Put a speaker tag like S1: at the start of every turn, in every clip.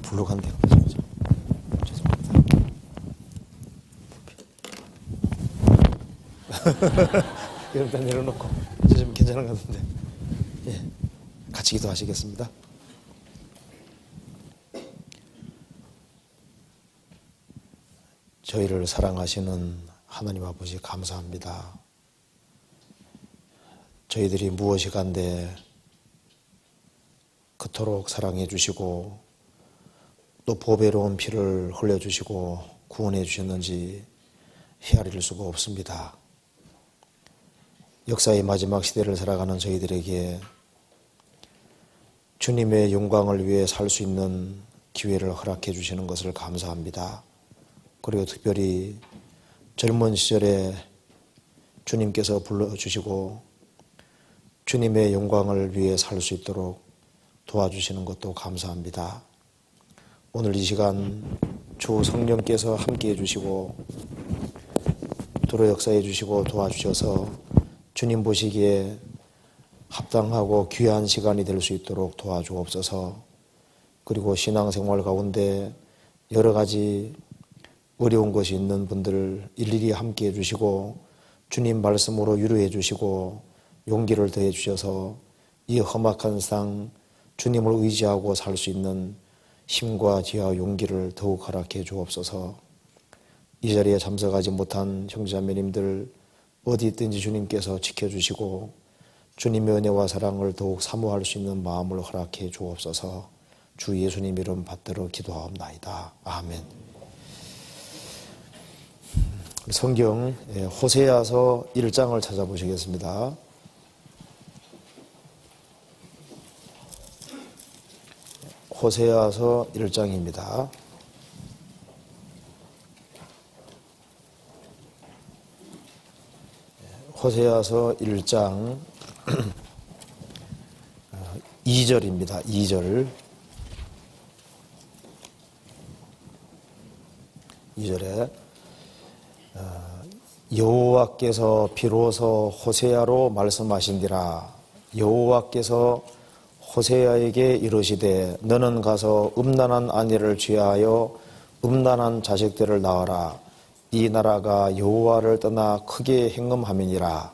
S1: 불룩한데요. 일단 내려놓고 좀 괜찮은 것 같은데, 예, 같이 기도하시겠습니다. 저희를 사랑하시는 하나님 아버지 감사합니다. 저희들이 무엇이 간데 그토록 사랑해 주시고 또 보배로운 피를 흘려주시고 구원해 주셨는지 헤아릴 수가 없습니다. 역사의 마지막 시대를 살아가는 저희들에게 주님의 영광을 위해 살 수 있는 기회를 허락해 주시는 것을 감사합니다. 그리고 특별히 젊은 시절에 주님께서 불러주시고 주님의 영광을 위해 살 수 있도록 도와주시는 것도 감사합니다. 오늘 이 시간 주 성령께서 함께해 주시고 도로 역사해 주시고 도와주셔서 주님 보시기에 합당하고 귀한 시간이 될 수 있도록 도와주옵소서. 그리고 신앙생활 가운데 여러 가지 어려운 것이 있는 분들을 일일이 함께해 주시고 주님 말씀으로 위로해 주시고 용기를 더해 주셔서 이 험악한 세상 주님을 의지하고 살 수 있는 힘과 지혜와 용기를 더욱 허락해 주옵소서. 이 자리에 참석하지 못한 형제자매님들 어디 있든지 주님께서 지켜주시고 주님의 은혜와 사랑을 더욱 사모할 수 있는 마음을 허락해 주옵소서. 주 예수님 이름 받들어 기도하옵나이다. 아멘. 성경 호세아서 1장을 찾아보시겠습니다. 호세아서 1장입니다. 호세아서 1장 2절입니다. 2절. 2절에 여호와께서 비로소 호세아로 말씀하신디라. 여호와께서 호세아에게 이르시되 너는 가서 음란한 아내를 취하여 음란한 자식들을 낳아라. 이 나라가 여호와를 떠나 크게 행음함이니라.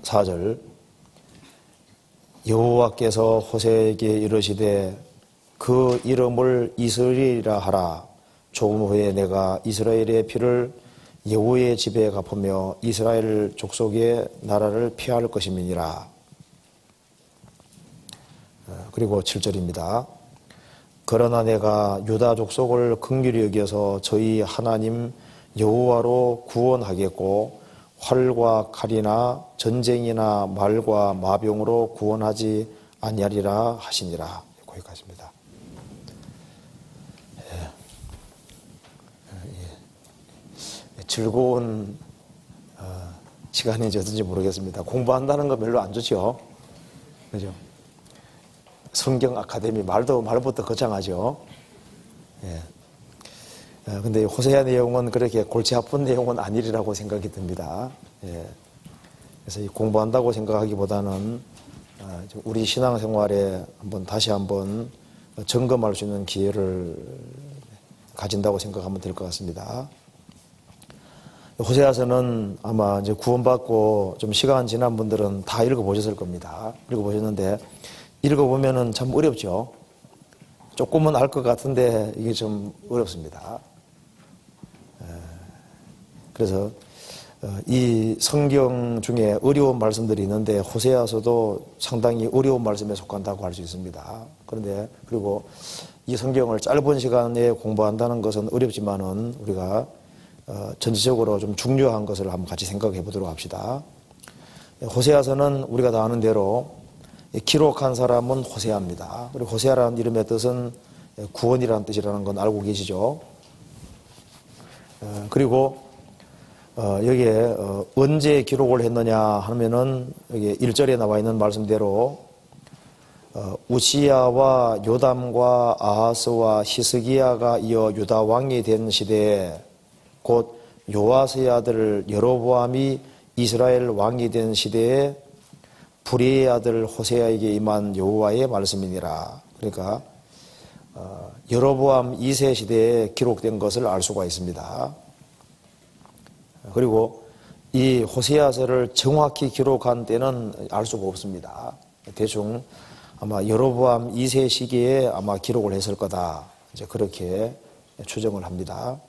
S1: 4절. 여호와께서 호세아에게 이르시되 그 이름을 이스라엘이라 하라. 조금 후에 내가 이스라엘의 피를 여호와의 집에 갚으며 이스라엘 족속의 나라를 피할 것임이니라. 그리고 7절입니다. 그러나 내가 유다 족속을 긍휼히 여겨서 저희 하나님 여호와로 구원하겠고 활과 칼이나 전쟁이나 말과 마병으로 구원하지 아니하리라 하시니라. 거기까지입니다. 즐거운 시간인지 어떤지 모르겠습니다. 공부한다는 거 별로 안 좋죠. 그죠? 성경 아카데미 말부터 거창하죠. 예. 근데 호세아 내용은 그렇게 골치 아픈 내용은 아니리라고 생각이 듭니다. 예. 그래서 이 공부한다고 생각하기보다는 우리 신앙생활에 다시 한번 점검할 수 있는 기회를 가진다고 생각하면 될 것 같습니다. 호세아서는 아마 이제 구원받고 좀 시간 지난 분들은 다 읽어보셨을 겁니다. 읽어보셨는데 읽어보면은 참 어렵죠. 조금은 알 것 같은데 이게 좀 어렵습니다. 그래서 이 성경 중에 어려운 말씀들이 있는데 호세아서도 상당히 어려운 말씀에 속한다고 할 수 있습니다. 그런데 그리고 이 성경을 짧은 시간에 공부한다는 것은 어렵지만은 우리가 전체적으로 좀 중요한 것을 한번 같이 생각해 보도록 합시다. 호세아서는 우리가 다 아는 대로 기록한 사람은 호세아입니다. 그리고 호세아라는 이름의 뜻은 구원이라는 뜻이라는 건 알고 계시죠? 그리고 여기에 언제 기록을 했느냐 하면은 여기 1절에 나와 있는 말씀대로 우시야와 요담과 아하스와 히스기야가 이어 유다 왕이 된 시대에 곧 요아스의 아들 여로보암이 이스라엘 왕이 된 시대에 불의의 아들 호세아에게 임한 여호와의 말씀이니라. 그러니까 여로보암 2세 시대에 기록된 것을 알 수가 있습니다. 그리고 이 호세아서를 정확히 기록한 때는 알 수가 없습니다. 대충 아마 여로보암 2세 시기에 아마 기록을 했을 거다. 이제 그렇게 추정을 합니다.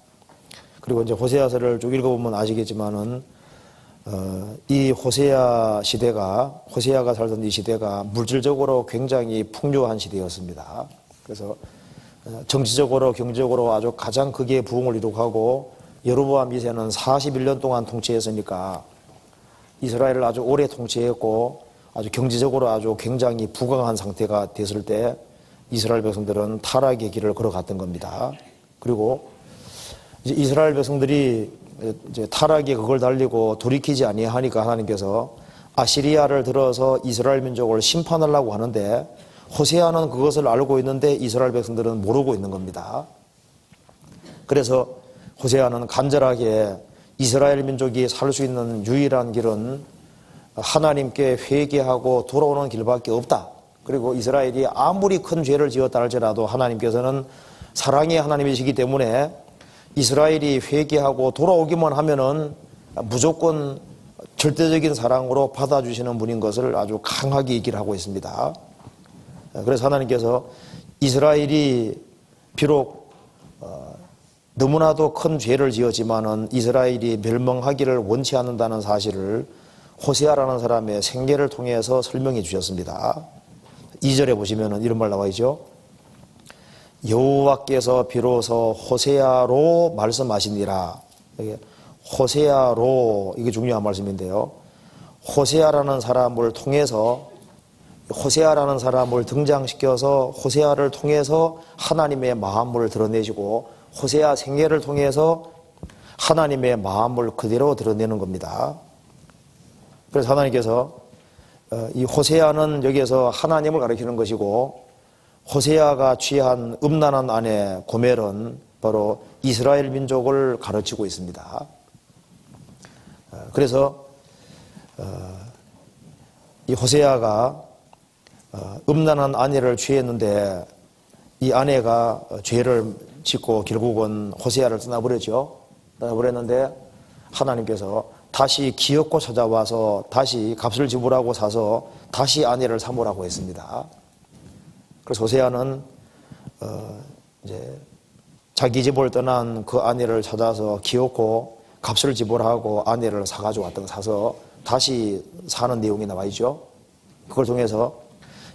S1: 그리고 이제 호세아서를 쭉 읽어보면 아시겠지만은 이 호세아가 살던 이 시대가 물질적으로 굉장히 풍요한 시대였습니다. 그래서 정치적으로 경제적으로 아주 가장 크게 부흥을 이룩하고 여로보암 2세는 41년 동안 통치했으니까 이스라엘을 아주 오래 통치했고 아주 경제적으로 아주 굉장히 부강한 상태가 됐을 때 이스라엘 백성들은 타락의 길을 걸어갔던 겁니다. 그리고 이제 이스라엘 백성들이 이제 타락에 그걸 달리고 돌이키지 아니하니까 하나님께서 아시리아를 들어서 이스라엘 민족을 심판하려고 하는데 호세아는 그것을 알고 있는데 이스라엘 백성들은 모르고 있는 겁니다. 그래서 호세아는 간절하게 이스라엘 민족이 살 수 있는 유일한 길은 하나님께 회개하고 돌아오는 길밖에 없다. 그리고 이스라엘이 아무리 큰 죄를 지었다 할지라도 하나님께서는 사랑의 하나님이시기 때문에 이스라엘이 회개하고 돌아오기만 하면은 무조건 절대적인 사랑으로 받아주시는 분인 것을 아주 강하게 얘기를 하고 있습니다. 그래서 하나님께서 이스라엘이 비록 너무나도 큰 죄를 지었지만은 이스라엘이 멸망하기를 원치 않는다는 사실을 호세아라는 사람의 생애를 통해서 설명해 주셨습니다. 2절에 보시면은 이런 말 나와 있죠. 여호와께서 비로소 호세아로 말씀하시니라. 호세아로, 이게 중요한 말씀인데요. 호세아라는 사람을 통해서, 호세아라는 사람을 등장시켜서 호세아를 통해서 하나님의 마음을 드러내시고 호세아 생애를 통해서 하나님의 마음을 그대로 드러내는 겁니다. 그래서 하나님께서 이 호세아는 여기에서 하나님을 가리키는 것이고 호세아가 취한 음란한 아내 고멜은 바로 이스라엘 민족을 가르치고 있습니다. 그래서 이 호세아가 음란한 아내를 취했는데 이 아내가 죄를 짓고 결국은 호세아를 떠나버렸죠. 떠나버렸는데 하나님께서 다시 기어코 찾아와서 다시 값을 지불하고 사서 다시 아내를 삼으라고 했습니다. 그래서 호세아는 이제 자기 집을 떠난 그 아내를 찾아서 기어코 값을 지불하고 아내를 사서 다시 사는 내용이 나와 있죠. 그걸 통해서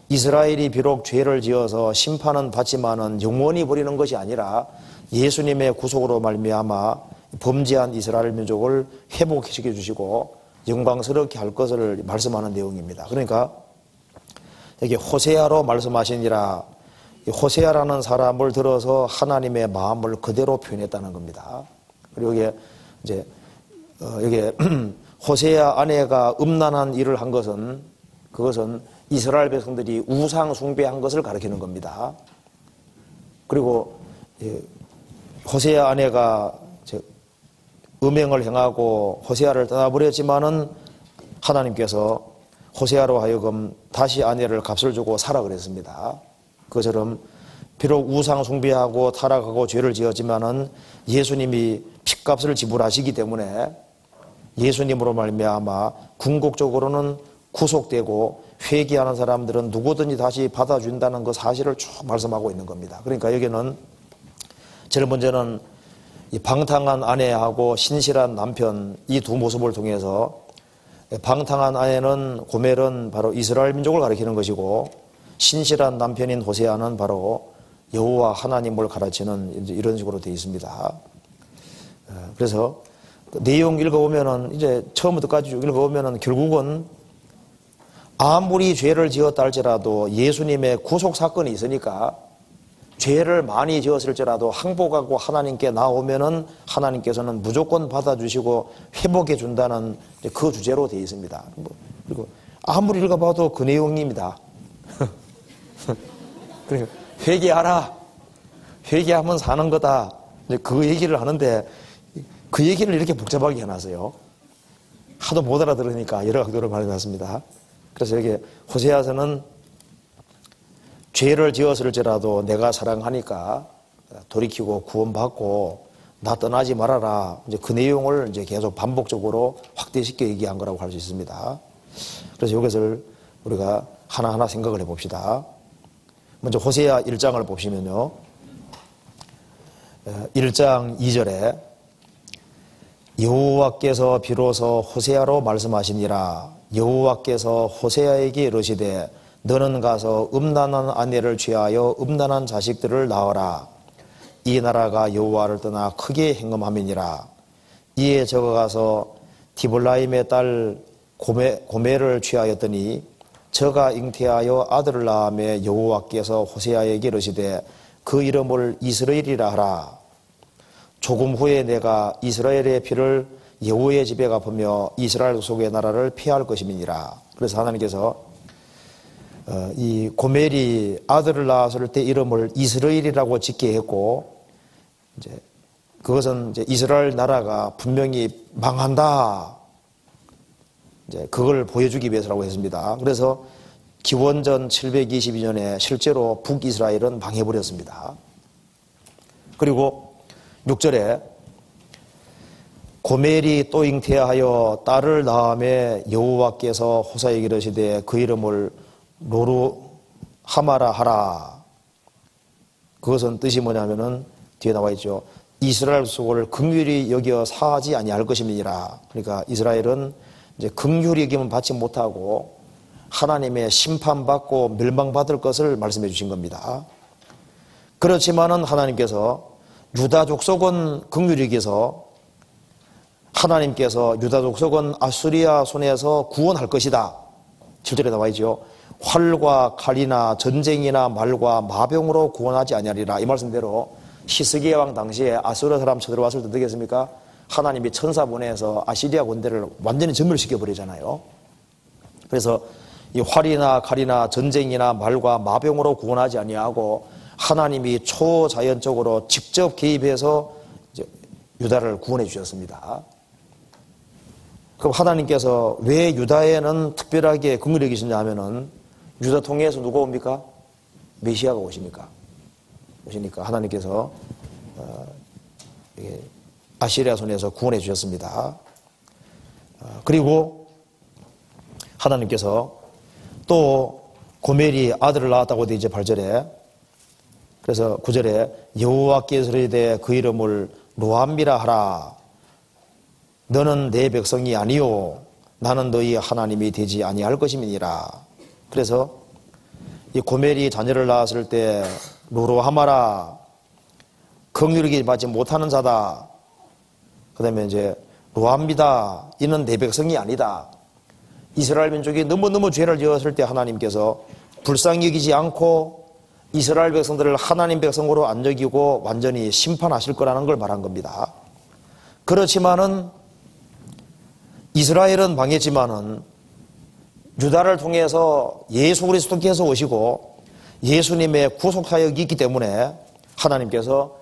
S1: 이스라엘이 비록 죄를 지어서 심판은 받지만은 영원히 버리는 것이 아니라 예수님의 구속으로 말미암아 범죄한 이스라엘 민족을 회복시켜 주시고 영광스럽게 할 것을 말씀하는 내용입니다. 그러니까 여기 호세아로 말씀하시니라, 호세아라는 사람을 들어서 하나님의 마음을 그대로 표현했다는 겁니다. 그리고 여기 호세아 아내가 음란한 일을 한 것은 그것은 이스라엘 백성들이 우상 숭배한 것을 가리키는 겁니다. 그리고 호세아 아내가 음행을 행하고 호세아를 떠나버렸지만은 하나님께서 호세아로 하여금 다시 아내를 값을 주고 사라 그랬습니다. 그처럼 비록 우상 숭배하고 타락하고 죄를 지었지만은 예수님이 핏값을 지불하시기 때문에 예수님으로 말미암아 궁극적으로는 구속되고 회개하는 사람들은 누구든지 다시 받아준다는 그 사실을 쭉 말씀하고 있는 겁니다. 그러니까 여기는 제일 먼저는 이 방탕한 아내하고 신실한 남편 이 두 모습을 통해서 방탕한 아내는 고멜은 바로 이스라엘 민족을 가리키는 것이고 신실한 남편인 호세아는 바로 여호와 하나님을 가르치는 이런 식으로 되어 있습니다. 그래서 내용 읽어보면은 이제 처음부터까지 쭉 읽어보면은 결국은 아무리 죄를 지었다 할지라도 예수님의 구속 사건이 있으니까 죄를 많이 지었을지라도 항복하고 하나님께 나오면은 하나님께서는 무조건 받아주시고 회복해 준다는 그 주제로 되어 있습니다. 그리고 아무리 읽어봐도 그 내용입니다. 그러니까 회개하라. 회개하면 사는 거다. 그 얘기를 하는데 그 얘기를 이렇게 복잡하게 해놨어요. 하도 못 알아들으니까 여러 각도로 말해놨습니다. 그래서 여기 호세아서는 죄를 지었을지라도 내가 사랑하니까 돌이키고 구원받고 나 떠나지 말아라. 이제 그 내용을 이제 계속 반복적으로 확대시켜 얘기한 거라고 할 수 있습니다. 그래서 이것을 우리가 하나하나 생각을 해봅시다. 먼저 호세아 1장을 보시면요. 1장 2절에 여호와께서 비로소 호세아로 말씀하시니라. 여호와께서 호세아에게 이르시되 너는 가서 음란한 아내를 취하여 음란한 자식들을 낳아라. 이 나라가 여호와를 떠나 크게 행음함이니라. 이에 저가 가서 디볼라임의 딸 고멜을 취하였더니 저가 잉태하여 아들을 낳으며 여호와께서 호세아에게 이르시되 그 이름을 이스라엘이라 하라. 조금 후에 내가 이스라엘의 피를 여호와의 집에 갚으며 이스라엘 속의 나라를 피할 것임이니라. 그래서 하나님께서 이 고멜이 아들을 낳았을 때 이름을 이스라엘이라고 짓게 했고, 이제 그것은 이제 이스라엘 나라가 분명히 망한다, 이제 그걸 보여주기 위해서라고 했습니다. 그래서 기원전 722년에 실제로 북이스라엘은 망해버렸습니다. 그리고 6절에 고멜이 또 잉태하여 딸을 낳으며 여호와께서 호세아에게 이르시되 그 이름을 로루하마라 하라. 그것은 뜻이 뭐냐면은 뒤에 나와 있죠. 이스라엘 속을 긍휼히 여겨 사하지 아니할 것임이니라. 그러니까 이스라엘은 이제 긍휼히 여김은 받지 못하고 하나님의 심판받고 멸망받을 것을 말씀해 주신 겁니다. 그렇지만은 하나님께서 유다 족속은 긍휼히 여겨서 하나님께서 유다 족속은 아수리아 손에서 구원할 것이다. 7절에 나와 있죠. 활과 칼이나 전쟁이나 말과 마병으로 구원하지 아니하리라. 이 말씀대로 히스기야 왕 당시에 아수르 사람 쳐들어왔을 때 어떻겠습니까? 하나님이 천사 보내서 아시리아 군대를 완전히 전멸시켜 버리잖아요. 그래서 이 활이나 칼이나 전쟁이나 말과 마병으로 구원하지 아니하고 하나님이 초자연적으로 직접 개입해서 이제 유다를 구원해 주셨습니다. 그럼 하나님께서 왜 유다에는 특별하게 긍휼히 여기시냐 하면은 유다 통해서 누가 옵니까? 메시아가 오시니까 하나님께서 아시리아 손에서 구원해 주셨습니다. 그리고 하나님께서 또 고멜이 아들을 낳았다고 돼 이제 8절에, 그래서 9절에 여호와께서 이르시되 그 이름을 로암미라 하라. 너는 내 백성이 아니요 나는 너희 하나님이 되지 아니할 것임이니라. 그래서 이 고멜이 자녀를 낳았을 때 로로하마라, 긍휼히 받지 못하는 자다. 그 다음에 이제 로암미다, 이는 내 백성이 아니다. 이스라엘 민족이 너무너무 죄를 지었을 때 하나님께서 불쌍히 여기지 않고 이스라엘 백성들을 하나님 백성으로 안 여기고 완전히 심판하실 거라는 걸 말한 겁니다. 그렇지만은 이스라엘은 망했지만은 유다를 통해서 예수 그리스도께서 오시고 예수님의 구속사역이 있기 때문에 하나님께서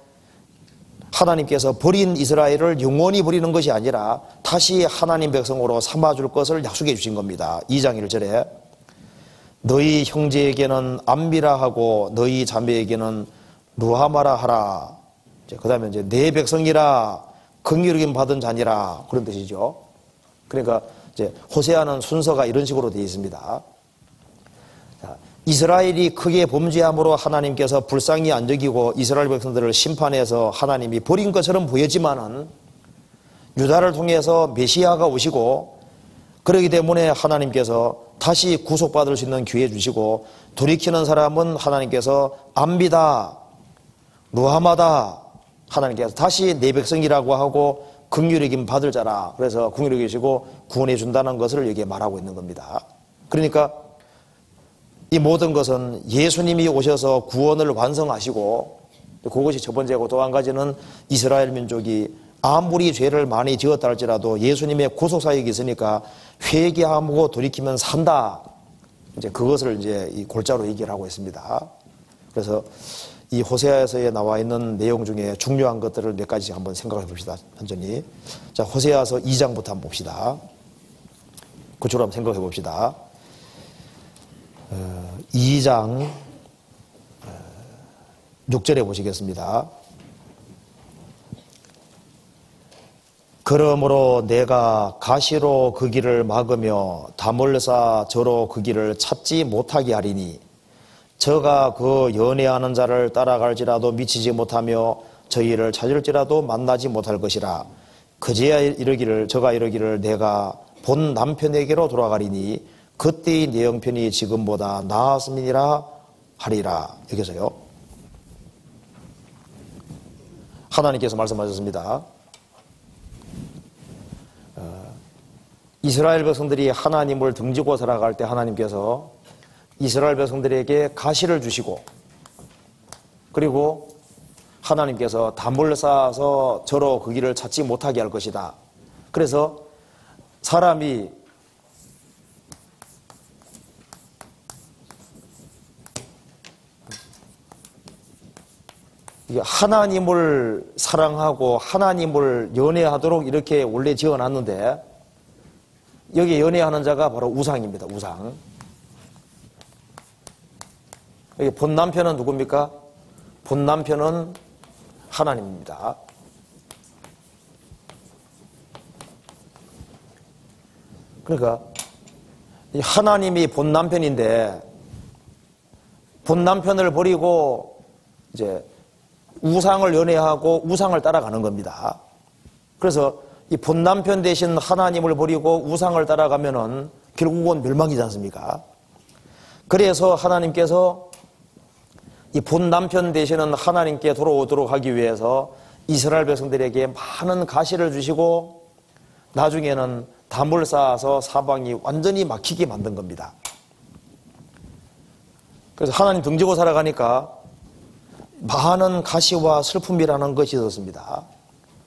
S1: 버린 이스라엘을 영원히 버리는 것이 아니라 다시 하나님 백성으로 삼아줄 것을 약속해 주신 겁니다. 2장 1절에 너희 형제에게는 암미라 하고 너희 자매에게는 루하마라 하라. 그 다음에 이제 내 백성이라 긍휼히 여김 받은 자니라, 그런 뜻이죠. 그러니까 이제 호세아는 순서가 이런 식으로 되어 있습니다. 자, 이스라엘이 크게 범죄함으로 하나님께서 불쌍히 안 여기고 이스라엘 백성들을 심판해서 하나님이 버린 것처럼 보였지만은 유다를 통해서 메시아가 오시고 그렇기 때문에 하나님께서 다시 구속받을 수 있는 기회 주시고 돌이키는 사람은 하나님께서 암비다, 루하마다, 하나님께서 다시 내 백성이라고 하고 긍휼히 여김 받을 자라. 그래서 긍휼히 여기시고 구원해 준다는 것을 여기에 말하고 있는 겁니다. 그러니까 이 모든 것은 예수님이 오셔서 구원을 완성하시고, 그것이 첫 번째고, 또 한 가지는 이스라엘 민족이 아무리 죄를 많이 지었다 할지라도 예수님의 구속사역이 있으니까 회개하고 돌이키면 산다. 이제 그것을 이제 이 골자로 얘기를 하고 있습니다. 그래서 이 호세아서에 나와 있는 내용 중에 중요한 것들을 몇 가지 한번 생각해 봅시다. 천천히. 자, 호세아서 2장부터 한번 봅시다. 그쪽으로 한번 생각해 봅시다. 2장 6절에 보시겠습니다. 그러므로 내가 가시로 그 길을 막으며 담을 쌓아 저로 그 길을 찾지 못하게 하리니 저가 그 연애하는 자를 따라갈지라도 미치지 못하며 저희를 찾을지라도 만나지 못할 것이라. 그제야 저가 이르기를 내가 본 남편에게로 돌아가리니 그때의 내 형편이 지금보다 나았음이니라 하리라. 여기서요, 하나님께서 말씀하셨습니다. 이스라엘 백성들이 하나님을 등지고 살아갈 때 하나님께서 이스라엘 백성들에게 가시를 주시고, 그리고 하나님께서 담을 쌓아서 저로 그 길을 찾지 못하게 할 것이다. 그래서 사람이 하나님을 사랑하고 하나님을 연애하도록 이렇게 원래 지어놨는데, 여기 연애하는 자가 바로 우상입니다. 우상. 여기 본 남편은 누굽니까? 본 남편은 하나님입니다. 그러니까 하나님이 본 남편인데 본 남편을 버리고 이제 우상을 연애하고 우상을 따라가는 겁니다. 그래서 이 본 남편 대신 하나님을 버리고 우상을 따라가면은 결국은 멸망이지 않습니까? 그래서 하나님께서 이 본 남편 대신은 하나님께 돌아오도록 하기 위해서 이스라엘 백성들에게 많은 가시를 주시고 나중에는 담을 쌓아서 사방이 완전히 막히게 만든 겁니다. 그래서 하나님 등지고 살아가니까 많은 가시와 슬픔이라는 것이 있었습니다.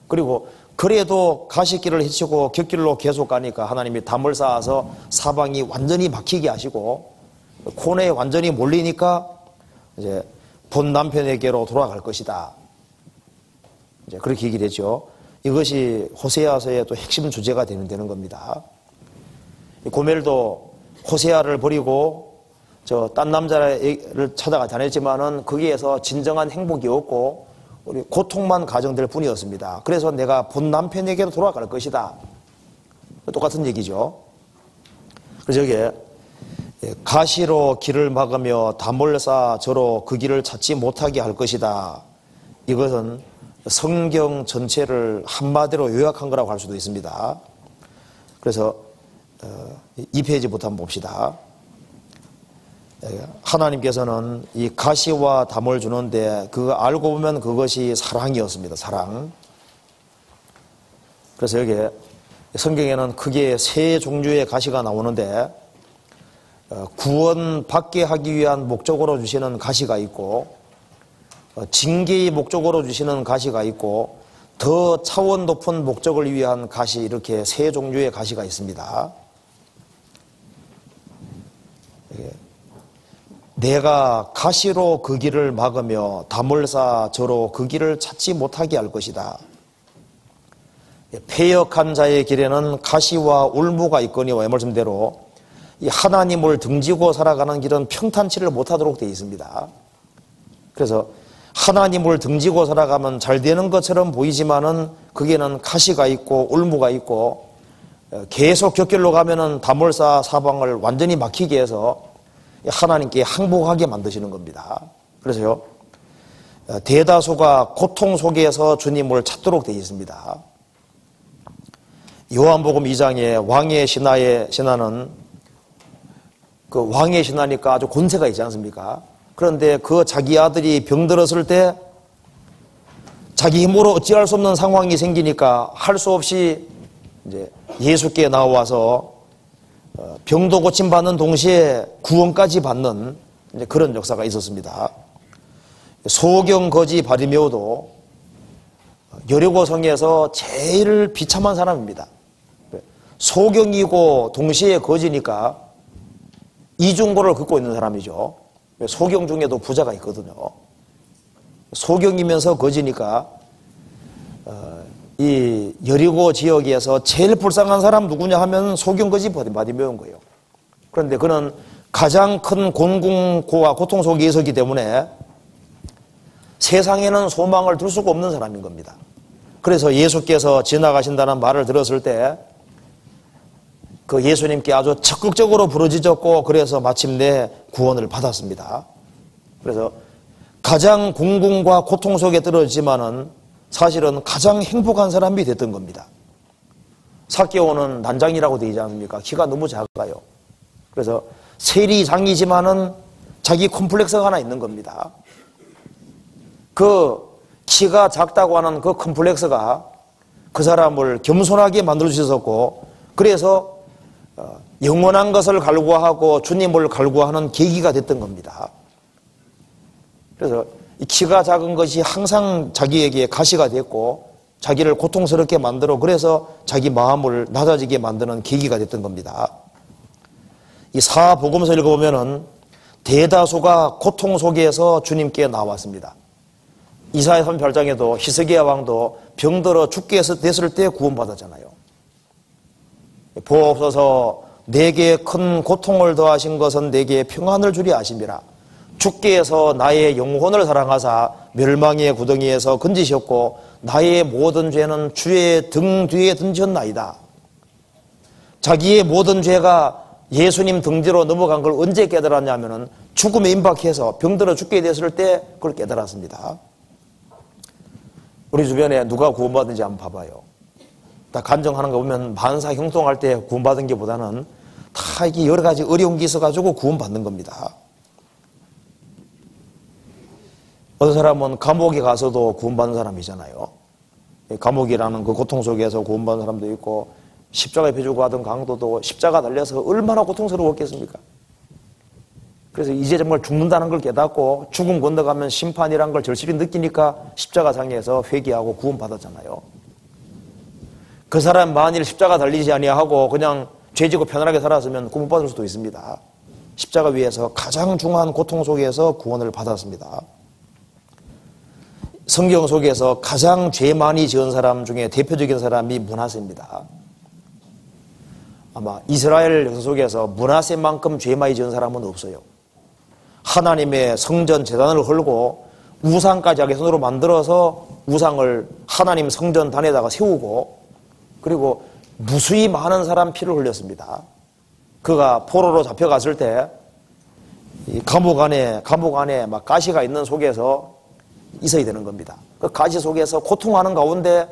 S1: 그리고 그래도 가시길을 헤치고 곁길로 계속 가니까 하나님이 담을 쌓아서 사방이 완전히 막히게 하시고 코너에 완전히 몰리니까 이제 본 남편에게로 돌아갈 것이다. 이제 그렇게 얘기를 했죠. 이것이 호세아서의 또 핵심 주제가 되는 겁니다. 고멜도 호세아를 버리고 딴 남자를 찾아가 다녔지만은 거기에서 진정한 행복이 없고 우리 고통만 가정될 뿐이었습니다. 그래서 내가 본 남편에게로 돌아갈 것이다. 똑같은 얘기죠. 그래서 여기에 가시로 길을 막으며 담을 쌓아 저로 그 길을 찾지 못하게 할 것이다. 이것은 성경 전체를 한마디로 요약한 거라고 할 수도 있습니다. 그래서 2페이지부터 한번 봅시다. 하나님께서는 이 가시와 담을 주는데 그거 알고 보면 그것이 사랑이었습니다. 사랑. 그래서 여기 성경에는 크게 세 종류의 가시가 나오는데 구원받게 하기 위한 목적으로 주시는 가시가 있고 징계의 목적으로 주시는 가시가 있고 더 차원 높은 목적을 위한 가시, 이렇게 세 종류의 가시가 있습니다. 내가 가시로 그 길을 막으며 담을 쌓아 저로 그 길을 찾지 못하게 할 것이다. 패역한 자의 길에는 가시와 울무가 있거니와, 이 말씀대로 이 하나님을 등지고 살아가는 길은 평탄치를 못하도록 되어 있습니다. 그래서 하나님을 등지고 살아가면 잘 되는 것처럼 보이지만은 거기에는 가시가 있고 울무가 있고 계속 곁길로 가면은 담을 쌓아 사방을 완전히 막히게 해서 하나님께 항복하게 만드시는 겁니다. 그래서요, 대다수가 고통 속에서 주님을 찾도록 되어 있습니다. 요한복음 2장에 왕의 신하는 그 왕의 신하니까 아주 권세가 있지 않습니까? 그런데 그 자기 아들이 병들었을 때 자기 힘으로 어찌할 수 없는 상황이 생기니까 할 수 없이 이제 예수께 나와서 병도 고침받는 동시에 구원까지 받는 이제 그런 역사가 있었습니다. 소경 거지 바리메오도 여리고성에서 제일 비참한 사람입니다. 소경이고 동시에 거지니까 이중고를 긋고 있는 사람이죠. 소경 중에도 부자가 있거든요. 소경이면서 거지니까 이 여리고 지역에서 제일 불쌍한 사람 누구냐 하면 소경 거지 바리메오인 거예요. 그런데 그는 가장 큰 곤궁고와 고통 속에 있었기 때문에 세상에는 소망을 둘 수가 없는 사람인 겁니다. 그래서 예수께서 지나가신다는 말을 들었을 때 그 예수님께 아주 적극적으로 부르짖었고 그래서 마침내 구원을 받았습니다. 그래서 가장 궁궁과 고통 속에 떨어지지만은 사실은 가장 행복한 사람이 됐던 겁니다. 삭개오는 난장이라고 되지 않습니까? 키가 너무 작아요. 그래서 세리장이지만은 자기 콤플렉스가 하나 있는 겁니다. 그 키가 작다고 하는 그 콤플렉스가 그 사람을 겸손하게 만들어 주셨었고 그래서 영원한 것을 갈구하고 주님을 갈구하는 계기가 됐던 겁니다. 그래서 이 키가 작은 것이 항상 자기에게 가시가 됐고 자기를 고통스럽게 만들어 그래서 자기 마음을 낮아지게 만드는 계기가 됐던 겁니다. 이 사복음서 읽어보면은 대다수가 고통 속에서 주님께 나왔습니다. 이사야 38장에도 히스기야 왕도 병들어 죽게 됐을 때 구원받았잖아요. 보옵소서 내게 큰 고통을 더하신 것은 내게 평안을 주리 아심이라. 주께서 나의 영혼을 사랑하사 멸망의 구덩이에서 건지셨고 나의 모든 죄는 주의 등 뒤에 던졌나이다. 자기의 모든 죄가 예수님 등 뒤로 넘어간 걸 언제 깨달았냐면은 죽음에 임박해서 병들어 죽게 됐을 때 그걸 깨달았습니다. 우리 주변에 누가 구원받은지 한번 봐봐요. 다 간증하는 거 보면 만사 형통할 때 구원받은 게 보다는 다 이게 여러 가지 어려운 게 있어가지고 구원받는 겁니다. 어떤 사람은 감옥에 가서도 구원받는 사람이잖아요. 감옥이라는 그 고통 속에서 구원받는 사람도 있고 십자가에 펴주고 하던 강도도 십자가 달려서 얼마나 고통스러웠겠습니까? 그래서 이제 정말 죽는다는 걸 깨닫고 죽음 건너가면 심판이란 걸 절실히 느끼니까 십자가상에서 회개하고 구원받았잖아요. 그 사람 만일 십자가 달리지 아니하고 그냥 죄지고 편안하게 살았으면 구원받을 수도 있습니다. 십자가 위에서 가장 중한 고통 속에서 구원을 받았습니다. 성경 속에서 가장 죄 많이 지은 사람 중에 대표적인 사람이 므낫세입니다. 아마 이스라엘 역사 속에서 므낫세만큼 죄 많이 지은 사람은 없어요. 하나님의 성전 제단을 헐고 우상까지 자기 손으로 만들어서 우상을 하나님 성전단에다가 세우고 그리고 무수히 많은 사람 피를 흘렸습니다. 그가 포로로 잡혀갔을 때 이 감옥 안에 막 가시가 있는 속에서 있어야 되는 겁니다. 그 가시 속에서 고통하는 가운데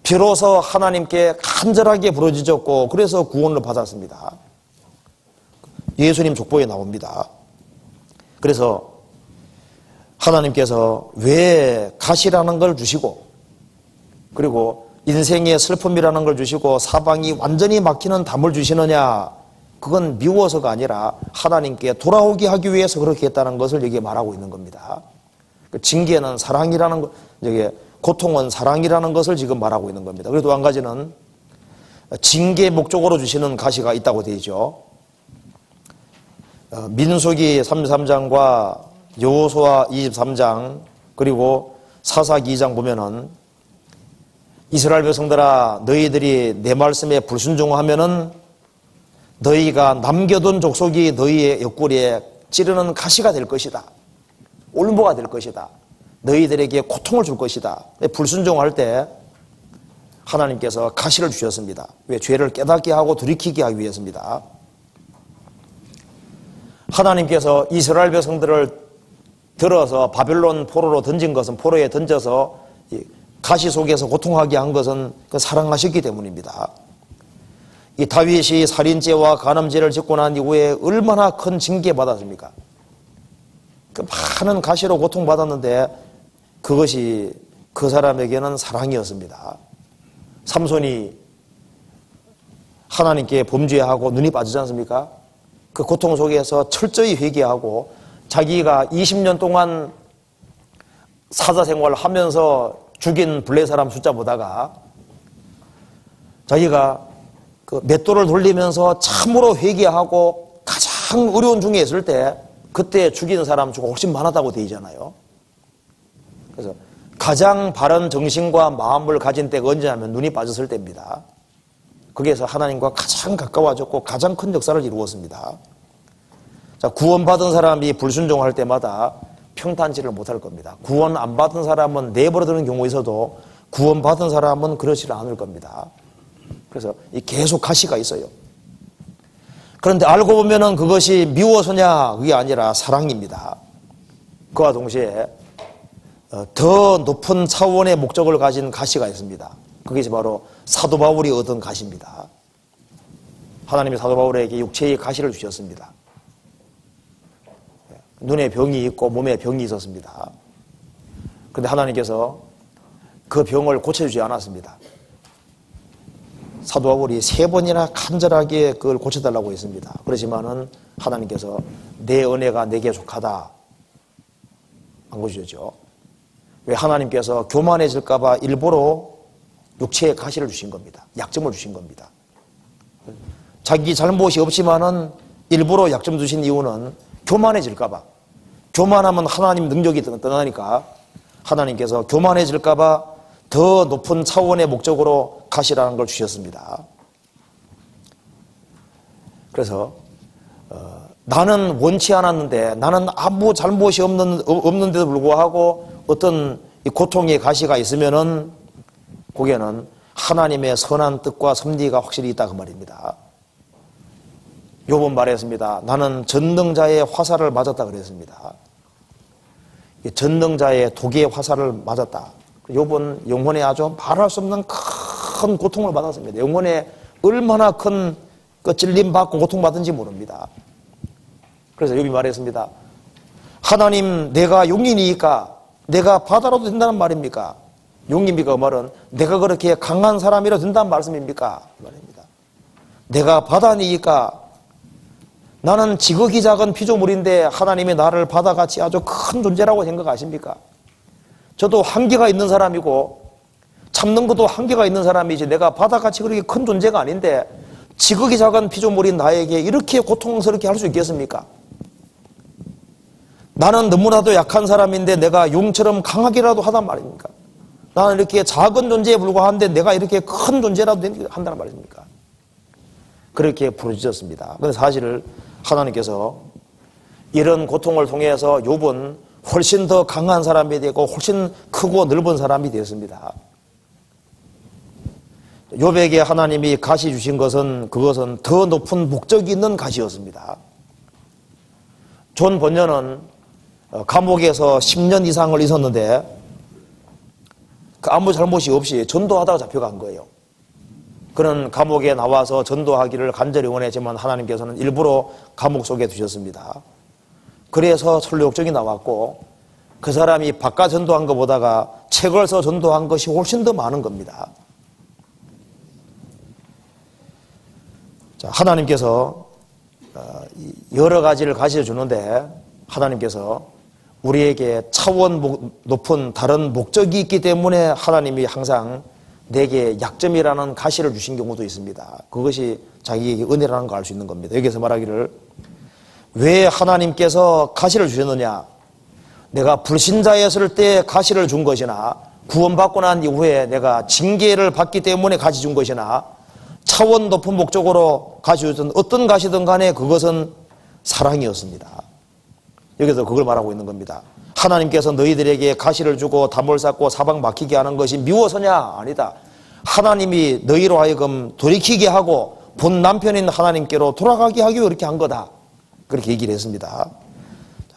S1: 비로소 하나님께 간절하게 부르짖었고 그래서 구원을 받았습니다. 예수님 족보에 나옵니다. 그래서 하나님께서 왜 가시라는 걸 주시고 그리고 인생의 슬픔이라는 걸 주시고 사방이 완전히 막히는 담을 주시느냐, 그건 미워서가 아니라 하나님께 돌아오게 하기 위해서 그렇게 했다는 것을 여기에 말하고 있는 겁니다. 징계는 사랑이라는 것, 고통은 사랑이라는 것을 지금 말하고 있는 겁니다. 그리고 또 한 가지는 징계 목적으로 주시는 가시가 있다고 되어 있죠. 민수기 33장과 여호수아 23장 그리고 사사기 2장 보면은 이스라엘 백성들아, 너희들이 내 말씀에 불순종하면은 너희가 남겨둔 족속이 너희의 옆구리에 찌르는 가시가 될 것이다. 올무가 될 것이다. 너희들에게 고통을 줄 것이다. 불순종할 때 하나님께서 가시를 주셨습니다. 왜? 죄를 깨닫게 하고 돌이키게 하기 위해서입니다. 하나님께서 이스라엘 백성들을 들어서 바벨론 포로로 던진 것은, 포로에 던져서 가시 속에서 고통하게 한 것은 그 사랑하셨기 때문입니다. 이 다윗이 살인죄와 간음죄를 짓고 난 이후에 얼마나 큰 징계 받았습니까? 그 많은 가시로 고통받았는데 그것이 그 사람에게는 사랑이었습니다. 삼손이 하나님께 범죄하고 눈이 빠지지 않습니까? 그 고통 속에서 철저히 회개하고 자기가 20년 동안 사자 생활을 하면서 죽인 블레 사람 숫자 보다가 자기가 그 맷돌을 돌리면서 참으로 회개하고 가장 어려운 중에 있을 때 그때 죽인 사람 수가 훨씬 많았다고 되어 있잖아요. 그래서 가장 바른 정신과 마음을 가진 때가 언제냐면 눈이 빠졌을 때입니다. 거기에서 하나님과 가장 가까워졌고 가장 큰 역사를 이루었습니다. 자, 구원받은 사람이 불순종할 때마다 평탄치를 못할 겁니다. 구원 안 받은 사람은 내버려두는 경우 있어도 구원 받은 사람은 그렇지 않을 겁니다. 그래서 계속 가시가 있어요. 그런데 알고 보면은 그것이 미워서냐 그게 아니라 사랑입니다. 그와 동시에 더 높은 차원의 목적을 가진 가시가 있습니다. 그게 바로 사도 바울이 얻은 가시입니다. 하나님이 사도 바울에게 육체의 가시를 주셨습니다. 눈에 병이 있고 몸에 병이 있었습니다. 그런데 하나님께서 그 병을 고쳐주지 않았습니다. 사도 바울이 3번이나 간절하게 그걸 고쳐달라고 했습니다. 그렇지만은 하나님께서 내 은혜가 내게 족하다 안 고쳐주죠. 왜? 하나님께서 교만해질까봐 일부러 육체의 가시를 주신 겁니다. 약점을 주신 겁니다. 자기 잘못이 없지만은 일부러 약점 주신 이유는 교만해질까봐. 교만하면 하나님 능력이 떠나니까 하나님께서 교만해질까봐 더 높은 차원의 목적으로 가시라는 걸 주셨습니다. 그래서 나는 원치 않았는데, 나는 아무 잘못이 없는데도 불구하고 어떤 고통의 가시가 있으면은 거기에는 하나님의 선한 뜻과 섭리가 확실히 있다 그 말입니다. 욥은 말했습니다. 나는 전능자의 화살을 맞았다 그랬습니다. 전능자의 독의 화살을 맞았다. 욥은 영혼에 아주 말할 수 없는 큰 고통을 받았습니다. 영혼에 얼마나 큰 찔림받고 고통받은지 모릅니다. 그래서 욥이 말했습니다. 하나님, 내가 용인이니까 내가 바다라도 된다는 말입니까? 용입니까? 그 말은 내가 그렇게 강한 사람이라도 된다는 말씀입니까? 그 말입니다. 내가 바다니까 나는 지극히 작은 피조물인데 하나님이 나를 바다같이 아주 큰 존재라고 생각하십니까? 저도 한계가 있는 사람이고 참는 것도 한계가 있는 사람이지 내가 바다같이 그렇게 큰 존재가 아닌데 지극히 작은 피조물인 나에게 이렇게 고통스럽게 할 수 있겠습니까? 나는 너무나도 약한 사람인데 내가 용처럼 강하게라도 하단 말입니까? 나는 이렇게 작은 존재에 불과한데 내가 이렇게 큰 존재라도 한다는 말입니까? 그렇게 부르짖었습니다. 그런데 사실 하나님께서 이런 고통을 통해서 욥은 훨씬 더 강한 사람이 되고 훨씬 크고 넓은 사람이 되었습니다. 욥에게 하나님이 가시 주신 것은 그것은 더 높은 목적이 있는 가시였습니다. 존 번연은 감옥에서 10년 이상을 있었는데 아무 잘못이 없이 전도하다가 잡혀간 거예요. 그는 감옥에 나와서 전도하기를 간절히 원했지만 하나님께서는 일부러 감옥 속에 두셨습니다. 그래서 설교역정이 나왔고 그 사람이 바깥 전도한 것보다가 책을 써 전도한 것이 훨씬 더 많은 겁니다. 자, 하나님께서 여러 가지를 가르쳐 주는데 하나님께서 우리에게 차원 높은 다른 목적이 있기 때문에 하나님이 항상 내게 약점이라는 가시를 주신 경우도 있습니다. 그것이 자기에게 은혜라는 걸 알 수 있는 겁니다. 여기서 말하기를 왜 하나님께서 가시를 주셨느냐? 내가 불신자였을 때 가시를 준 것이나 구원받고 난 이후에 내가 징계를 받기 때문에 가시 준 것이나 차원 높은 목적으로 가시 주셨던 어떤 가시든 간에 그것은 사랑이었습니다. 여기서 그걸 말하고 있는 겁니다. 하나님께서 너희들에게 가시를 주고 담을 쌓고 사방 막히게 하는 것이 미워서냐? 아니다. 하나님이 너희로 하여금 돌이키게 하고 본 남편인 하나님께로 돌아가게 하기 위해 그렇게 한 거다. 그렇게 얘기를 했습니다.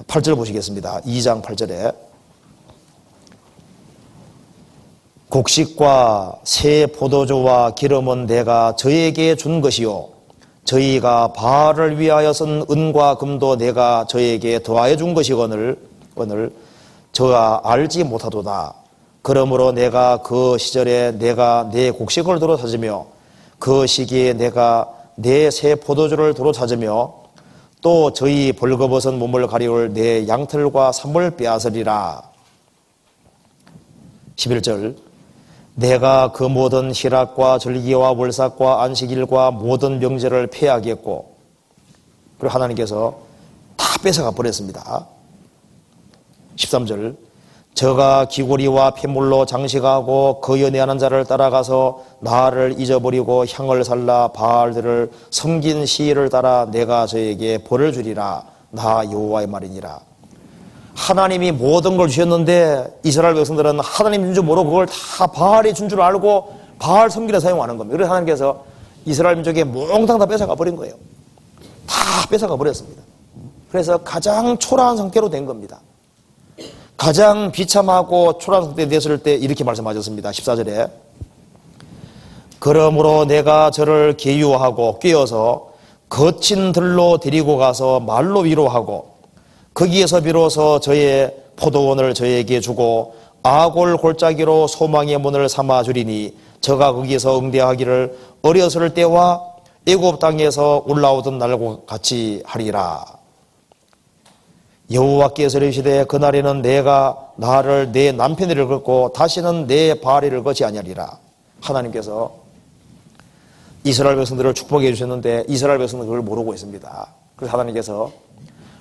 S1: 8절 보시겠습니다. 2장 8절에 곡식과 새 포도주와 기름은 내가 저에게 준 것이요 저희가 바알을 위하여선 은과 금도 내가 저에게 더하여 준 것이거늘 저가 알지 못하도다. 그러므로 내가 그 시절에 내가 내 곡식을 도로 찾으며 그 시기에 내가 내 새 포도주를 도로 찾으며 또 저희 벌거벗은 몸을 가리울 내 양털과 삼을 빼앗으리라. 11절 내가 그 모든 희락과 절기와 월삭과 안식일과 모든 명절을 폐하겠고 그리고 하나님께서 다 뺏어가 버렸습니다. 13절 저가 기구리와 폐물로 장식하고 그 연애하는 자를 따라가서 나를 잊어버리고 향을 살라 바알들을 섬긴 시일을 따라 내가 저에게 벌을 주리라. 나 여호와의 말이니라. 하나님이 모든 걸 주셨는데 이스라엘 백성들은 하나님 준 줄 모르고 그걸 다 바알이 준 줄 알고 바알 섬기려 사용하는 겁니다. 그래서 하나님께서 이스라엘 민족의 몽땅 다 뺏어가 버린 거예요. 다 뺏어가 버렸습니다. 그래서 가장 초라한 상태로 된 겁니다. 가장 비참하고 초라한 상태에 됐을 때 이렇게 말씀하셨습니다. 14절에 그러므로 내가 저를 계유하고 꿰어서 거친 들로 데리고 가서 말로 위로하고 거기에서 비로소 저의 포도원을 저에게 주고 아골 골짜기로 소망의 문을 삼아 주리니 저가 거기에서 응대하기를 어렸을 때와 애굽 땅에서 올라오던 날과 같이 하리라. 여호와께서 이르시되 그날에는 내가 나를 내 남편을 걷고 다시는 내 바알을 걷지 아니하리라. 하나님께서 이스라엘 백성들을 축복해 주셨는데 이스라엘 백성들은 그걸 모르고 있습니다. 그래서 하나님께서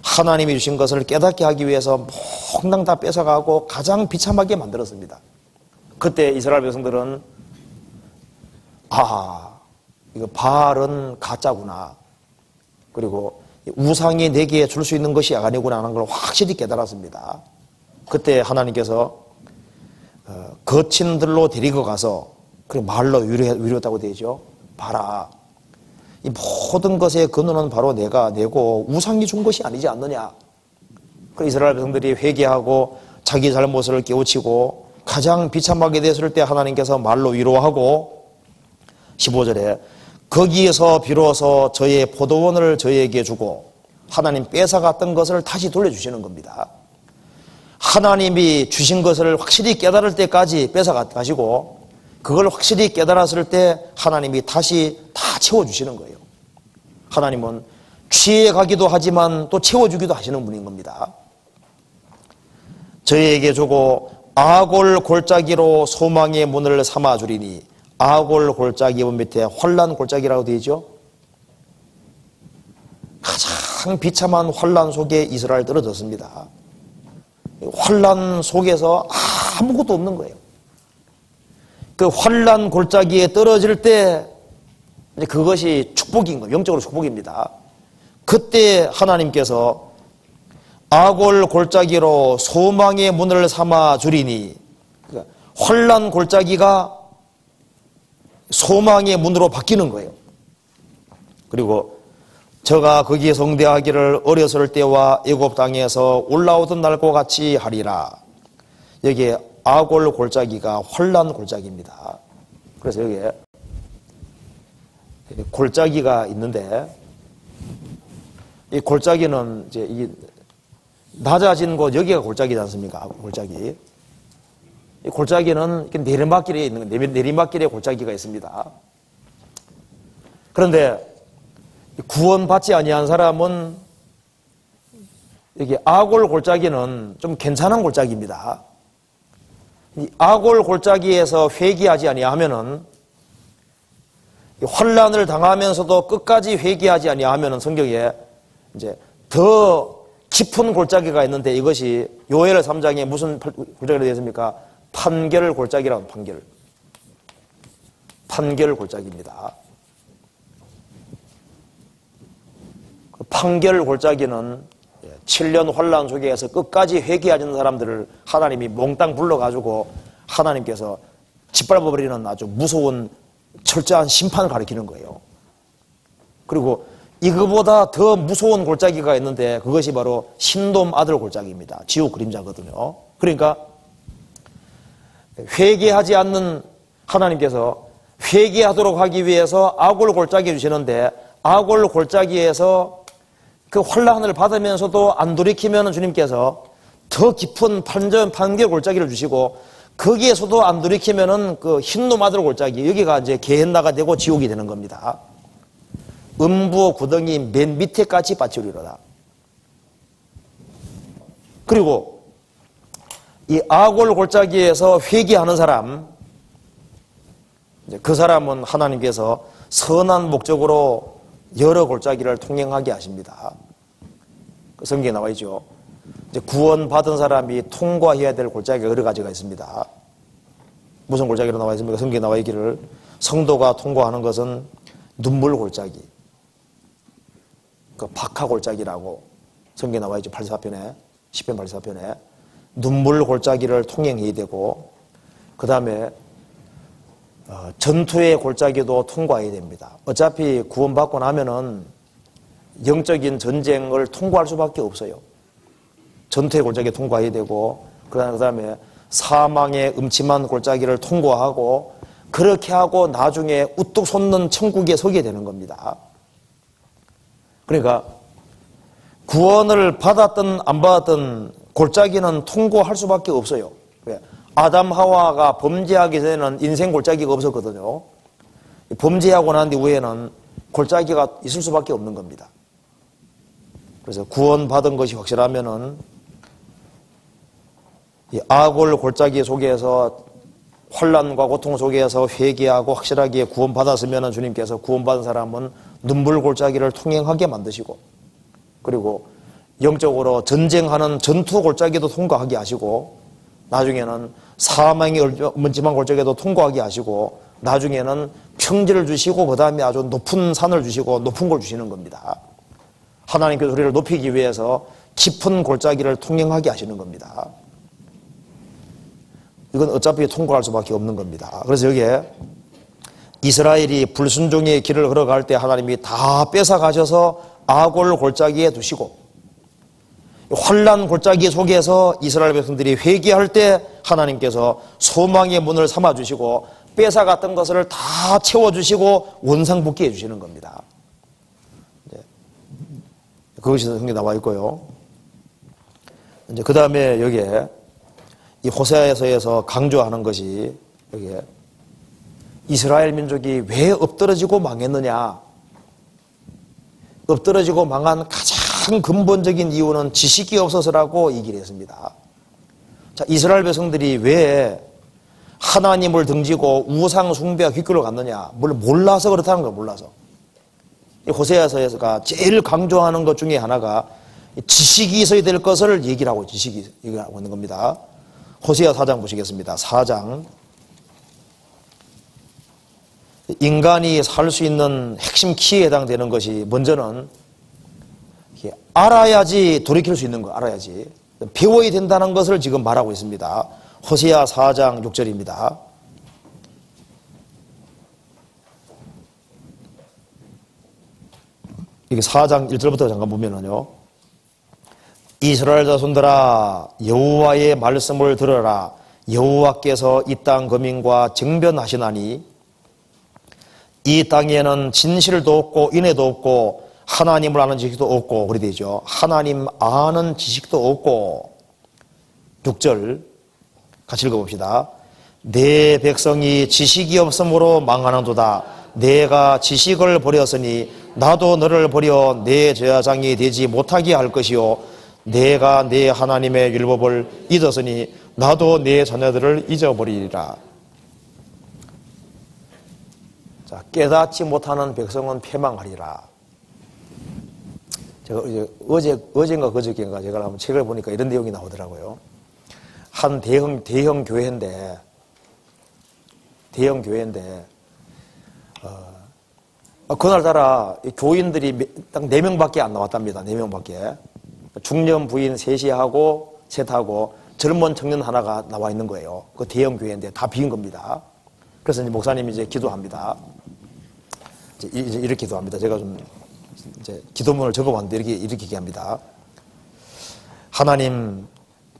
S1: 하나님이 주신 것을 깨닫게 하기 위해서 몽땅 다 뺏어가고 가장 비참하게 만들었습니다. 그때 이스라엘 백성들은 이거 바알은 가짜구나. 그리고 우상이 내게 줄 수 있는 것이 아니구나 하는 걸 확실히 깨달았습니다. 그때 하나님께서 거친 들로 데리고 가서 그리고 말로 위로했다고 되죠. 봐라. 이 모든 것의 근원은 바로 내가 내고 우상이 준 것이 아니지 않느냐. 그 이스라엘 백성들이 회개하고 자기 잘못을 깨우치고 가장 비참하게 됐을 때 하나님께서 말로 위로하고 15절에 거기에서 비로소 저의 포도원을 저에게 주고 하나님 뺏어갔던 것을 다시 돌려주시는 겁니다. 하나님이 주신 것을 확실히 깨달을 때까지 뺏어가시고 그걸 확실히 깨달았을 때 하나님이 다시 다 채워주시는 거예요. 하나님은 취해가기도 하지만 또 채워주기도 하시는 분인 겁니다. 저희에게 주고 아골 골짜기로 소망의 문을 삼아주리니 아골 골짜기 밑에 환난 골짜기라고 되어 있죠. 가장 비참한 환난 속에 이스라엘 떨어졌습니다. 환난 속에서 아무것도 없는 거예요. 그 환난 골짜기에 떨어질 때 그것이 축복인 거예요. 영적으로 축복입니다. 그때 하나님께서 아골 골짜기로 소망의 문을 삼아 주리니 환난 골짜기가 소망의 문으로 바뀌는 거예요. 그리고 저가 거기에 성대하기를 어렸을 때와 애굽 땅에서 올라오던 날과 같이 하리라. 여기에 아골 골짜기가 환난 골짜기입니다. 그래서 여기에 골짜기가 있는데 이 골짜기는 이제 이 낮아진 곳 여기가 골짜기지 않습니까? 골짜기. 이 골짜기는 내리막길에 있는 내리막길에 골짜기가 있습니다. 그런데 구원받지 아니한 사람은 여기 아골 골짜기는 좀 괜찮은 골짜기입니다. 이 아골 골짜기에서 회개하지 아니하면은 환난을 당하면서도 끝까지 회개하지 아니하면은 성경에 이제 더 깊은 골짜기가 있는데 이것이 요엘 3장에 무슨 골짜기가 되어 있습니까? 판결 골짜기라고 판결 골짜기입니다. 판결 골짜기는 7년 환난 속에서 끝까지 회개하는 사람들을 하나님이 몽땅 불러가지고 하나님께서 짓밟아버리는 아주 무서운 철저한 심판을 가리키는 거예요. 그리고 이거보다 더 무서운 골짜기가 있는데 그것이 바로 신돔 아들 골짜기입니다. 지옥 그림자거든요. 그러니까 회개하지 않는 하나님께서 회개하도록 하기 위해서 아골 골짜기 주시는데 아골 골짜기에서 그 환난을 받으면서도 안 돌이키면 주님께서 더 깊은 판결 골짜기를 주시고 거기에서도 안 돌이키면은 그 흰놈 아들 골짜기 여기가 이제 게헨나가 되고 지옥이 되는 겁니다. 음부 구덩이 맨 밑에까지 빠지리로다. 그리고 이 아골 골짜기에서 회개하는 사람, 이제 그 사람은 하나님께서 선한 목적으로 여러 골짜기를 통행하게 하십니다. 그 성경에 나와 있죠. 이제 구원받은 사람이 통과해야 될 골짜기가 여러 가지가 있습니다. 무슨 골짜기로 나와 있습니까? 성경에 나와 있기를 성도가 통과하는 것은 눈물 골짜기, 그 박하 골짜기라고 성경에 나와 있죠. 84편에 시편 84편에 눈물 골짜기를 통행해야 되고, 그 다음에 전투의 골짜기도 통과해야 됩니다. 어차피 구원받고 나면은 영적인 전쟁을 통과할 수밖에 없어요. 전투의 골짜기 통과해야 되고, 그 다음에 사망의 음침한 골짜기를 통과하고, 그렇게 하고 나중에 우뚝 솟는 천국에 서게 되는 겁니다. 그러니까 구원을 받았든 안 받았든 골짜기는 통과할 수밖에 없어요. 왜? 아담 하와가 범죄하기 전에는 인생 골짜기가 없었거든요. 범죄하고 난 이후에는 골짜기가 있을 수밖에 없는 겁니다. 그래서 구원받은 것이 확실하면은 이 악골 골짜기 속에서 환난과 고통 속에서 회개하고 확실하게 구원받았으면 주님께서 구원받은 사람은 눈물 골짜기를 통행하게 만드시고, 그리고 영적으로 전쟁하는 전투 골짜기도 통과하게 하시고, 나중에는 사망의 음침한 골짜기도 통과하게 하시고, 나중에는 평지를 주시고, 그 다음에 아주 높은 산을 주시고 높은 걸 주시는 겁니다. 하나님께서 우리를 높이기 위해서 깊은 골짜기를 통행하게 하시는 겁니다. 이건 어차피 통과할 수밖에 없는 겁니다. 그래서 여기에 이스라엘이 불순종의 길을 걸어갈 때 하나님이 다 뺏어가셔서 아골 골짜기에 두시고, 환난 골짜기 속에서 이스라엘 백성들이 회개할 때 하나님께서 소망의 문을 삼아주시고, 뺏어갔던 것을 다 채워주시고 원상복귀해 주시는 겁니다. 그것이 성경에 나와 있고요. 이제 그 다음에 여기에 이 호세아서에서 강조하는 것이, 여기에 이스라엘 민족이 왜 엎드러지고 망했느냐. 엎드러지고 망한 가장 근본적인 이유는 지식이 없어서라고 얘기를 했습니다. 자, 이스라엘 백성들이 왜 하나님을 등지고 우상 숭배와 귓길로 갔느냐. 뭘 몰라서 그렇다는 거예요. 몰라서. 이 호세아서가 제일 강조하는 것 중에 하나가 지식이 있어야 될 것을 얘기를 하고, 지식이 얘기하고 있는 겁니다. 호세아 4장 보시겠습니다. 4장. 인간이 살 수 있는 핵심 키에 해당되는 것이, 먼저는 알아야지 돌이킬 수 있는 거, 알아야지. 배워야 된다는 것을 지금 말하고 있습니다. 호세아 4장 6절입니다. 이게 4장 1절부터 잠깐 보면은요. 이스라엘 자손들아, 여호와의 말씀을 들어라. 여호와께서 이 땅 거민과 정변하시나니, 이 땅에는 진실도 없고 인애도 없고 하나님을 아는 지식도 없고, 그래 되죠. 하나님 아는 지식도 없고. 6절 같이 읽어봅시다. 내 백성이 지식이 없으므로 망하는도다. 내가 지식을 버렸으니 나도 너를 버려 내 제사장이 되지 못하게 할 것이요, 내가 내 하나님의 율법을 잊었으니 나도 내 자녀들을 잊어버리리라. 자, 깨닫지 못하는 백성은 패망하리라. 제가 어제인가 그저께인가 제가 한번 책을 보니까 이런 내용이 나오더라고요. 한 대형 교회인데 그날따라 교인들이 딱 4명밖에 안 나왔답니다. 4명밖에. 중년 부인 셋이 하고 셋하고 젊은 청년 하나가 나와 있는 거예요. 그 대형 교회인데 다 비인 겁니다. 그래서 이제 목사님이 이제 기도합니다. 이제 이렇게 기도합니다. 제가 좀 이제 기도문을 적어봤는데 이렇게 얘기합니다. 하나님,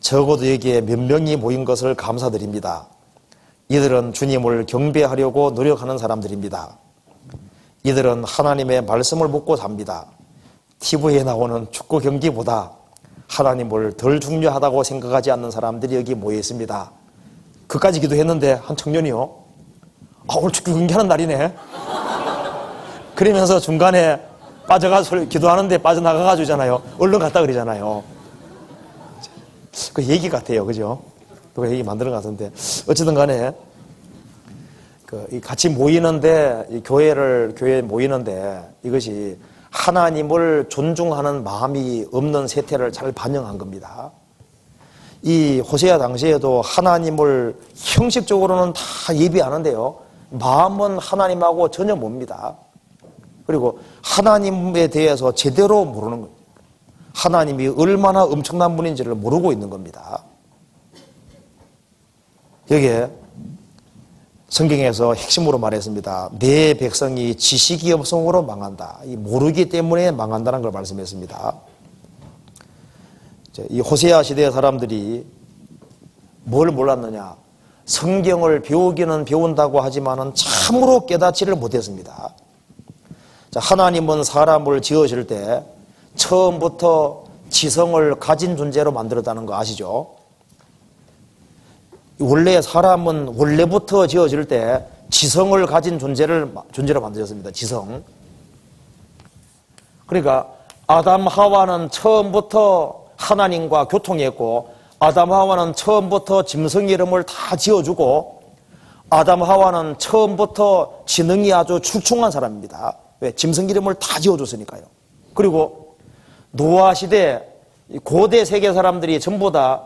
S1: 적어도 여기에 몇 명이 모인 것을 감사드립니다. 이들은 주님을 경배하려고 노력하는 사람들입니다. 이들은 하나님의 말씀을 묻고 삽니다. TV에 나오는 축구 경기보다 하나님을 덜 중요하다고 생각하지 않는 사람들이 여기 모여 있습니다. 그까지 기도했는데 한 청년이요. 오늘 축구 경기하는 날이네. 그러면서 중간에 빠져가서 기도하는데 빠져나가가지고 있잖아요. 얼른 갔다 그러잖아요. 그 얘기 같아요. 그죠? 누가 얘기 만드는 것 같은데. 어쨌든 간에 같이 모이는데, 교회에 모이는데 이것이 하나님을 존중하는 마음이 없는 세태를 잘 반영한 겁니다. 이 호세아 당시에도 하나님을 형식적으로는 다 예비하는데요. 마음은 하나님하고 전혀 멉니다. 그리고 하나님에 대해서 제대로 모르는 거예요. 하나님이 얼마나 엄청난 분인지를 모르고 있는 겁니다. 여기에 성경에서 핵심으로 말했습니다. 내 백성이 지식이 없음으로 망한다. 이 모르기 때문에 망한다는 걸 말씀했습니다. 이 호세아 시대의 사람들이 뭘 몰랐느냐? 성경을 배우기는 배운다고 하지만은 참으로 깨닫지를 못했습니다. 자, 하나님은 사람을 지으실 때 처음부터 지성을 가진 존재로 만들었다는 거 아시죠? 원래 사람은 원래부터 지어질 때 지성을 가진 존재로 만들었습니다. 지성. 그러니까 아담 하와는 처음부터 하나님과 교통했고, 아담 하와는 처음부터 짐승 이름을 다 지어주고, 아담 하와는 처음부터 지능이 아주 출중한 사람입니다. 왜? 짐승 이름을 다 지어줬으니까요. 그리고 노아 시대 고대 세계 사람들이 전부 다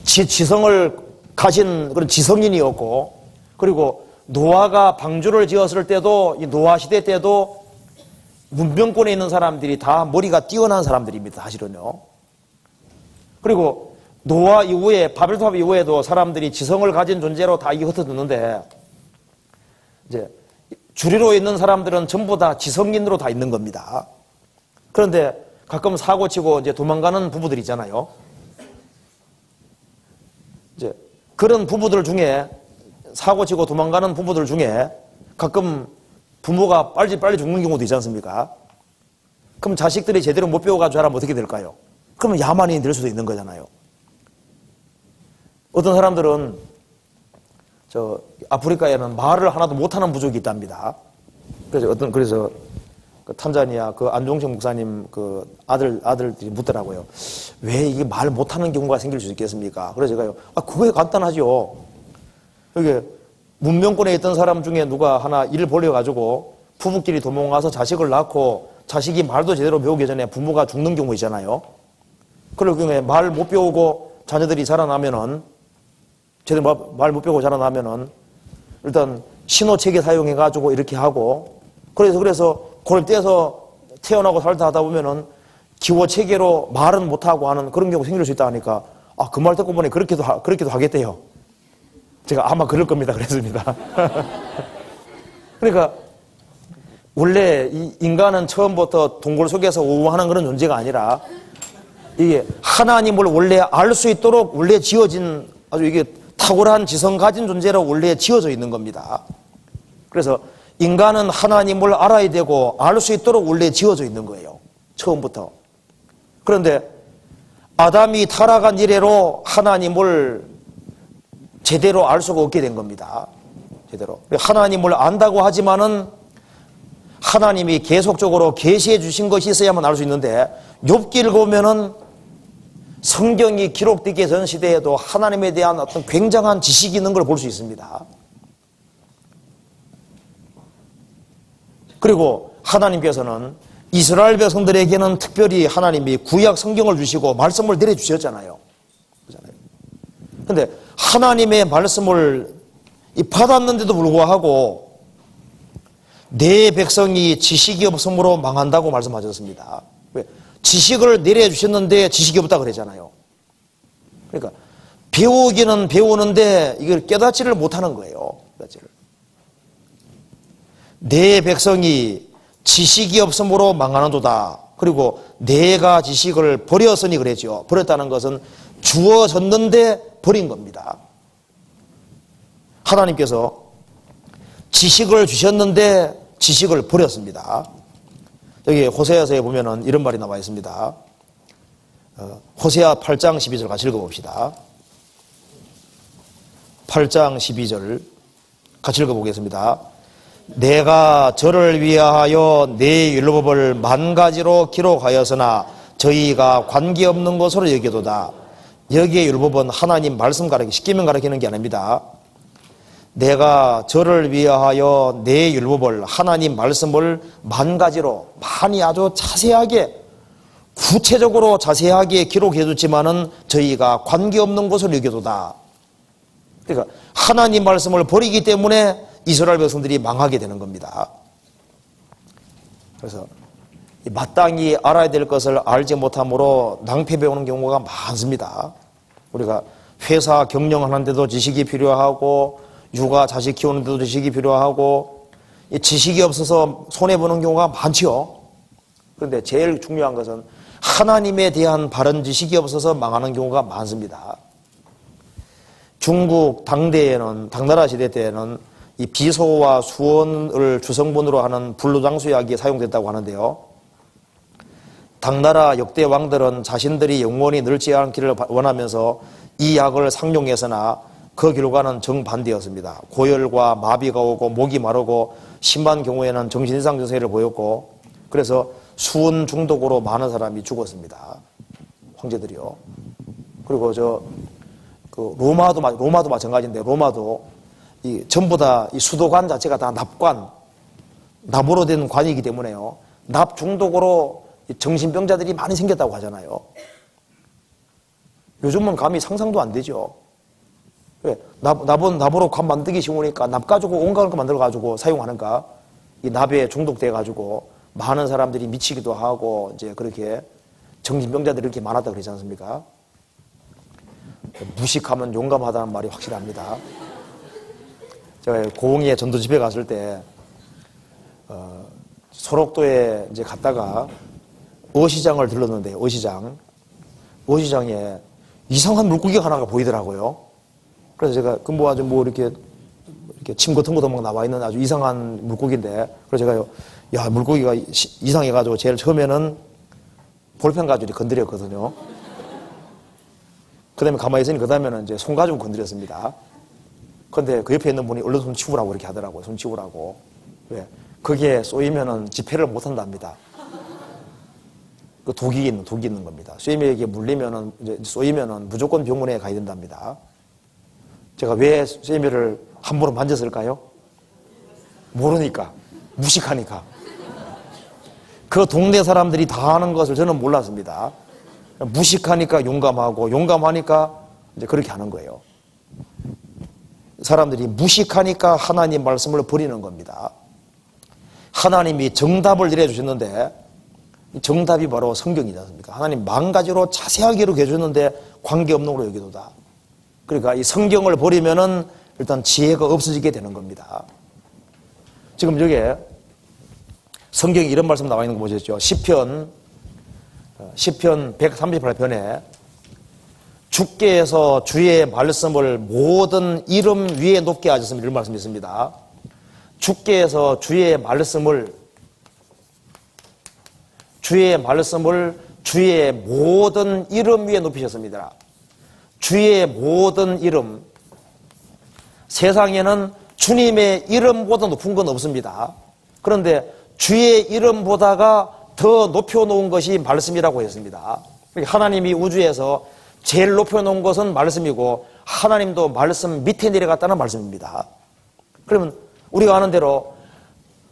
S1: 지성을 가진 그런 지성인이었고, 그리고 노아가 방주를 지었을 때도, 이 노아 시대 때도 문명권에 있는 사람들이 다 머리가 뛰어난 사람들입니다. 사실은요. 그리고 노아 이후에, 바벨탑 이후에도 사람들이 지성을 가진 존재로 다 이게 흩어졌는데, 이제 주리로 있는 사람들은 전부 다 지성인으로 다 있는 겁니다. 그런데 가끔 사고치고 이제 도망가는 부부들 있잖아요. 이제 그런 부부들 중에, 사고치고 도망가는 부부들 중에 가끔 부모가 빨리 죽는 경우도 있지 않습니까? 그럼 자식들이 제대로 못 배워가지고 자라면 어떻게 될까요? 그러면 야만인이 될 수도 있는 거잖아요. 어떤 사람들은 저 아프리카에는 말을 하나도 못하는 부족이 있답니다. 그래서 그 탄자니아 그 안종식 목사님 그 아들들이 묻더라고요. 왜 이게 말 못하는 경우가 생길 수 있겠습니까? 그래서 제가요, 그게 간단하죠. 여기 문명권에 있던 사람 중에 누가 하나 일을 벌려가지고 부부끼리 도망가서 자식을 낳고 자식이 말도 제대로 배우기 전에 부모가 죽는 경우 있잖아요. 그럴 경우에 말 못 배우고 자녀들이 자라나면은, 제대로 말 못 배우고 자라나면은 일단 신호체계 사용해가지고 이렇게 하고, 그래서 그걸 떼서 태어나고 살다 하다 보면은 기호체계로 말은 못하고 하는 그런 경우 생길 수 있다 하니까, 그 말 듣고 보니 그렇게도 하겠대요. 제가 아마 그럴 겁니다. 그랬습니다. 그러니까 원래 이 인간은 처음부터 동굴 속에서 우우하는 그런 존재가 아니라, 이게 하나님을 원래 알 수 있도록 원래 지어진 아주 이게 탁월한 지성 가진 존재로 원래 지어져 있는 겁니다. 그래서 인간은 하나님을 알아야 되고 알 수 있도록 원래 지어져 있는 거예요. 처음부터. 그런데 아담이 타락한 이래로 하나님을 제대로 알 수가 없게 된 겁니다. 제대로. 하나님을 안다고 하지만은 하나님이 계속적으로 계시해 주신 것이 있어야만 알 수 있는데, 욥기를 보면은 성경이 기록되기 전 시대에도 하나님에 대한 어떤 굉장한 지식이 있는 걸 볼 수 있습니다. 그리고 하나님께서는 이스라엘 백성들에게는 특별히 하나님이 구약 성경을 주시고 말씀을 내려주셨잖아요. 그런데 하나님의 말씀을 받았는데도 불구하고 내 백성이 지식이 없음으로 망한다고 말씀하셨습니다. 왜? 지식을 내려주셨는데 지식이 없다 그러잖아요. 그러니까 배우기는 배우는데 이걸 깨닫지를 못하는 거예요. 깨닫지를. 내 백성이 지식이 없음으로 망하는도다. 그리고 내가 지식을 버렸으니 그랬죠. 버렸다는 것은 주어졌는데 버린 겁니다. 하나님께서 지식을 주셨는데 지식을 버렸습니다. 여기 호세아서에 보면은 이런 말이 나와 있습니다. 호세아 8장 12절 같이 읽어봅시다. 8장 12절 같이 읽어보겠습니다. 내가 저를 위하여 내 율법을 만 가지로 기록하였으나 저희가 관계없는 것으로 여기도다. 여기에 율법은 하나님 말씀 쉽게만 가르치는 게 아닙니다. 내가 저를 위하여 내 율법을, 하나님 말씀을 만 가지로, 많이 아주 자세하게, 구체적으로 자세하게 기록해 뒀지만은 저희가 관계없는 것을 여겨도다. 그러니까 하나님 말씀을 버리기 때문에 이스라엘 백성들이 망하게 되는 겁니다. 그래서 마땅히 알아야 될 것을 알지 못함으로 낭패배우는 경우가 많습니다. 우리가 회사 경영하는데도 지식이 필요하고 육아 자식 키우는데도 지식이 필요하고 이 지식이 없어서 손해보는 경우가 많지요. 그런데 제일 중요한 것은 하나님에 대한 바른 지식이 없어서 망하는 경우가 많습니다. 중국 당대에는, 당나라 시대 때에는 이 비소와 수원을 주성분으로 하는 불로장수약이 사용됐다고 하는데요. 당나라 역대 왕들은 자신들이 영원히 늙지 않기를 원하면서 이 약을 상용했으나 그 결과는 정반대였습니다. 고열과 마비가 오고 목이 마르고 심한 경우에는 정신 이상 증세를 보였고 그래서 수은 중독으로 많은 사람이 죽었습니다. 황제들이요. 그리고 로마도 마찬가지인데 로마도 전부 다 이 수도관 자체가 다 납으로 된 관이기 때문에요. 납 중독으로 정신병자들이 많이 생겼다고 하잖아요. 요즘은 감히 상상도 안 되죠. 왜? 납으로 관 만들기 쉬우니까 납 가지고 온갖 거 만들어가지고 사용하는가? 이 납에 중독돼가지고 많은 사람들이 미치기도 하고 이제 그렇게 정신병자들이 이렇게 많았다 그러지 않습니까? 무식하면 용감하다는 말이 확실합니다. 제가 고흥에 전도 집회 갔을 때 소록도에 이제 갔다가 어시장을 들렀는데 어시장에 이상한 물고기가 하나가 보이더라고요. 그래서 제가 이렇게 침 같은 것도 막 나와 있는 아주 이상한 물고기인데 그래서 제가 야 물고기가 이상해가지고 제일 처음에는 볼펜 가지고 건드렸거든요. 그 다음에 가만히 있으니 그 다음에는 이제 손 가지고 건드렸습니다. 근데 그 옆에 있는 분이 얼른 손 치우라고 이렇게 하더라고요. 손 치우라고. 왜? 거기에 쏘이면은 집회를 못 한답니다. 그 독이 있는 겁니다. 쇠임에게 물리면은, 이제 쏘이면은 무조건 병원에 가야 된답니다. 제가 왜 쇠임을 함부로 만졌을까요? 모르니까. 무식하니까. 그 동네 사람들이 다 하는 것을 저는 몰랐습니다. 무식하니까 용감하고, 용감하니까 이제 그렇게 하는 거예요. 사람들이 무식하니까 하나님 말씀을 버리는 겁니다. 하나님이 정답을 내려주셨는데 정답이 바로 성경이지 않습니까? 하나님 만 가지로 자세하게 이렇게 해주는데 관계없는 걸로 여기도다. 그러니까 이 성경을 버리면은 일단 지혜가 없어지게 되는 겁니다. 지금 여기에 성경에 이런 말씀 나와 있는 거 보셨죠? 시편 138편에 주께서 주의 말씀을 모든 이름 위에 높게 하셨습니다. 이런 말씀이 있습니다. 주께서 주의 말씀을 주의 모든 이름 위에 높이셨습니다. 주의 모든 이름. 세상에는 주님의 이름보다 높은 건 없습니다. 그런데 주의 이름보다가 더 높여놓은 것이 말씀이라고 했습니다. 하나님이 우주에서 제일 높여놓은 것은 말씀이고 하나님도 말씀 밑에 내려갔다는 말씀입니다. 그러면 우리가 아는 대로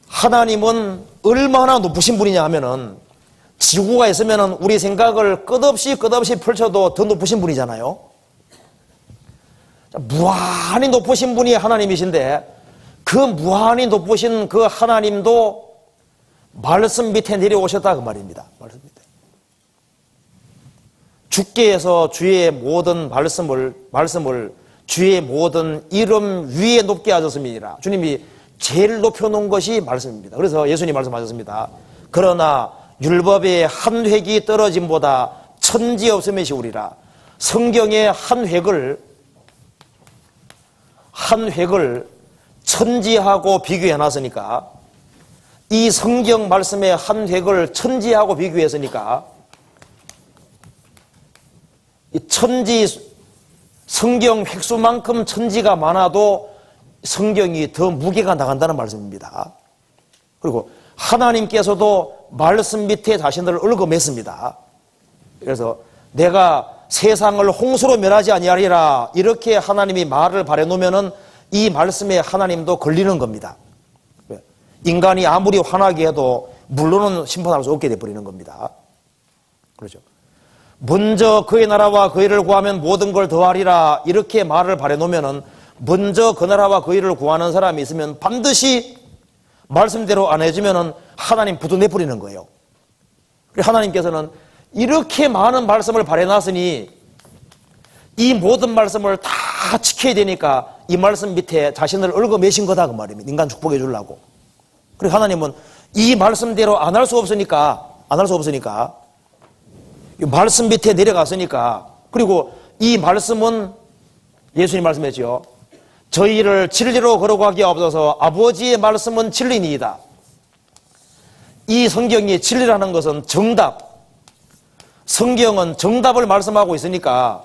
S1: 하나님은 얼마나 높으신 분이냐 하면은 지구가 있으면은 우리 생각을 끝없이 펼쳐도 더 높으신 분이잖아요. 무한히 높으신 분이 하나님이신데 그 무한히 높으신 그 하나님도 말씀 밑에 내려오셨다 그 말입니다. 말씀 밑에. 주께서 주의 모든 말씀을 주의 모든 이름 위에 높게 하셨습니다. 주님이 제일 높여놓은 것이 말씀입니다. 그래서 예수님 말씀하셨습니다. 그러나 율법의 한 획이 떨어짐보다 천지 없음이 시우리라. 성경의 한 획을 천지하고 비교해놨으니까 이 성경 말씀의 한 획을 천지하고 비교했으니까 이 성경 획수만큼 천지가 많아도 성경이 더 무게가 나간다는 말씀입니다. 그리고 하나님께서도 말씀 밑에 자신들을 얽어맸습니다. 그래서 내가 세상을 홍수로 멸하지 아니하리라 이렇게 하나님이 말을 바래놓으면은 이 말씀에 하나님도 걸리는 겁니다. 인간이 아무리 화나게 해도 물로는 심판할 수 없게 돼버리는 겁니다. 그렇죠. 먼저 그의 나라와 그 일을 구하면 모든 걸 더하리라 이렇게 말을 바래놓으면은 먼저 그 나라와 그 일을 구하는 사람이 있으면 반드시 말씀대로 안 해주면은 하나님 부도 내버리는 거예요. 하나님께서는 이렇게 많은 말씀을 발해놨으니 이 모든 말씀을 다 지켜야 되니까 이 말씀 밑에 자신을 얽어매신 거다 그 말입니다. 인간 축복해 주려고. 그리고 하나님은 이 말씀대로 안 할 수 없으니까 이 말씀 밑에 내려갔으니까, 그리고 이 말씀은 예수님 말씀했죠. 저희를 진리로 걸어가기에 앞서서 아버지의 말씀은 진리니이다. 이 성경이 진리라는 것은 정답, 성경은 정답을 말씀하고 있으니까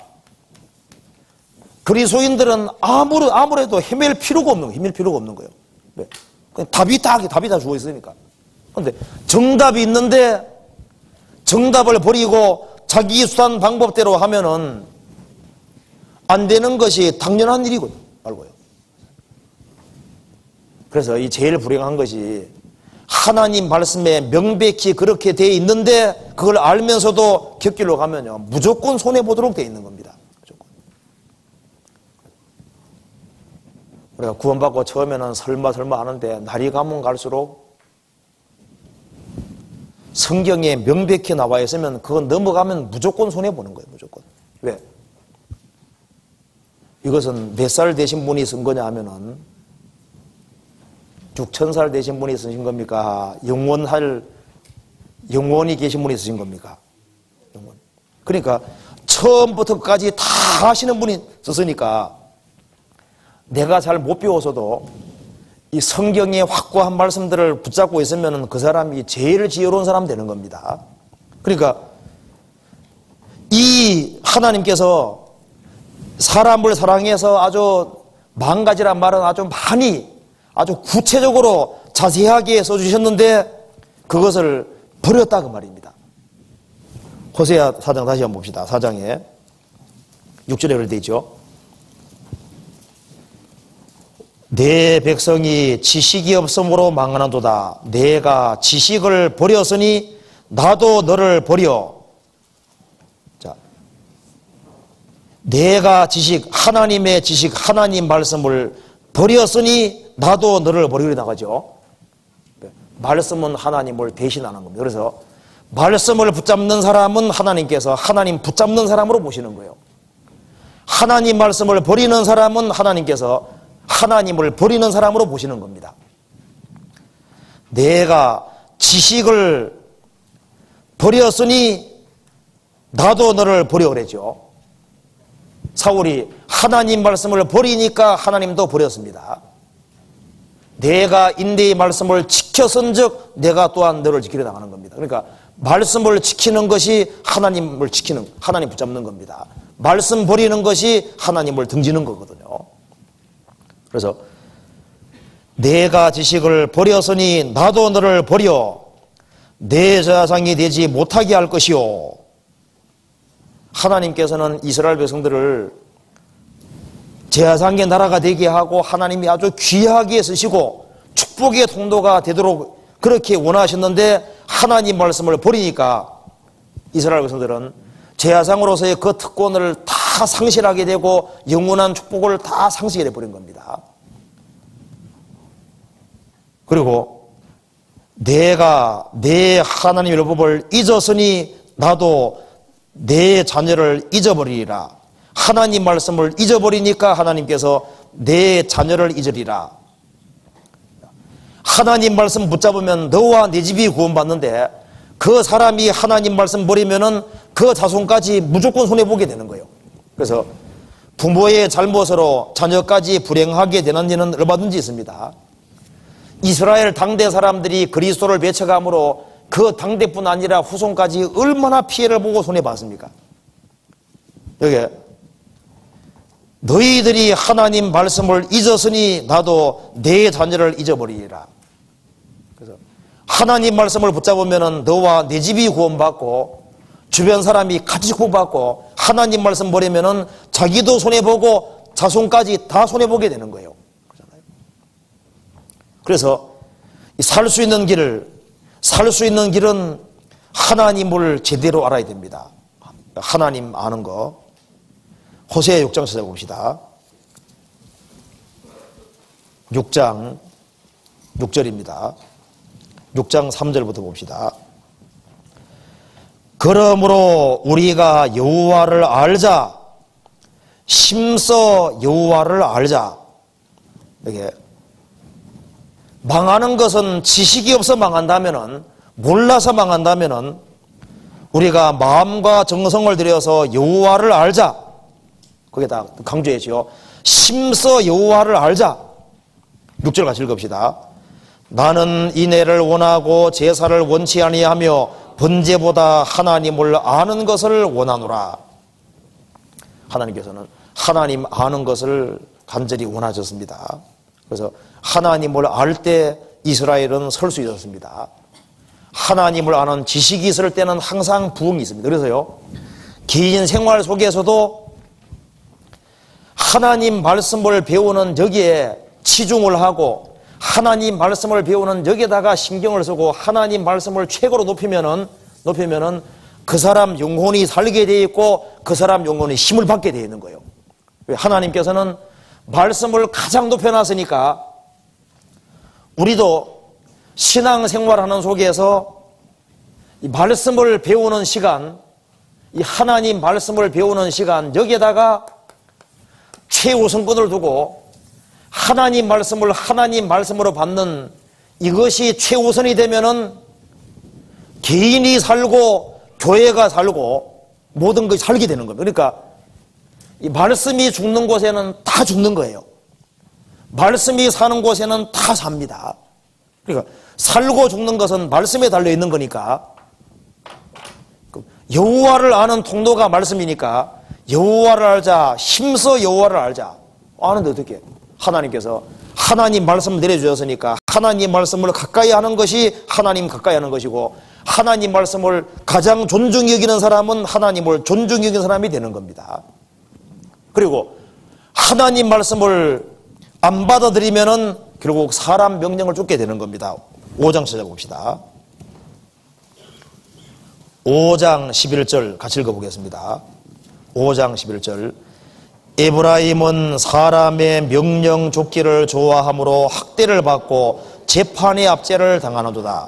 S1: 그리스도인들은 아무래도 헤맬 필요가 없는 거예요. 네. 답이 다 주어 있으니까. 그런데 정답이 있는데 정답을 버리고 자기 수단 방법대로 하면은 안 되는 것이 당연한 일이거든요. 말고요. 그래서 이 제일 불행한 것이 하나님 말씀에 명백히 그렇게 되어 있는데 그걸 알면서도 곁길로 가면요 무조건 손해보도록 되어 있는 겁니다. 무조건. 우리가 구원받고 처음에는 설마 하는데 날이 가면 갈수록 성경에 명백히 나와 있으면 그건 넘어가면 무조건 손해보는 거예요. 무조건. 왜? 이것은 몇 살 되신 분이 쓴 거냐 하면은 6,000살 되신 분이 쓰신 겁니까? 영원히 계신 분이 쓰신 겁니까? 영원. 그러니까 처음부터까지 다 하시는 분이 썼으니까 내가 잘 못 배워서도 이 성경의 확고한 말씀들을 붙잡고 있으면 그 사람이 제일 지혜로운 사람 되는 겁니다. 그러니까 이 하나님께서 사람을 사랑해서 아주 망가지란 말은 아주 많이 아주 구체적으로 자세하게 써주셨는데 그것을 버렸다 그 말입니다. 호세아 4장 다시 한번 봅시다. 4장에 6절에 그렇게 되어 있죠. 내 백성이 지식이 없으므로 망하는도다. 내가 지식을 버렸으니 나도 너를 버려. 자, 내가 하나님의 지식, 하나님 말씀을 버렸으니 나도 너를 버리려 나가죠. 말씀은 하나님을 대신하는 겁니다. 그래서 말씀을 붙잡는 사람은 하나님께서 하나님 붙잡는 사람으로 보시는 거예요. 하나님 말씀을 버리는 사람은 하나님께서 하나님을 버리는 사람으로 보시는 겁니다. 내가 지식을 버렸으니 나도 너를 버려 그랬죠. 사울이 하나님 말씀을 버리니까 하나님도 버렸습니다. 내가 인내의 말씀을 지켰은즉 내가 또한 너를 지키려 나가는 겁니다. 그러니까 말씀을 지키는 것이 하나님 붙잡는 겁니다. 말씀 버리는 것이 하나님을 등지는 거거든요. 그래서 내가 지식을 버렸으니 나도 너를 버려 내 제사장이 되지 못하게 할 것이요. 하나님께서는 이스라엘 백성들을 제사장의 나라가 되게 하고 하나님이 아주 귀하게 쓰시고 축복의 통로가 되도록 그렇게 원하셨는데 하나님 말씀을 버리니까 이스라엘 백성들은 제사장으로서의 그 특권을 다 상실하게 되고 영원한 축복을 다 상실해 버린 겁니다. 그리고 내가 내 하나님의 율법을 잊었으니 나도 내 자녀를 잊어버리리라. 하나님 말씀을 잊어버리니까 하나님께서 내 자녀를 잊으리라. 하나님 말씀 붙잡으면 너와 네 집이 구원받는데 그 사람이 하나님 말씀 버리면은 그 자손까지 무조건 손해보게 되는 거예요. 그래서 부모의 잘못으로 자녀까지 불행하게 되는 일은 얼마든지 있습니다. 이스라엘 당대 사람들이 그리스도를 배척함으로 그 당대뿐 아니라 후손까지 얼마나 피해를 보고 손해봤습니까? 여기 너희들이 하나님 말씀을 잊었으니 나도 내 자녀를 잊어버리리라. 그래서 하나님 말씀을 붙잡으면 너와 내 집이 구원받고 주변 사람이 같이 구원받고 하나님 말씀 버리면 자기도 손해보고 자손까지 다 손해보게 되는 거예요. 그래서 살 수 있는 길은 하나님을 제대로 알아야 됩니다. 하나님 아는 거. 호세아 6장 찾아봅시다. 6장 6절입니다. 6장 3절부터 봅시다. 그러므로 우리가 여호와를 알자. 심써 여호와를 알자. 이게 망하는 것은 지식이 없어 망한다면은, 몰라서 망한다면은 우리가 마음과 정성을 들여서 여호와를 알자. 거기다 강조했죠. 심써 여호와를 알자. 6절 같이 읽읍시다. 나는 인애를 원하고 제사를 원치 아니하며 번제보다 하나님을 아는 것을 원하노라. 하나님께서는 하나님 아는 것을 간절히 원하셨습니다. 그래서 하나님을 알 때 이스라엘은 설 수 있었습니다. 하나님을 아는 지식이 있을 때는 항상 부흥이 있습니다. 그래서요, 개인 생활 속에서도 하나님 말씀을 배우는 여기에 치중을 하고, 하나님 말씀을 배우는 여기에다가 신경을 쓰고, 하나님 말씀을 최고로 높이면은 그 사람 영혼이 살게 되어 있고, 그 사람 영혼이 힘을 받게 되어 있는 거예요. 하나님께서는 말씀을 가장 높여놨으니까 우리도 신앙생활하는 속에서 이 말씀을 배우는 시간, 이 하나님 말씀을 배우는 시간, 여기에다가 최우선권을 두고 하나님 말씀을 하나님 말씀으로 받는 이것이 최우선이 되면은 개인이 살고 교회가 살고 모든 것이 살게 되는 겁니다. 그러니까 이 말씀이 죽는 곳에는 다 죽는 거예요. 말씀이 사는 곳에는 다 삽니다. 그러니까 살고 죽는 것은 말씀에 달려 있는 거니까, 여호와를 아는 통로가 말씀이니까 여호와를 알자, 힘써 여호와를 알자. 아는데 어떻게? 하나님께서 하나님 말씀을 내려주셨으니까 하나님 말씀을 가까이 하는 것이 하나님 가까이 하는 것이고, 하나님 말씀을 가장 존중히 여기는 사람은 하나님을 존중히 여기는 사람이 되는 겁니다. 그리고 하나님 말씀을 안 받아들이면은 결국 사람 명령을 쫓게 되는 겁니다. 5장 찾아봅시다. 5장 11절 같이 읽어보겠습니다. 5장 11절. 에브라임은 사람의 명령 쫓기를 좋아함으로 학대를 받고 재판의 압제를 당하는도다.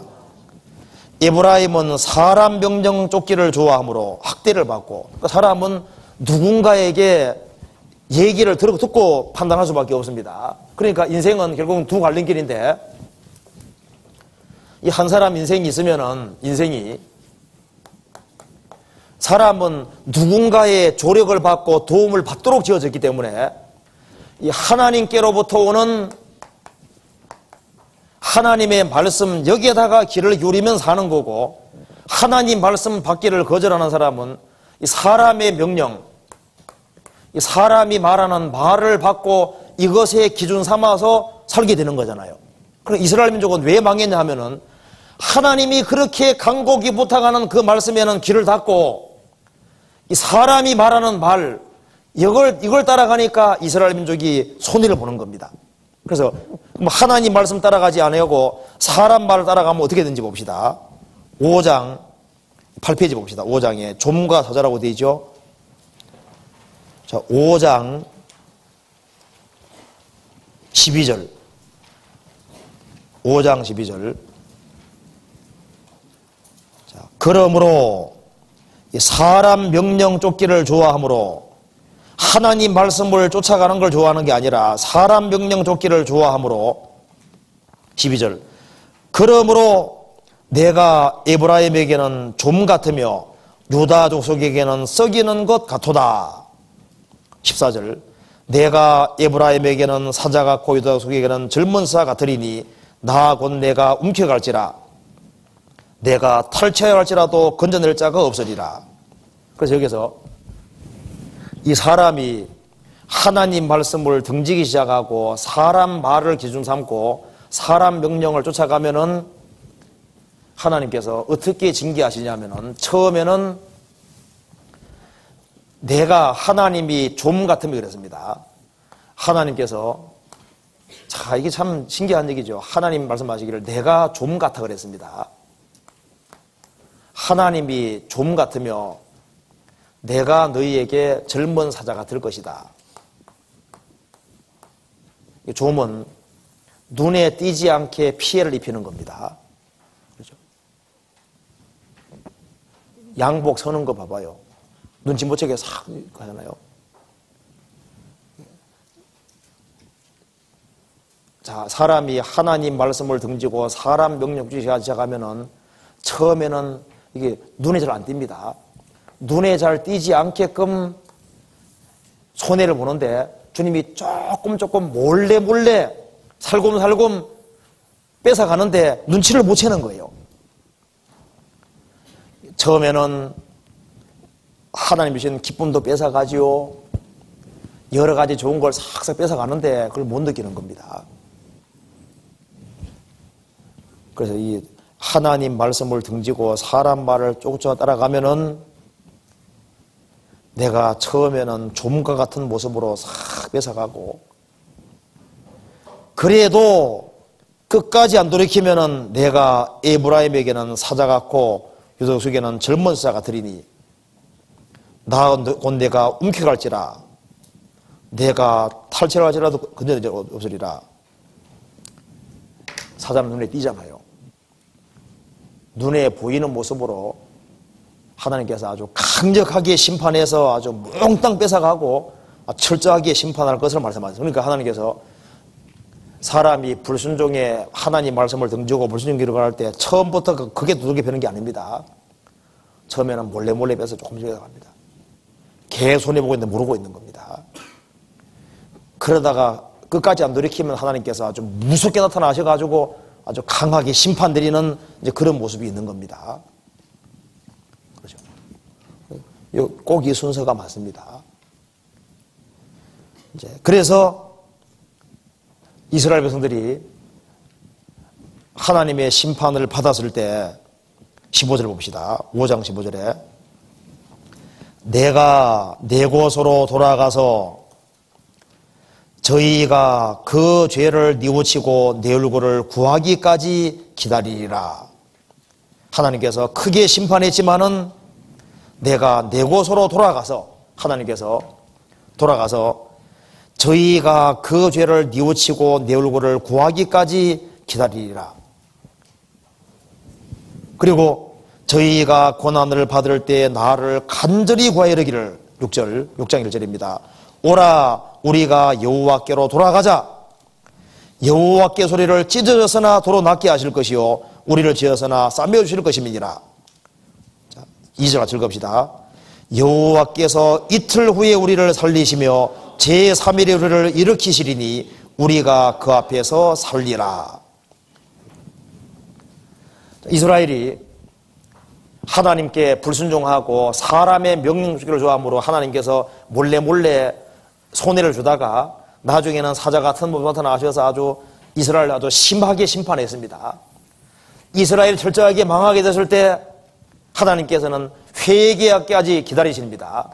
S1: 에브라임은 사람 명령 쫓기를 좋아함으로 학대를 받고, 그러니까 사람은 누군가에게 얘기를 듣고 판단할 수밖에 없습니다. 그러니까 인생은 결국은 두 갈림길인데, 이 한 사람 인생이 있으면은, 사람은 누군가의 조력을 받고 도움을 받도록 지어졌기 때문에 이 하나님께로부터 오는 하나님의 말씀, 여기에다가 귀를 기울이면 사는 거고, 하나님 말씀 받기를 거절하는 사람은 이 사람의 명령, 이 사람이 말하는 말을 받고 이것에 기준 삼아서 살게 되는 거잖아요. 그럼 이스라엘 민족은 왜 망했냐 하면은, 하나님이 그렇게 간곡히 부탁하는 그 말씀에는 귀를 닫고 이 사람이 말하는 말, 이걸 따라가니까 이스라엘 민족이 손해를 보는 겁니다. 그래서 하나님 말씀 따라가지 않으려고 사람 말을 따라가면 어떻게 되는지 봅시다. 5장 8페이지 봅시다. 5장에 좀과 사자라고 되어 있죠. 자, 5장 12절. 5장 12절. 자, 그러므로 사람 명령 쫓기를 좋아하므로, 하나님 말씀을 쫓아가는 걸 좋아하는 게 아니라 사람 명령 쫓기를 좋아하므로, 12절. 그러므로 내가 에브라임에게는 좀 같으며 유다 족속에게는 썩이는 것 같도다. 14절. 내가 에브라임에게는 사자 같고 유다 족속에게는 젊은 사 같으리니 나 곧 내가 움켜갈지라. 내가 탈취하여 할지라도 건져낼 자가 없으리라. 그래서 여기서 이 사람이 하나님 말씀을 등지기 시작하고 사람 말을 기준 삼고 사람 명령을 쫓아가면은 하나님께서 어떻게 징계하시냐면은, 처음에는 내가, 하나님이 좀 같으면 그랬습니다. 하나님께서, 자, 이게 참 신기한 얘기죠. 하나님 말씀하시기를 내가 좀 같아 그랬습니다. 하나님이 좀 같으며 내가 너희에게 젊은 사자가 될 것이다. 좀은 눈에 띄지 않게 피해를 입히는 겁니다. 그렇죠? 양복 서는 거 봐봐요. 눈치 못 채게 싹 가잖아요. 자, 사람이 하나님 말씀을 등지고 사람 명령 주시기 시작하면은 처음에는 이게 눈에 잘 안 띕니다. 눈에 잘 띄지 않게끔 손해를 보는데 주님이 조금 몰래 살금살금 뺏어가는데 눈치를 못 채는 거예요. 처음에는 하나님 주신 기쁨도 뺏어가지요. 여러 가지 좋은 걸 싹싹 뺏어가는데 그걸 못 느끼는 겁니다. 그래서 이 하나님 말씀을 등지고 사람 말을 쫓아 따라가면은 내가 처음에는 좀과 같은 모습으로 싹 뺏어가고, 그래도 끝까지 안 돌이키면은 내가 에브라임에게는 사자 같고 유다족에게는 젊은 사자가 되리니 나 곧 내가 움켜갈지라 내가 탈취할지라도 건져낼 없으리라. 사자는 눈에 띄잖아요. 눈에 보이는 모습으로 하나님께서 아주 강력하게 심판해서 아주 몽땅 뺏어가고 철저하게 심판할 것을 말씀하셨어요. 그러니까 하나님께서 사람이 불순종에 하나님 말씀을 등지고 불순종 길을 갈 때 처음부터 크게 두들겨 패는 게 아닙니다. 처음에는 몰래 빼서 조금씩 갑니다. 개 손해보고 있는데 모르고 있는 겁니다. 그러다가 끝까지 안 돌이키면 하나님께서 아주 무섭게 나타나셔가지고 아주 강하게 심판 드리는 이제 그런 모습이 있는 겁니다. 그렇죠? 꼭 이 순서가 맞습니다. 이제 그래서 이스라엘 백성들이 하나님의 심판을 받았을 때 15절 봅시다. 5장 15절에 내가 내 곳으로 돌아가서 저희가 그 죄를 뉘우치고 내 얼굴을 구하기까지 기다리리라. 하나님께서 크게 심판했지만은 내가 내 곳으로 돌아가서 하나님께서 돌아가서 저희가 그 죄를 뉘우치고 내 얼굴을 구하기까지 기다리리라. 그리고 저희가 고난을 받을 때 나를 간절히 구하여 이르기를 6장 1절입니다. 오라 우리가 여호와께로 돌아가자. 여호와께 소리를 찢어졌으나 도로 낫게 하실 것이요 우리를 지었으나 싸매어 주실 것임이니라. 2절 같이 읽읍시다. 여호와께서 이틀 후에 우리를 살리시며 제3일에 우리를 일으키시리니 우리가 그 앞에서 살리라. 이스라엘이 하나님께 불순종하고 사람의 명령 주기를 좋아함으로 하나님께서 몰래 손해를 주다가 나중에는 사자 같은 모습 나타나셔서 아주 이스라엘을 아주 심하게 심판했습니다. 이스라엘이 철저하게 망하게 됐을 때 하나님께서는 회개하기까지 기다리십니다.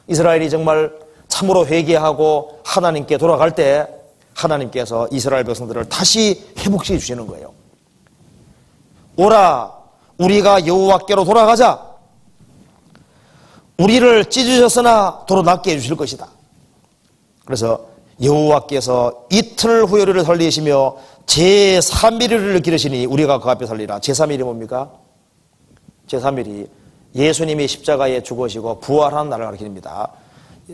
S1: 이스라엘이 정말 참으로 회개하고 하나님께 돌아갈 때 하나님께서 이스라엘 백성들을 다시 회복시켜 주시는 거예요. 오라 우리가 여호와께로 돌아가자. 우리를 찢으셨으나 도로 낫게 해주실 것이다. 그래서 여호와께서 이틀 후에 우리를 살리시며 제3일을 우리를 기르시니 우리가 그 앞에 살리라. 제3일이 뭡니까? 제3일이 예수님이 십자가에 죽으시고 부활한 날을 가리킵니다.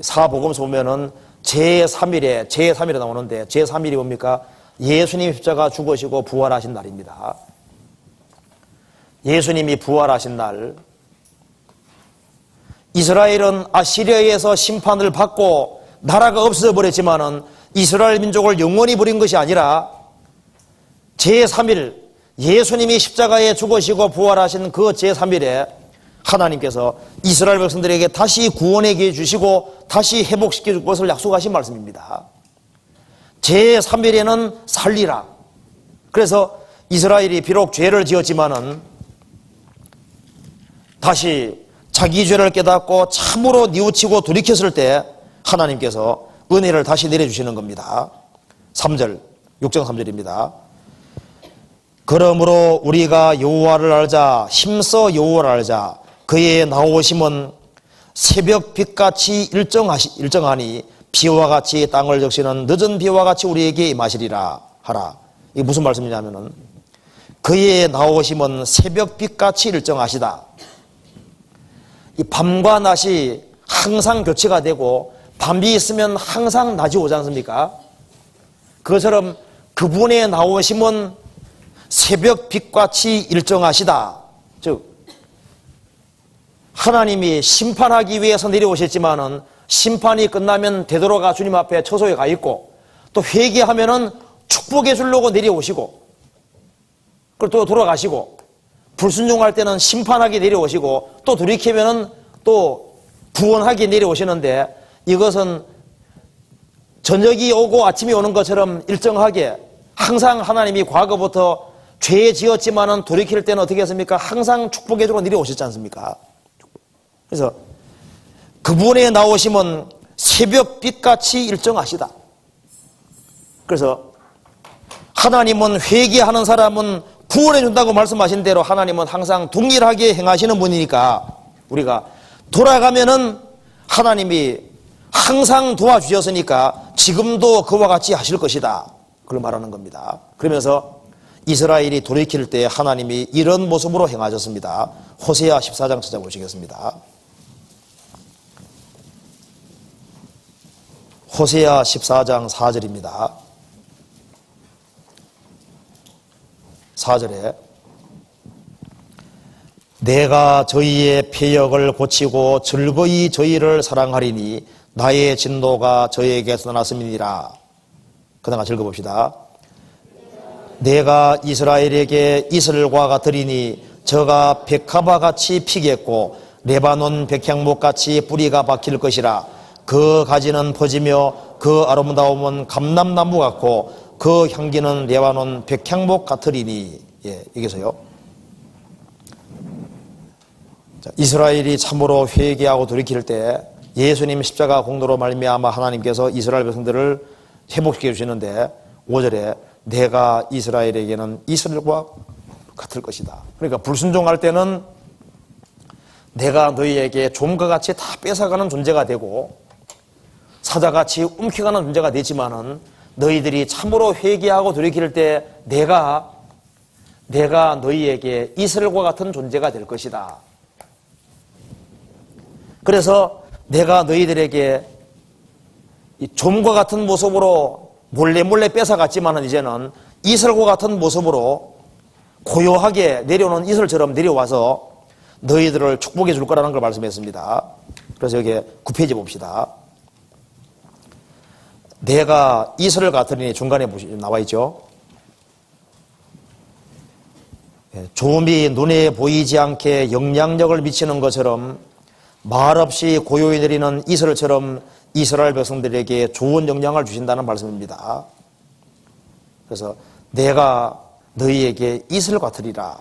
S1: 사복음서 보면은 제3일에 나오는데 제3일이 뭡니까? 예수님이 십자가 죽으시고 부활하신 날입니다. 예수님이 부활하신 날, 이스라엘은 아시리아에서 심판을 받고 나라가 없어버렸지만은 이스라엘 민족을 영원히 버린 것이 아니라 제3일 예수님이 십자가에 죽으시고 부활하신 그 제3일에 하나님께서 이스라엘 백성들에게 다시 구원의 기회 주시고 다시 회복시켜 줄 것을 약속하신 말씀입니다. 제3일에는 살리라. 그래서 이스라엘이 비록 죄를 지었지만은 다시 자기 죄를 깨닫고 참으로 뉘우치고 돌이켰을 때 하나님께서 은혜를 다시 내려주시는 겁니다. 3절, 6장 3절입니다. 그러므로 우리가 여호와를 알자. 힘써 여호와를 알자. 그의 나오심은 새벽빛같이 일정하니 비와 같이 땅을 적시는 늦은 비와 같이 우리에게 임하시리라 하라. 이게 무슨 말씀이냐면은 그의 나오심은 새벽빛같이 일정하시다. 이 밤과 낮이 항상 교체가 되고 밤이 있으면 항상 낮이 오지 않습니까? 그것처럼 그분의 나오심은 새벽 빛같이 일정하시다. 즉 하나님이 심판하기 위해서 내려오셨지만은 심판이 끝나면 되돌아가 주님 앞에 처소에 가 있고, 또 회개하면은 축복해 주려고 내려오시고, 그리고 또 돌아가시고, 불순종할 때는 심판하게 내려오시고, 또 돌이키면은 또 구원하게 내려오시는데, 이것은 저녁이 오고 아침이 오는 것처럼 일정하게 항상 하나님이 과거부터 죄 지었지만은 돌이킬 때는 어떻게 했습니까? 항상 축복해 주고 내려오셨지 않습니까? 그래서 그분의 나오심은 새벽빛같이 일정하시다. 그래서 하나님은 회개하는 사람은 구원해 준다고 말씀하신 대로 하나님은 항상 동일하게 행하시는 분이니까 우리가 돌아가면은 하나님이 항상 도와주셨으니까 지금도 그와 같이 하실 것이다. 그걸 말하는 겁니다. 그러면서 이스라엘이 돌이킬 때 하나님이 이런 모습으로 행하셨습니다. 호세아 14장 찾아보시겠습니다. 호세아 14장 4절입니다. 4절에 내가 저희의 패역을 고치고 즐거이 저희를 사랑하리니 나의 진노가 저에게서 났음이니라. 그다음 같이 읽어봅시다. 내가 이스라엘에게 이슬과 같으리니 저가 백합화같이 피겠고 레바논 백향목같이 뿌리가 박힐 것이라. 그 가지는 퍼지며 그 아름다움은 감람나무 같고 그 향기는 레바논 백향목 같으리니. 예, 여기서요. 자, 이스라엘이 참으로 회개하고 돌이킬 때 예수님 십자가 공로로 말미암아 하나님께서 이스라엘 백성들을 회복시켜 주시는데 5절에 내가 이스라엘에게는 이슬과 같을 것이다. 그러니까 불순종할 때는 내가 너희에게 좀과 같이 다 뺏어가는 존재가 되고 사자같이 움켜가는 존재가 되지만은 너희들이 참으로 회개하고 돌이킬 때 내가 너희에게 이슬과 같은 존재가 될 것이다. 그래서 내가 너희들에게 이 좀과 같은 모습으로 몰래 뺏어갔지만은 이제는 이슬과 같은 모습으로 고요하게 내려오는 이슬처럼 내려와서 너희들을 축복해 줄 거라는 걸 말씀했습니다. 그래서 여기 9페이지 봅시다. 내가 이슬 같으니 중간에 나와 있죠. 좀이 눈에 보이지 않게 영향력을 미치는 것처럼 말없이 고요히 내리는 이슬처럼 이스라엘 백성들에게 좋은 영향을 주신다는 말씀입니다. 그래서 내가 너희에게 이슬 같으리라.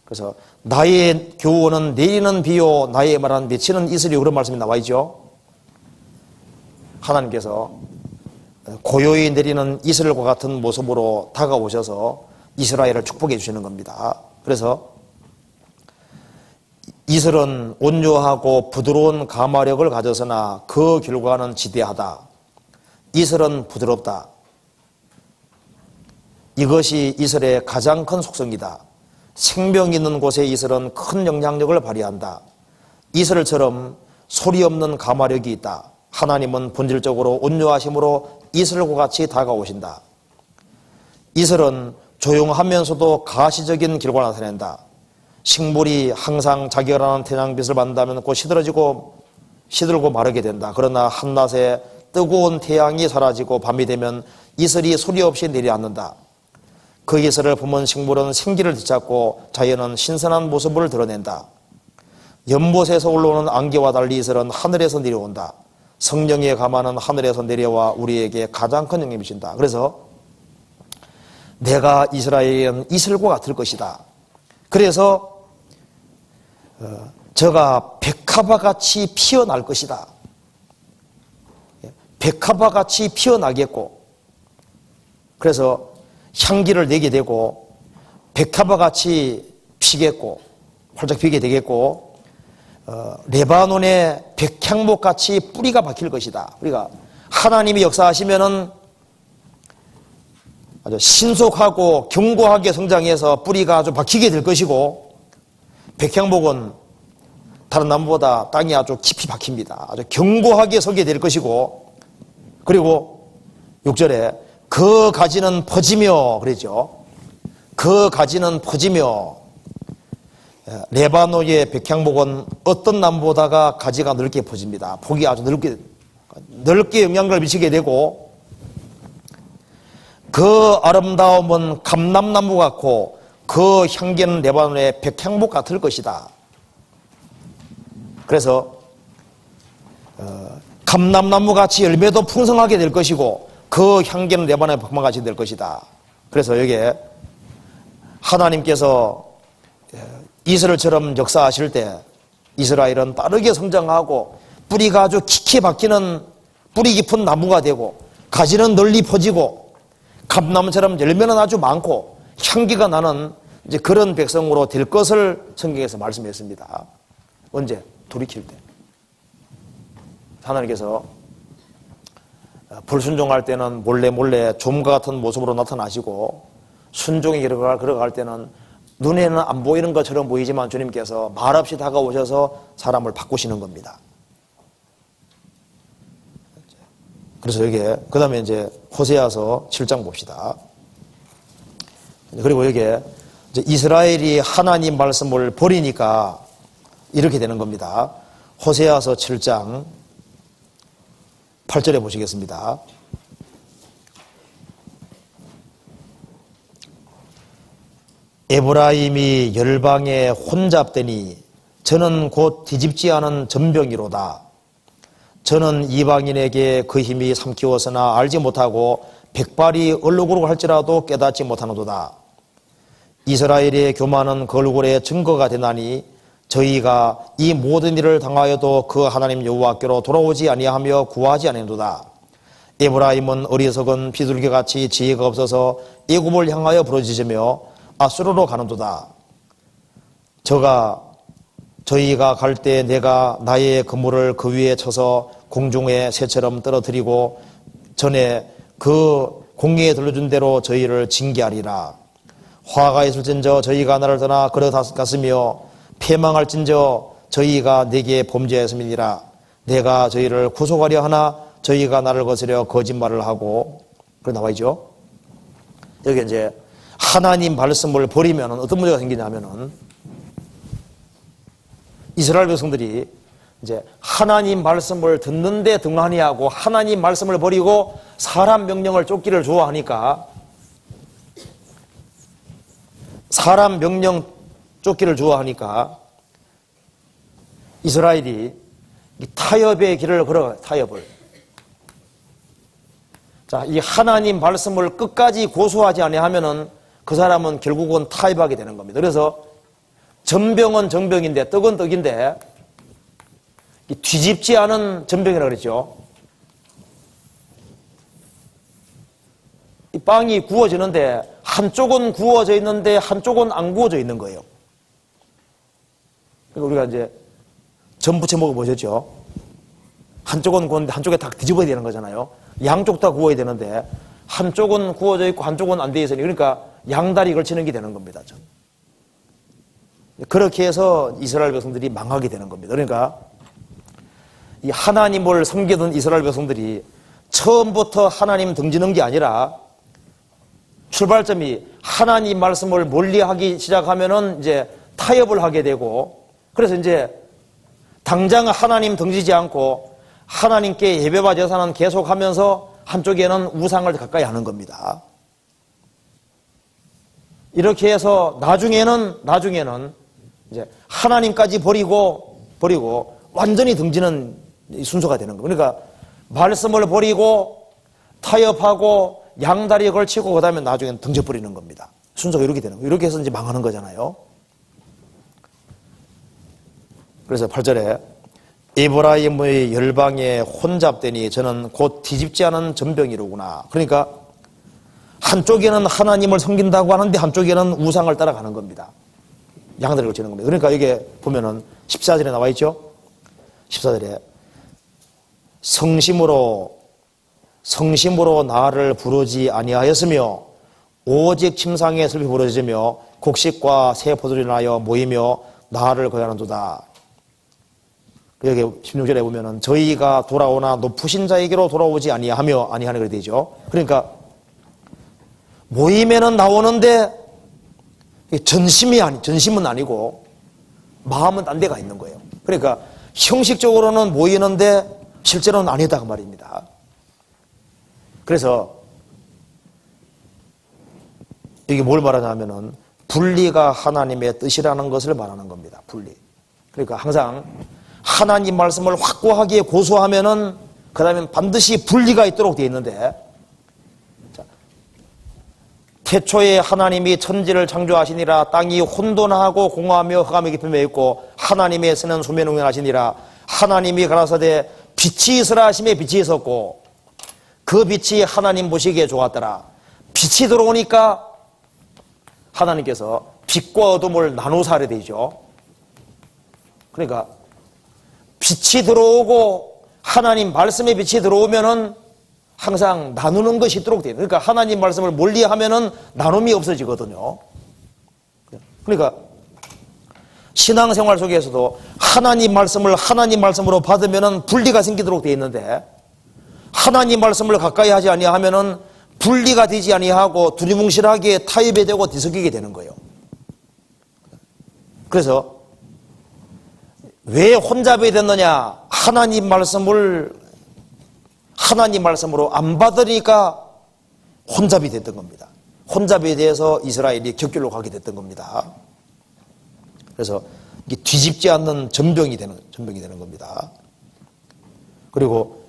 S1: 그래서 나의 교훈은 내리는 비요 나의 말은 맺히는 이슬이 그런 말씀이 나와 있죠. 하나님께서 고요히 내리는 이슬과 같은 모습으로 다가오셔서 이스라엘을 축복해 주시는 겁니다. 그래서 이슬은 온유하고 부드러운 가마력을 가졌으나 그 결과는 지대하다. 이슬은 부드럽다. 이것이 이슬의 가장 큰 속성이다. 생명 있는 곳에 이슬은 큰 영향력을 발휘한다. 이슬처럼 소리 없는 가마력이 있다. 하나님은 본질적으로 온유하심으로 이슬과 같이 다가오신다. 이슬은 조용하면서도 가시적인 결과를 나타낸다. 식물이 항상 자결하는 태양빛을 받는다면 곧 시들고 마르게 된다. 그러나 한낮에 뜨거운 태양이 사라지고 밤이 되면 이슬이 소리 없이 내려앉는다. 그 이슬을 품은 식물은 생기를 되찾고 자연은 신선한 모습을 드러낸다. 연못에서 올라오는 안개와 달리 이슬은 하늘에서 내려온다. 성령의 가마는 하늘에서 내려와 우리에게 가장 큰 영향을 미친다. 그래서 내가 이스라엘은 이슬과 같을 것이다. 그래서 저가 백합화같이 피어날 것이다. 백합화같이 피어나겠고 그래서 향기를 내게 되고 백합화같이 피겠고 활짝 피게 되겠고 레바논의 백향목같이 뿌리가 박힐 것이다. 우리가 하나님이 역사하시면은 아주 신속하고 견고하게 성장해서 뿌리가 아주 박히게 될 것이고 백향목은 다른 나무보다 땅이 아주 깊이 박힙니다. 아주 견고하게 서게 될 것이고, 그리고 6절에 그 가지는 퍼지며 그러죠. 그 가지는 퍼지며, 레바노의 백향목은 어떤 나무보다가 가지가 넓게 퍼집니다. 폭이 아주 넓게 영향을 미치게 되고, 그 아름다움은 감람나무 같고 그 향기는 레바논의 백향목 같을 것이다. 그래서 감람나무 같이 열매도 풍성하게 될 것이고 그 향기는 레바논의 백향목 같이 될 것이다. 그래서 여기에 하나님께서 이스라엘처럼 역사하실 때 이스라엘은 빠르게 성장하고 뿌리가 아주 깊게 박히는 뿌리 깊은 나무가 되고 가지는 널리 퍼지고 감나무처럼 열매는 아주 많고 향기가 나는 이제 그런 백성으로 될 것을 성경에서 말씀했습니다. 언제? 돌이킬 때. 하나님께서 불순종할 때는 몰래 좀과 같은 모습으로 나타나시고 순종에 걸어갈 때는 눈에는 안 보이는 것처럼 보이지만 주님께서 말없이 다가오셔서 사람을 바꾸시는 겁니다. 그래서 여기에 그 다음에 이제 호세아서 7장 봅시다. 그리고 여기에 이제 이스라엘이 하나님 말씀을 버리니까 이렇게 되는 겁니다. 호세아서 7장 8절에 보시겠습니다. 에브라임이 열방에 혼잡되니 저는 곧 뒤집지 않은 전병이로다. 저는 이방인에게 그 힘이 삼키웠으나 알지 못하고 백발이 얼룩으로 할지라도 깨닫지 못하노도다. 이스라엘의 교만은 그 얼굴의 증거가 되나니 저희가 이 모든 일을 당하여도 그 하나님 여호와께로 돌아오지 아니하며 구하지 아니하노도다. 에브라임은 어리석은 비둘기같이 지혜가 없어서 애굽을 향하여 부르짖으며 아수르로 가는도다. 저희가 갈 때 내가 나의 그물을 그 위에 쳐서 공중에 새처럼 떨어뜨리고 전에 그 공의에 들려준 대로 저희를 징계하리라. 화가 있을진저 저희가 나를 떠나 걸어갔으며 패망할진저 저희가 내게 범죄했음이니라. 내가 저희를 구속하려 하나 저희가 나를 거스려 거짓말을 하고. 그래 나와있죠. 여기 이제 하나님 말씀을 버리면 어떤 문제가 생기냐면은 이스라엘 백성들이 이제 하나님 말씀을 듣는데 등한히하고 하나님 말씀을 버리고 사람 명령을 쫓기를 좋아하니까 사람 명령 쫓기를 좋아하니까 이스라엘이 타협의 길을 걸어가요. 타협을. 자, 이 하나님 말씀을 끝까지 고수하지 아니하면은 그 사람은 결국은 타협하게 되는 겁니다. 그래서 전병은 전병인데 떡은 떡인데 뒤집지 않은 전병이라고 그랬죠. 이 빵이 구워지는데 한쪽은 구워져 있는데 한쪽은 안 구워져 있는 거예요. 그러니까 우리가 이제 전 부쳐 먹어보셨죠. 한쪽은 구웠는데 한쪽에 다 뒤집어야 되는 거잖아요. 양쪽 다 구워야 되는데 한쪽은 구워져 있고 한쪽은 안 돼 있으니 그러니까 양다리 걸치는 게 되는 겁니다. 그렇게 해서 이스라엘 백성들이 망하게 되는 겁니다. 그러니까 이 하나님을 섬기던 이스라엘 백성들이 처음부터 하나님 등지는 게 아니라 출발점이 하나님 말씀을 멀리하기 시작하면은 이제 타협을 하게 되고 그래서 이제 당장 하나님 등지지 않고 하나님께 예배와 제사는 계속하면서 한쪽에는 우상을 가까이 하는 겁니다. 이렇게 해서 나중에는 이제 하나님까지 버리고 완전히 등지는 순서가 되는 거예요. 그러니까 말씀을 버리고 타협하고 양다리에 걸치고 그 다음에 나중에는 등져버리는 겁니다. 순서가 이렇게 되는 거예요. 이렇게 해서 이제 망하는 거잖아요. 그래서 8절에 에브라임의 열방에 혼잡되니 저는 곧 뒤집지 않은 전병이로구나. 그러니까 한쪽에는 하나님을 섬긴다고 하는데 한쪽에는 우상을 따라가는 겁니다. 양다리를 걸치는 겁니다. 그러니까 이게 보면은 14절에 나와 있죠. 14절에 성심으로 나를 부르지 아니하였으며 오직 침상에 슬피 부르짖으며 곡식과 새 포도를 인하여 모이며 나를 거하는도다. 여기 16절에 보면은 저희가 돌아오나 높으신 자에게로 돌아오지 아니하며 아니하는 그렇게 되죠. 그러니까 모임에는 나오는데 전심은 아니고 마음은 딴 데가 있는 거예요. 그러니까 형식적으로는 모이는데 실제로는 아니다 그 말입니다. 그래서 이게 뭘 말하냐면은 분리가 하나님의 뜻이라는 것을 말하는 겁니다. 분리. 그러니까 항상 하나님 말씀을 확고하게 고수하면은 그 다음에 반드시 분리가 있도록 되어 있는데, 자, 태초에 하나님이 천지를 창조하시니라. 땅이 혼돈하고 공허하며 흑암의 깊음에 있고 하나님의 쓰는 수면 운행하시니라. 하나님이 가라사대 빛이 있으라 하심에 빛이 있었고 그 빛이 하나님 보시기에 좋았더라. 빛이 들어오니까 하나님께서 빛과 어둠을 나누사 하려 되죠. 그러니까 빛이 들어오고 하나님 말씀의 빛이 들어오면은 항상 나누는 것이 있도록 돼요. 그러니까 하나님 말씀을 멀리 하면은 나눔이 없어지거든요. 그러니까 신앙생활 속에서도 하나님 말씀을 하나님 말씀으로 받으면은 분리가 생기도록 되어 있는데, 하나님 말씀을 가까이 하지 아니하면은 분리가 되지 아니하고 두리뭉실하게 타협이 되고 뒤섞이게 되는 거예요. 그래서 왜 혼잡이 됐느냐? 하나님 말씀으로 안 받으니까 혼잡이 됐던 겁니다. 혼잡에 대해서 이스라엘이 격결로 가게 됐던 겁니다. 그래서 이게 뒤집지 않는 전병이 되는 겁니다. 그리고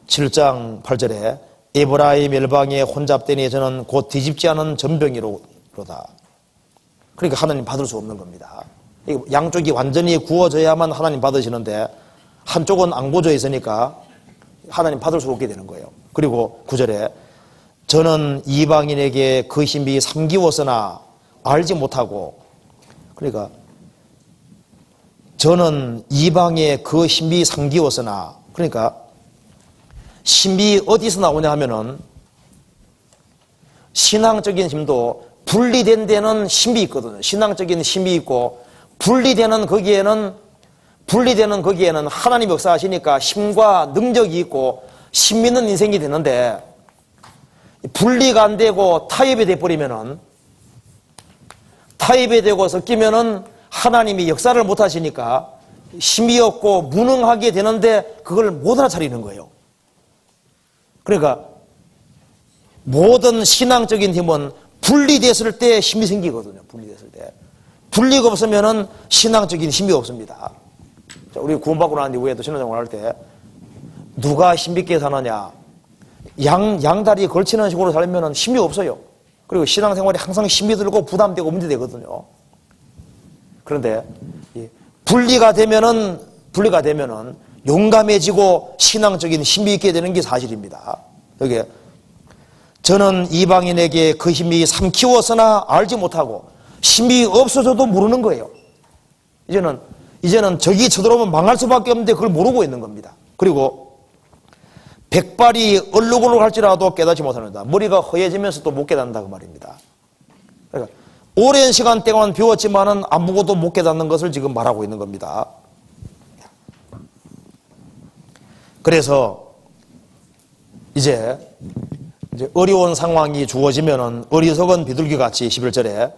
S1: 7장 8절에 에브라임 열방에 혼잡되니 저는 곧 뒤집지 않은 전병이로다. 그러니까 하나님 받을 수 없는 겁니다. 양쪽이 완전히 구워져야만 하나님 받으시는데 한쪽은 안 구워져 있으니까 하나님 받을 수 없게 되는 거예요. 그리고 9절에 저는 이방인에게 그 힘이 삼기웠으나 알지 못하고, 그러니까 저는 이방에 그 힘이 삼기웠으나, 그러니까 힘이 어디서 나오냐 하면은 신앙적인 힘도 분리된 데는 힘이 있거든요. 신앙적인 힘이 있고 분리되는 거기에는 하나님 역사하시니까 힘과 능력이 있고 힘 있는 인생이 되는데, 분리가 안 되고 타협이 돼버리면은, 타협이 되고 섞이면은 하나님이 역사를 못 하시니까 힘이 없고 무능하게 되는데 그걸 못 알아차리는 거예요. 그러니까 모든 신앙적인 힘은 분리됐을 때 힘이 생기거든요. 분리됐을 때. 분리가 없으면은 신앙적인 힘이 없습니다. 자, 우리 구원받고 난 이후에도 신앙생활 할 때 누가 힘있게 사느냐, 양다리 걸치는 식으로 살면은 힘이 없어요. 그리고 신앙생활이 항상 힘이 들고 부담되고 문제되거든요. 그런데 분리가 되면은 용감해지고 신앙적인 힘이 있게 되는 게 사실입니다. 여기 저는 이방인에게 그 힘이 삼키웠으나 알지 못하고, 힘이 없어져도 모르는 거예요. 이제는 적이 쳐들어오면 망할 수밖에 없는데 그걸 모르고 있는 겁니다. 그리고 백발이 얼룩얼룩 할지라도 깨닫지 못합니다. 머리가 허해지면서도 못 깨닫는다 그 말입니다. 그러니까 오랜 시간 동안 배웠지만은 아무것도 못 깨닫는 것을 지금 말하고 있는 겁니다. 그래서 이제 어려운 상황이 주어지면은 어리석은 비둘기같이 11절에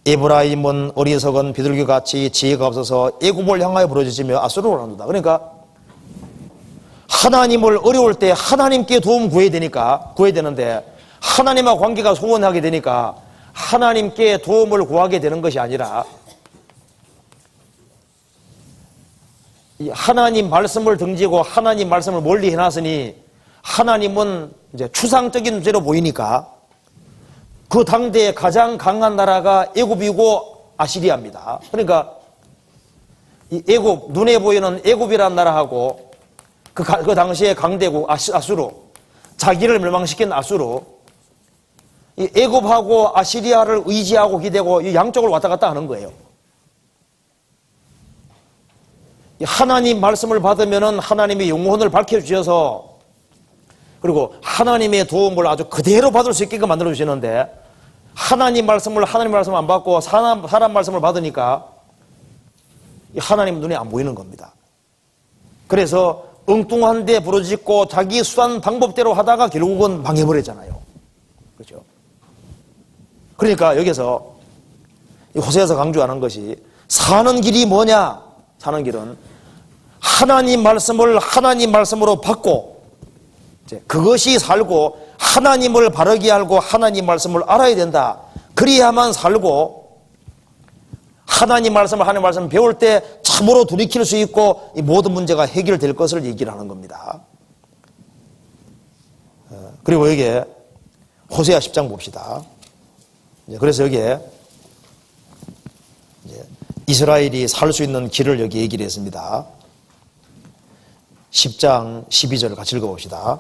S1: 에브라임은 어리석은 비둘기같이 지혜가 없어서 애굽을 향하여 부르짖으며 아수르로 나온다. 그러니까 하나님을 어려울 때 하나님께 도움 구해야 되는데 하나님과 관계가 소원하게 되니까 하나님께 도움을 구하게 되는 것이 아니라 하나님 말씀을 등지고 하나님 말씀을 멀리 해놨으니 하나님은 이제 추상적인 문제로 보이니까 그 당대에 가장 강한 나라가 애굽이고 아시리아입니다. 그러니까 이 애굽, 눈에 보이는 애굽이라는 나라하고 그 당시에 강대국 아수르, 자기를 멸망시킨 아수르, 이 애굽하고 아시리아를 의지하고 기대고 이 양쪽을 왔다 갔다 하는 거예요. 하나님 말씀을 받으면은 하나님의 영혼을 밝혀주셔서, 그리고 하나님의 도움을 아주 그대로 받을 수 있게끔 만들어 주시는데, 하나님 말씀을 안 받고 사람 말씀을 받으니까 하나님 눈에 안 보이는 겁니다. 그래서 엉뚱한 데 부르짖고 자기 수단 방법대로 하다가 결국은 망해버렸잖아요. 그렇죠? 그러니까 여기서 호세아서 강조하는 것이 사는 길이 뭐냐? 사는 길은 하나님 말씀을 하나님 말씀으로 받고 그것이 살고 하나님을 바르게 알고 하나님 말씀을 알아야 된다. 그래야만 살고 하나님 말씀을 하나님 말씀을 배울 때 참으로 돌이킬 수 있고 이 모든 문제가 해결될 것을 얘기를 하는 겁니다. 그리고 여기에 호세아 10장 봅시다. 그래서 여기에 이스라엘이 살 수 있는 길을 여기 얘기를 했습니다. 10장 12절 같이 읽어봅시다.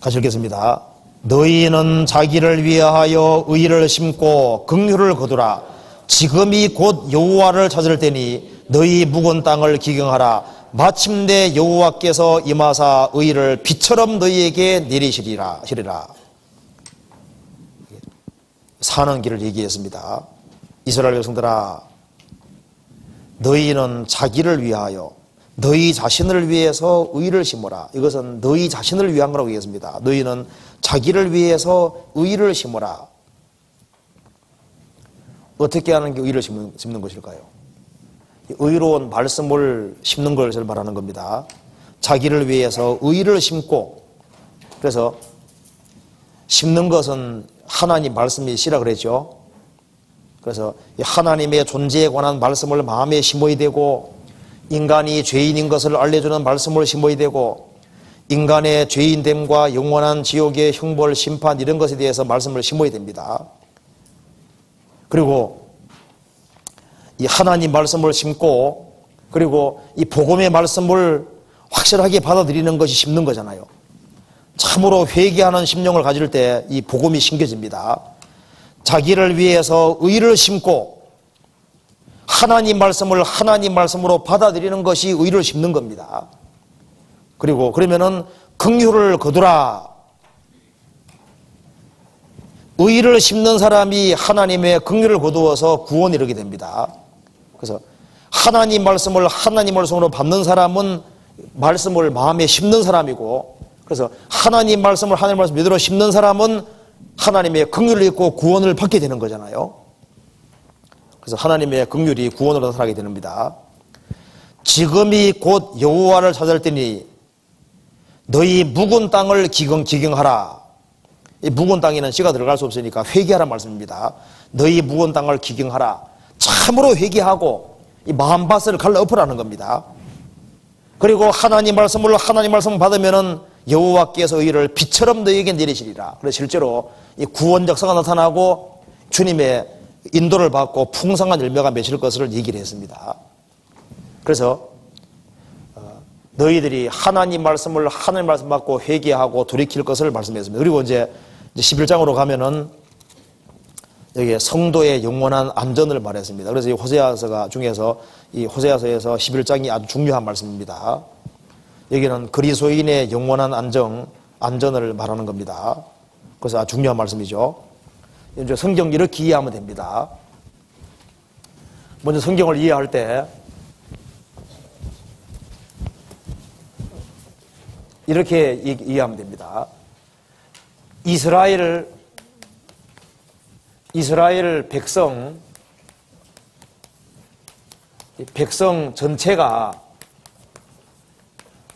S1: 같이 읽겠습니다. 너희는 자기를 위하여 의를 심고 긍휼을 거두라. 지금이 곧 여호와를 찾을 때니 너희 묵은 땅을 기경하라. 마침내 여호와께서 임하사 의를 비처럼 너희에게 내리시리라. 사는 길을 얘기했습니다. 이스라엘 백성들아, 너희는 자기를 위하여 너희 자신을 위해서 의를 심어라. 이것은 너희 자신을 위한 거라고 얘기했습니다. 너희는 자기를 위해서 의를 심어라. 어떻게 하는 게 의를 심는 것일까요? 의로운 말씀을 심는 것을 말하는 겁니다. 자기를 위해서 의를 심고, 그래서 심는 것은 하나님 말씀이시라 그랬죠. 그래서 하나님의 존재에 관한 말씀을 마음에 심어야 되고, 인간이 죄인인 것을 알려주는 말씀을 심어야 되고, 인간의 죄인됨과 영원한 지옥의 형벌, 심판 이런 것에 대해서 말씀을 심어야 됩니다. 그리고 이 하나님 말씀을 심고, 그리고 이 복음의 말씀을 확실하게 받아들이는 것이 심는 거잖아요. 참으로 회개하는 심령을 가질 때 이 복음이 심겨집니다. 자기를 위해서 의를 심고 하나님 말씀을 하나님 말씀으로 받아들이는 것이 의를 심는 겁니다. 그리고 그러면은 긍휼을 거두라. 의를 심는 사람이 하나님의 긍휼을 거두어서 구원에 이르게 됩니다. 그래서 하나님 말씀을 하나님 말씀으로 받는 사람은 말씀을 마음에 심는 사람이고, 그래서 하나님 말씀을 하나님 말씀 믿으러 심는 사람은 하나님의 긍휼을 입고 구원을 받게 되는 거잖아요. 그래서 하나님의 긍휼이 구원으로 나타나게 됩니다. 지금이 곧 여호와를 찾을 때니 너희 묵은 땅을 기경하라. 이 묵은 땅에는 씨가 들어갈 수 없으니까 회개하라는 말씀입니다. 너희 묵은 땅을 기경하라. 참으로 회개하고 이 마음밭을 갈라엎으라는 겁니다. 그리고 하나님 말씀을 받으면은 여호와께서 의를 비처럼 너희에게 내리시리라. 그래서 실제로 이 구원 역사가 나타나고 주님의 인도를 받고 풍성한 열매가 맺힐 것을 얘기를 했습니다. 그래서 너희들이 하나님 말씀 받고 회개하고 돌이킬 것을 말씀했습니다. 그리고 이제 11장으로 가면은 여기에 성도의 영원한 안전을 말했습니다. 그래서 이 호세아서 중에서 이 호세아서에서 11장이 아주 중요한 말씀입니다. 여기는 그리스도인의 영원한 안전을 말하는 겁니다. 그래서 아주 중요한 말씀이죠. 이제 성경 이렇게 이해하면 됩니다. 먼저 성경을 이해할 때 이렇게 이해하면 됩니다. 이스라엘 백성 전체가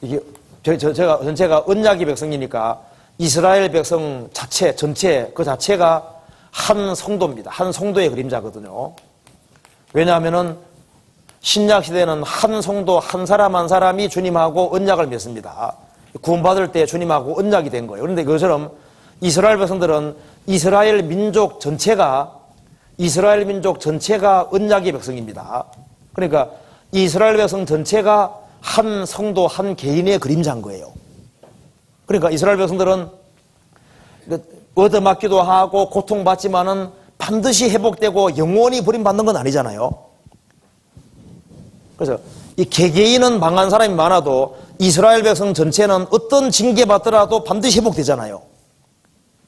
S1: 이게 전체가 언약의 백성이니까 이스라엘 백성 전체 그 자체가 한 성도입니다. 한 성도의 그림자거든요. 왜냐하면은 신약 시대는 한 성도 한 사람 한 사람이 주님하고 언약을 맺습니다. 구원받을 때 주님하고 언약이 된 거예요. 그런데 그것처럼 이스라엘 백성들은 이스라엘 민족 전체가 언약의 백성입니다. 그러니까 이스라엘 백성 전체가 한 성도 한 개인의 그림자인 거예요. 그러니까 이스라엘 백성들은 얻어맞기도 하고 고통받지만은 반드시 회복되고 영원히 버림받는 건 아니잖아요. 그래서 이 개개인은 망한 사람이 많아도 이스라엘 백성 전체는 어떤 징계받더라도 반드시 회복되잖아요.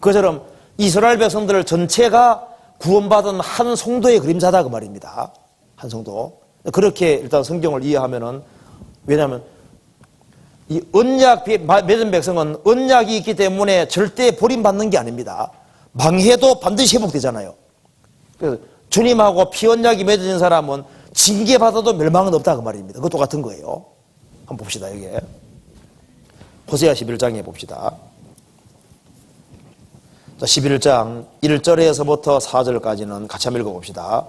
S1: 그처럼 이스라엘 백성들 전체가 구원받은 한 성도의 그림자다 그 말입니다. 한 성도. 그렇게 일단 성경을 이해하면은 왜냐하면 이 언약 맺은 백성은 언약이 있기 때문에 절대 버림받는 게 아닙니다. 망해도 반드시 회복되잖아요. 그래서 주님하고 피언약이 맺어진 사람은 징계받아도 멸망은 없다 그 말입니다. 그거 똑같은 거예요. 한번 봅시다. 여기 호세아 11장에 봅시다. 자, 11장 1절에서부터 4절까지는 같이 한번 읽어봅시다.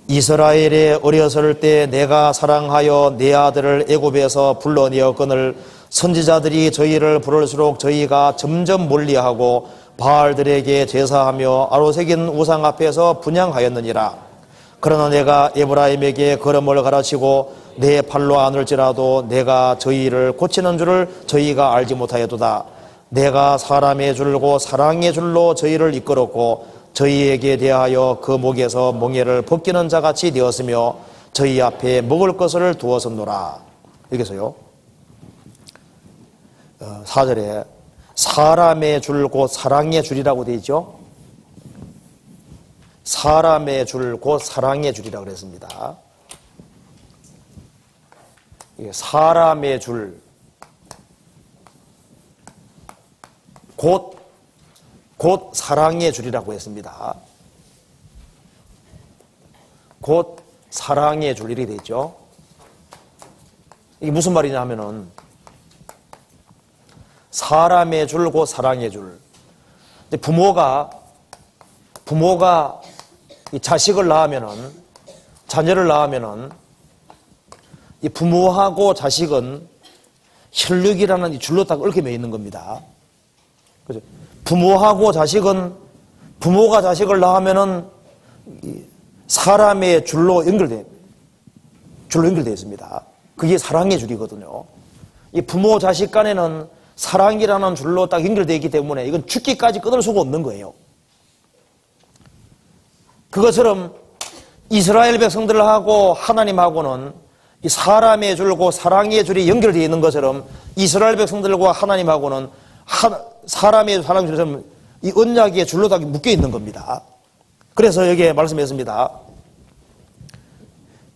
S1: 이스라엘의 어렸을 때 내가 사랑하여 내 아들을 애굽에서 불러내었거늘 선지자들이 저희를 부를수록 저희가 점점 멀리하고 바알들에게 제사하며 아로새긴 우상 앞에서 분향하였느니라. 그러나 내가 에브라임에게 걸음을 가르치고 내 팔로 안을지라도 내가 저희를 고치는 줄을 저희가 알지 못하였도다. 내가 사람의 줄고 사랑의 줄로 저희를 이끌었고 저희에게 대하여 그 목에서 멍에를 벗기는 자같이 되었으며 저희 앞에 먹을 것을 두었었노라. 여기서요 4절에 사람의 줄 곧 사랑의 줄이라고 되어 있죠. 사람의 줄 곧 사랑의 줄이라고 그랬습니다. 사람의 줄 곧 사랑의 줄이라고 했습니다. 곧 사랑의 줄 이렇게 되어 있죠. 이게 무슨 말이냐 하면은 사람의 줄 곧 사랑의 줄. 부모가 이 자식을 낳으면은 자녀를 낳으면은 이 부모하고 자식은 혈육이라는 이 줄로 딱 얽혀 있는 겁니다. 그죠? 부모하고 자식은 부모가 자식을 낳으면은 사람의 줄로 연결되어 있습니다. 그게 사랑의 줄이거든요. 이 부모 자식 간에는 사랑이라는 줄로 딱 연결되어 있기 때문에 이건 죽기까지 끊을 수가 없는 거예요. 그것처럼 이스라엘 백성들하고 하나님하고는 이 사람의 줄고 사랑의 줄이 연결되어 있는 것처럼 이스라엘 백성들과 하나님하고는 사람의 줄처럼 이 언약의 줄로 다 묶여 있는 겁니다. 그래서 여기에 말씀했습니다.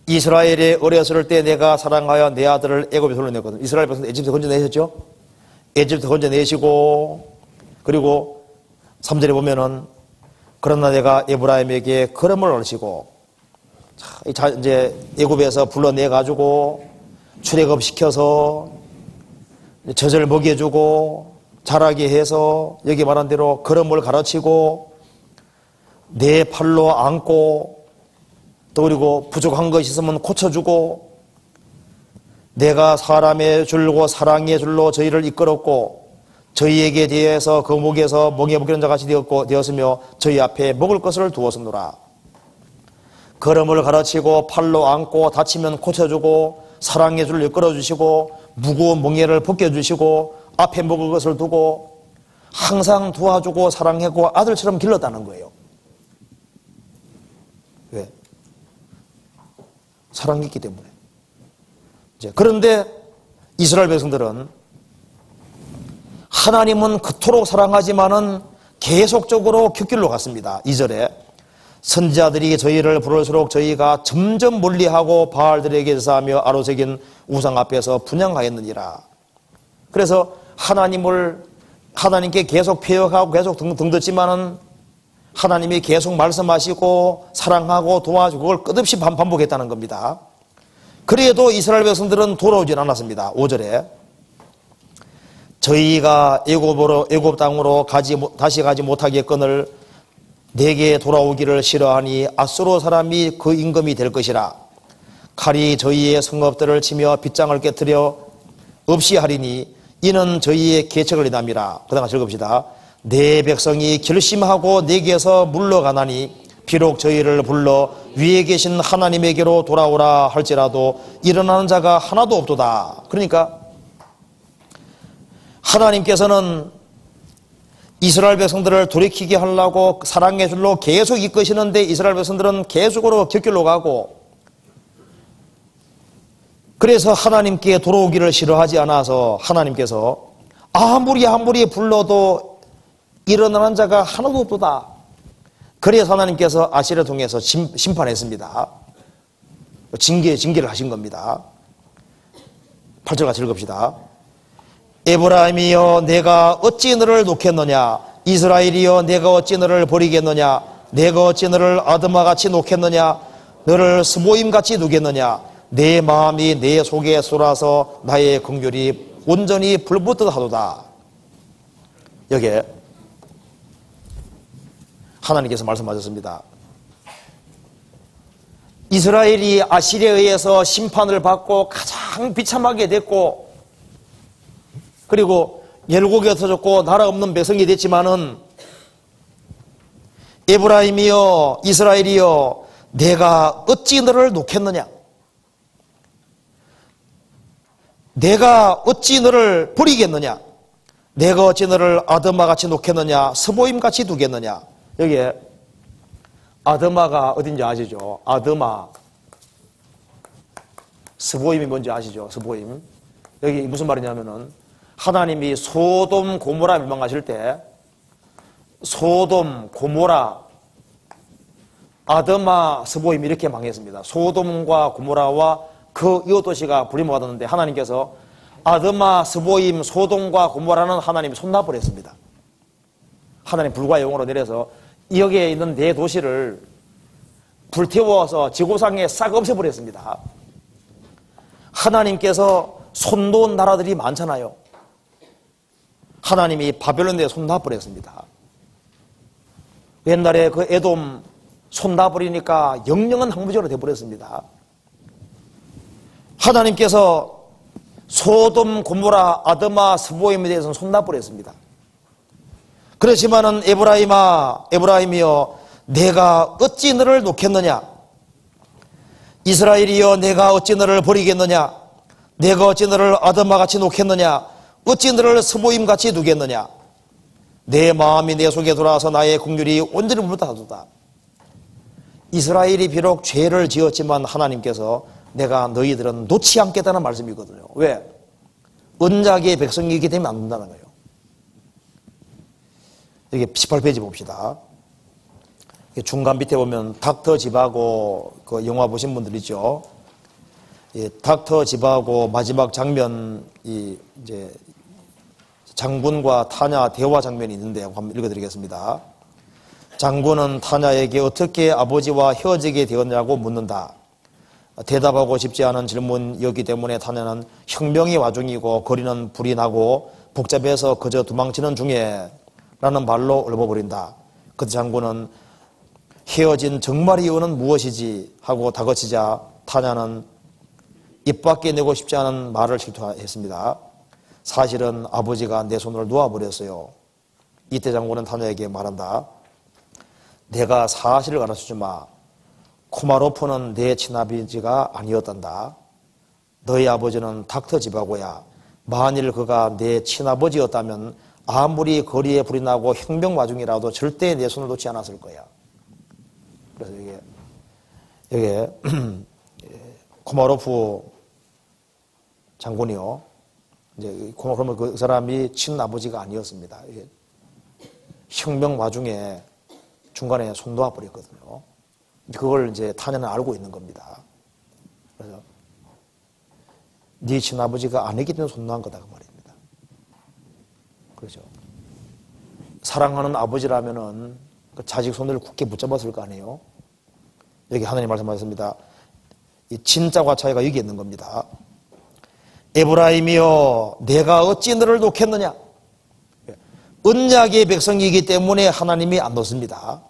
S1: 이스라엘이 어렸을 때 내가 사랑하여 내 아들을 애굽에 돌려냈거든. 이스라엘 백성들 에집트 건져내셨죠? 에집트 건져내시고 그리고 3절에 보면은 그러나 내가 에브라임에게 걸음을 얹히고 이제 애굽에서 불러내 가지고 출애굽시켜서 젖을 먹여주고 자라게 해서 여기 말한 대로 걸음을 가르치고 내 팔로 안고 또 그리고 부족한 것이 있으면 고쳐주고 내가 사람의 줄고 사랑의 줄로 저희를 이끌었고 저희에게 대해서 그 목에서 멍에 묶이는 자같이 되었으며 저희 앞에 먹을 것을 두었으노라. 걸음을 가르치고 팔로 안고 다치면 고쳐주고 사랑의 줄을 이끌어주시고 무거운 멍에를 벗겨주시고 앞에 먹을 것을 두고 항상 도와주고 사랑하고 아들처럼 길렀다는 거예요. 왜? 사랑했기 때문에. 그런데 이스라엘 백성들은 하나님은 그토록 사랑하지만은 계속적으로 곁길로 갔습니다. 2절에 선지자들이 저희를 부를수록 저희가 점점 멀리하고 바알들에게 제사하며 아로새긴 우상 앞에서 분향하였느니라. 그래서 하나님께 계속 표역하고 계속 등듣지만은 하나님이 계속 말씀하시고 사랑하고 도와주고 그걸 끝없이 반복했다는 겁니다. 그래도 이스라엘 백성들은 돌아오진 않았습니다. 5절에 저희가 애굽 땅으로 다시 가지 못하겠거늘 내게 돌아오기를 싫어하니 앗수르 사람이 그 임금이 될 것이라. 칼이 저희의 성읍들을 치며 빗장을 깨뜨려 없이 하리니 이는 저희의 계책을 인함이라. 그 다음 같이 읽읍시다. 내 백성이 결심하고 내게서 물러가나니 비록 저희를 불러 위에 계신 하나님에게로 돌아오라 할지라도 일어나는 자가 하나도 없도다. 그러니까 하나님께서는 이스라엘 백성들을 돌이키게 하려고 사랑의 줄로 계속 이끄시는데 이스라엘 백성들은 계속으로 곁길로 가고 그래서 하나님께 돌아오기를 싫어하지 않아서 하나님께서 아무리 불러도 일어나는 자가 하나도 없도다. 그래서 하나님께서 아시를 통해서 심판했습니다. 징계를 하신 겁니다. 8절 같이 읽읍시다. 에브라임이여 내가 어찌 너를 놓겠느냐, 이스라엘이여 내가 어찌 너를 버리겠느냐, 내가 어찌 너를 아드마같이 놓겠느냐, 너를 스보임같이 두겠느냐, 내 마음이 내 속에 쏟아서 나의 긍휼이 온전히 불붙듯 하도다. 여기에 하나님께서 말씀하셨습니다. 이스라엘이 아시리아에 의해서 심판을 받고 가장 비참하게 됐고, 그리고 열국에 터졌고 나라 없는 백성이 됐지만은, 에브라임이여 이스라엘이여 내가 어찌 너를 놓겠느냐, 내가 어찌 너를 버리겠느냐, 내가 어찌 너를 아드마같이 놓겠느냐, 스보임같이 두겠느냐. 여기에 아드마가 어딘지 아시죠? 아드마. 스보임이 뭔지 아시죠? 스보임. 여기 무슨 말이냐면은, 하나님이 소돔 고모라 멸망하실 때 소돔, 고모라, 아드마, 스보임 이렇게 망했습니다. 소돔과 고모라와 그 이웃 도시가 불임을 받았는데, 하나님께서 아드마, 스보임, 소돔과 고모라는 하나님이 손납을 했습니다. 하나님 불과 영으로 내려서 여기에 있는 네 도시를 불태워서 지구상에 싹 없애버렸습니다. 하나님께서 손 놓은 나라들이 많잖아요. 하나님이 바벨론에 손 놔버렸습니다. 옛날에 그 에돔 손 놔버리니까 영영은 항무적으로 되어버렸습니다. 하나님께서 소돔, 고모라, 아드마, 스보임에 대해서는 손 놔버렸습니다. 그렇지만은 에브라임이여 내가 어찌 너를 놓겠느냐, 이스라엘이여 내가 어찌 너를 버리겠느냐, 내가 어찌 너를 아드마같이 놓겠느냐, 어찌 너를 스보임같이 두겠느냐, 내 마음이 내 속에 돌아와서 나의 긍휼이 온전히 불붙하도다. 이스라엘이 비록 죄를 지었지만 하나님께서 내가 너희들은 놓지 않겠다는 말씀이거든요. 왜? 언약의 백성이기 때문에 안 된다는 거예요. 여기 18페이지 봅시다. 중간 밑에 보면 닥터 집하고 그 영화 보신 분들 있죠. 예, 닥터 집하고 마지막 장면, 이제 장군과 타냐 대화 장면이 있는데 한번 읽어드리겠습니다. 장군은 타냐에게 어떻게 아버지와 헤어지게 되었냐고 묻는다. 대답하고 싶지 않은 질문이었기 때문에 타냐는 혁명의 와중이고 거리는 불이 나고 복잡해서 그저 도망치는 중에 라는 말로 읊어버린다. 그때 장군은 헤어진 정말 이유는 무엇이지 하고 다그치자 타냐는 입 밖에 내고 싶지 않은 말을 실토했습니다. 사실은 아버지가 내 손을 놓아버렸어요. 이때 장군은 타냐에게 말한다. 내가 사실을 가르쳐주마. 코마로프는 내 친아버지가 아니었단다. 너희 아버지는 닥터 지바고야. 만일 그가 내 친아버지였다면 아무리 거리에 불이 나고 혁명 와중이라도 절대 내 손을 놓지 않았을 거야. 그래서 이게 코마로프 장군이요. 이제 그러면 그 사람이 친아버지가 아니었습니다. 이게 혁명 와중에 중간에 손 놓아버렸거든요. 그걸 이제 타냐는 알고 있는 겁니다. 그래서 네 친아버지가 아니기 때문에 손 놓은 거다 그 말입니다. 그렇죠. 사랑하는 아버지라면은 그 자식 손을 굳게 붙잡았을 거 아니에요. 여기 하나님 말씀하셨습니다. 이 진짜와 차이가 여기 있는 겁니다. 에브라임이여 내가 어찌 너를 놓겠느냐. 언약의 백성이기 때문에 하나님이 안 놓습니다.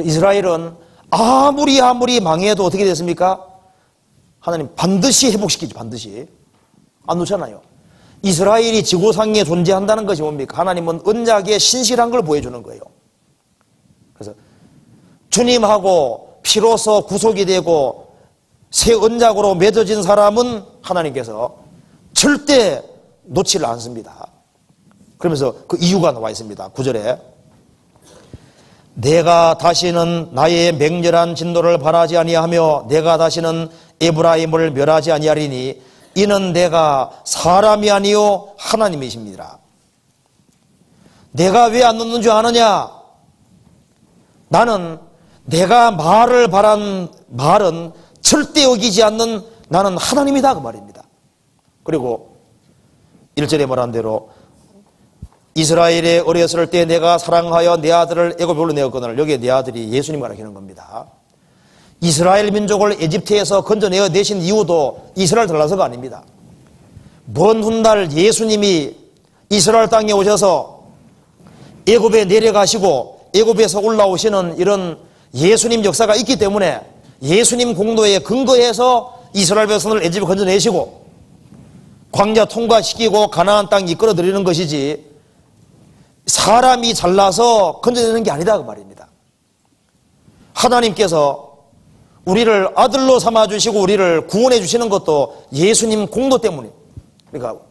S1: 이스라엘은 아무리 망해도 어떻게 됐습니까? 하나님 반드시 회복시키죠. 반드시. 안 놓잖아요. 이스라엘이 지구상에 존재한다는 것이 뭡니까? 하나님은 언약의 신실한 걸 보여주는 거예요. 그래서 주님하고 피로서 구속이 되고 새 언약으로 맺어진 사람은 하나님께서 절대 놓지를 않습니다. 그러면서 그 이유가 나와 있습니다. 9절에 내가 다시는 나의 맹렬한 진노를 바라지 아니하며 내가 다시는 에브라임을 멸하지 아니하리니 이는 내가 사람이 아니요 하나님이십니다. 내가 왜 안 놓는 줄 아느냐? 나는 내가 말을 바란 말은 절대 어기지 않는 나는 하나님이다 그 말입니다. 그리고 1절에 말한 대로 이스라엘에 어렸을 때 내가 사랑하여 내 아들을 애굽으로 내었거늘, 여기에 내 아들이 예수님 가리키는 겁니다. 이스라엘 민족을 에집트에서 건져내어 내신 이유도 이스라엘 들라서가 아닙니다. 먼 훗날 예수님이 이스라엘 땅에 오셔서 애굽에 내려가시고 애굽에서 올라오시는 이런 예수님 역사가 있기 때문에 예수님 공로에 근거해서 이스라엘 백성을 애집에 건져내시고 광야 통과시키고 가나안 땅 이끌어 들이는 것이지, 사람이 잘나서 건져내는 게 아니다 그 말입니다. 하나님께서 우리를 아들로 삼아주시고 우리를 구원해 주시는 것도 예수님 공로 때문에, 그러니까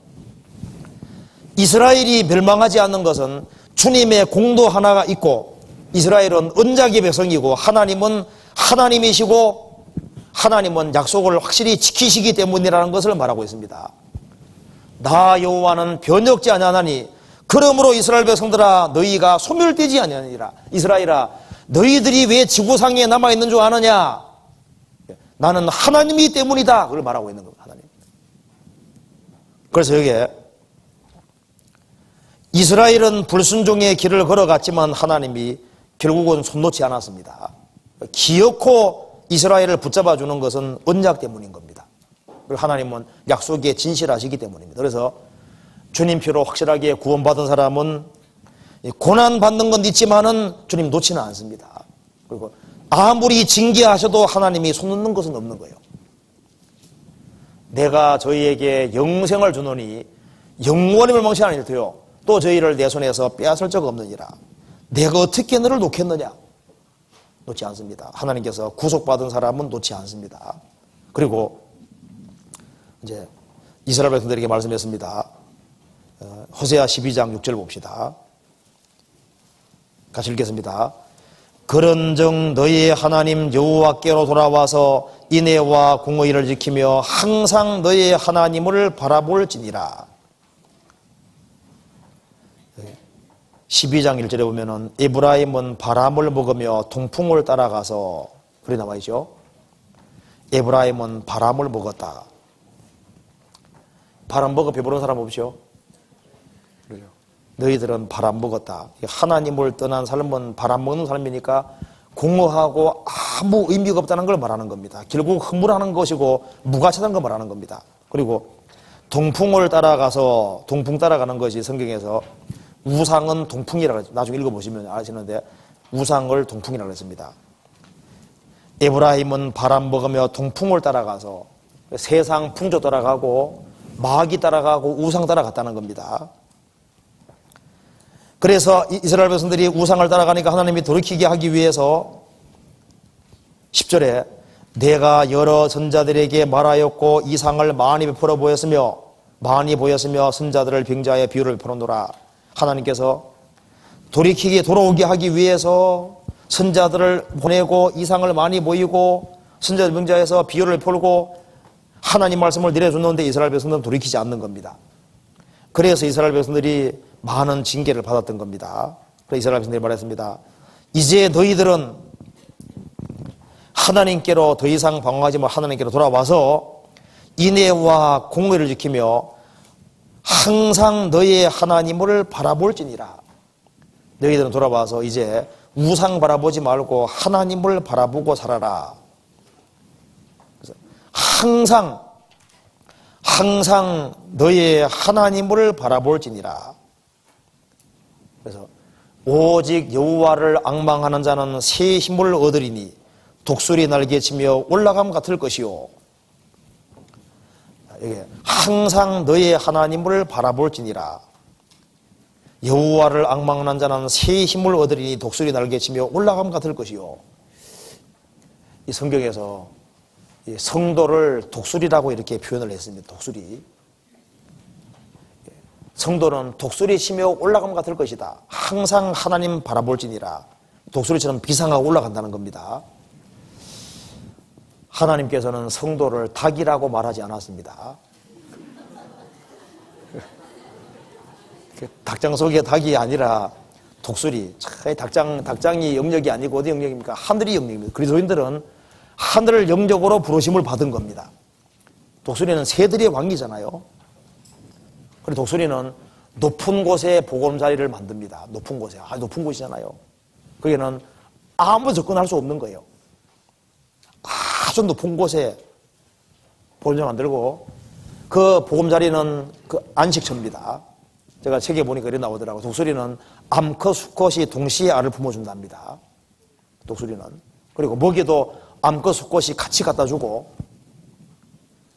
S1: 이스라엘이 멸망하지 않는 것은 주님의 공로 하나가 있고, 이스라엘은 언약의 백성이고 하나님은 하나님이시고 하나님은 약속을 확실히 지키시기 때문이라는 것을 말하고 있습니다. 나 여호와는 변혁지 아니하나니 그러므로 이스라엘 백성들아 너희가 소멸되지 아니하니라. 이스라엘아 너희들이 왜 지구상에 남아있는 줄 아느냐? 나는 하나님이기 때문이다. 그걸 말하고 있는 겁니다. 하나님. 그래서 여기에 이스라엘은 불순종의 길을 걸어갔지만 하나님이 결국은 손 놓지 않았습니다. 기어코 이스라엘을 붙잡아 주는 것은 언약 때문인 겁니다. 그리고 하나님은 약속에 진실하시기 때문입니다. 그래서 주님 피로 확실하게 구원받은 사람은 고난받는 건 있지만은 주님 놓지는 않습니다. 그리고 아무리 징계하셔도 하나님이 손 놓는 것은 없는 거예요. 내가 저희에게 영생을 주노니 영원히 멸망치 아니되요 또 저희를 내 손에서 빼앗을 적 없느니라. 내가 어떻게 너를 놓겠느냐? 놓지 않습니다. 하나님께서 구속받은 사람은 놓지 않습니다. 그리고 이제 이스라엘 백성들에게 말씀했습니다. 호세아 12장 6절 봅시다. 같이 읽겠습니다. 그런즉 너희의 하나님 여호와께로 돌아와서 인애와 공의를 지키며 항상 너희의 하나님을 바라볼지니라. 12장 1절에 보면은 에브라임은 바람을 먹으며 동풍을 따라가서, 그래 나와 있죠. 에브라임은 바람을 먹었다. 바람 먹어 배부른 사람 없죠? 그래요. 너희들은 바람 먹었다. 하나님을 떠난 삶은 바람 먹는 삶이니까 공허하고 아무 의미가 없다는 걸 말하는 겁니다. 결국 허물하는 것이고 무가치한 걸 말하는 겁니다. 그리고 동풍을 따라가서, 동풍 따라가는 것이 성경에서 우상은 동풍이라고 했죠. 나중에 읽어보시면 아시는데 우상을 동풍이라고 했습니다. 에브라임은 바람 먹으며 동풍을 따라가서 세상 풍조 따라가고 마귀 따라가고 우상 따라갔다는 겁니다. 그래서 이스라엘 백성들이 우상을 따라가니까 하나님이 돌이키게 하기 위해서 10절에 내가 여러 선자들에게 말하였고 이상을 많이 베풀어 보였으며 선자들을 병자의 비유를 베풀어노라. 하나님께서 돌이키게 돌아오게 하기 위해서 선자들을 보내고 이상을 많이 보이고 선자들 병자에서 비유를 풀고 하나님 말씀을 내려줬는데 이스라엘 백성들은 돌이키지 않는 겁니다. 그래서 이스라엘 백성들이 많은 징계를 받았던 겁니다. 그래서 이스라엘 백성들이 말했습니다. 이제 너희들은 하나님께로 더 이상 방황하지 말고 하나님께로 돌아와서 인애와 공의를 지키며 항상 너희의 하나님을 바라볼지니라. 너희들은 돌아와서 이제 우상 바라보지 말고 하나님을 바라보고 살아라. 그래서 항상 너희의 하나님을 바라볼지니라. 그래서 오직 여호와를 앙망하는 자는 새 힘을 얻으리니 독수리 날개치며 올라감 같을 것이요. 이게 항상 너의 하나님을 바라볼지니라. 여호와를 앙망하는 자는 새 힘을 얻으리니 독수리 날개치며 올라감 같을 것이요. 이 성경에서 이 성도를 독수리라고 이렇게 표현을 했습니다. 독수리. 성도는 독수리 치며 올라감 같을 것이다. 항상 하나님 바라볼지니라. 독수리처럼 비상하고 올라간다는 겁니다. 하나님께서는 성도를 닭이라고 말하지 않았습니다. 닭장 속의 닭이 아니라 독수리. 닭장이 영역이 아니고 어디 영역입니까? 하늘이 영역입니다. 그리스도인들은 하늘을 영역으로 부르심을 받은 겁니다. 독수리는 새들의 왕이잖아요. 그리고 독수리는 높은 곳에 보금자리를 만듭니다. 높은 곳에. 높은 곳이잖아요. 거기는 아무 접근할 수 없는 거예요. 아주 높은 곳에 보금자리 만들고, 그 보금자리는 그 안식처입니다. 제가 책에 보니까 이렇게 나오더라고요. 독수리는 암컷, 수컷이 동시에 알을 품어준답니다. 독수리는. 그리고 먹이도 암컷, 수컷이 같이 갖다 주고,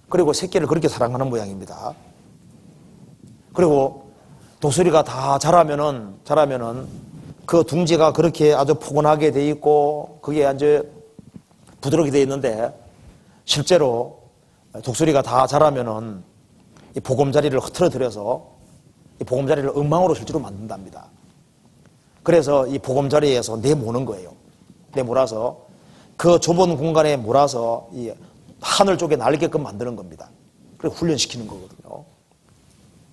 S1: 그리고 새끼를 그렇게 사랑하는 모양입니다. 그리고 독수리가 다 자라면은 그 둥지가 그렇게 아주 포근하게 돼 있고, 그게 아주 부드럽게 돼 있는데, 실제로 독수리가 다 자라면은 이 보금자리를 흐트러뜨려서 이 보금자리를 엉망으로 실제로 만든답니다. 그래서 이 보금자리에서 내모는 거예요. 내몰아서 그 좁은 공간에 몰아서 이 하늘 쪽에 날게끔 만드는 겁니다. 그래서 훈련시키는 거거든요.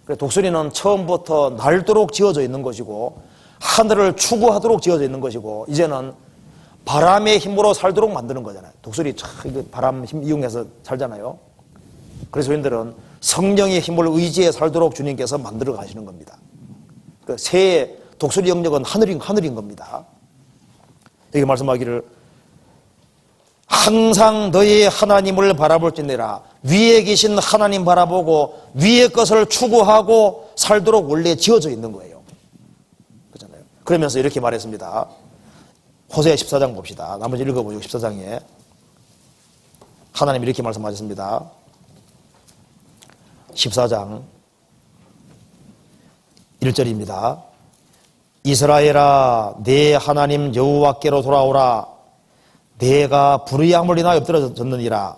S1: 그래서 독수리는 처음부터 날도록 지어져 있는 것이고, 하늘을 추구하도록 지어져 있는 것이고, 이제는 바람의 힘으로 살도록 만드는 거잖아요. 독수리 바람 힘 이용해서 살잖아요. 그래서 저희들은 성령의 힘을 의지해 살도록 주님께서 만들어 가시는 겁니다. 그 새의 독수리 영역은 하늘인 겁니다. 여기 말씀하기를 항상 너의 하나님을 바라볼지니라. 위에 계신 하나님 바라보고 위의 것을 추구하고 살도록 원래 지어져 있는 거예요. 그렇잖아요. 그러면서 이렇게 말했습니다. 호세아 14장 봅시다. 나머지 읽어보시고 14장에 하나님이 이렇게 말씀하셨습니다. 14장 1절입니다. 이스라엘아 내 하나님 여호와께로 돌아오라. 내가 불의함을 인하여 엎드러졌느니라.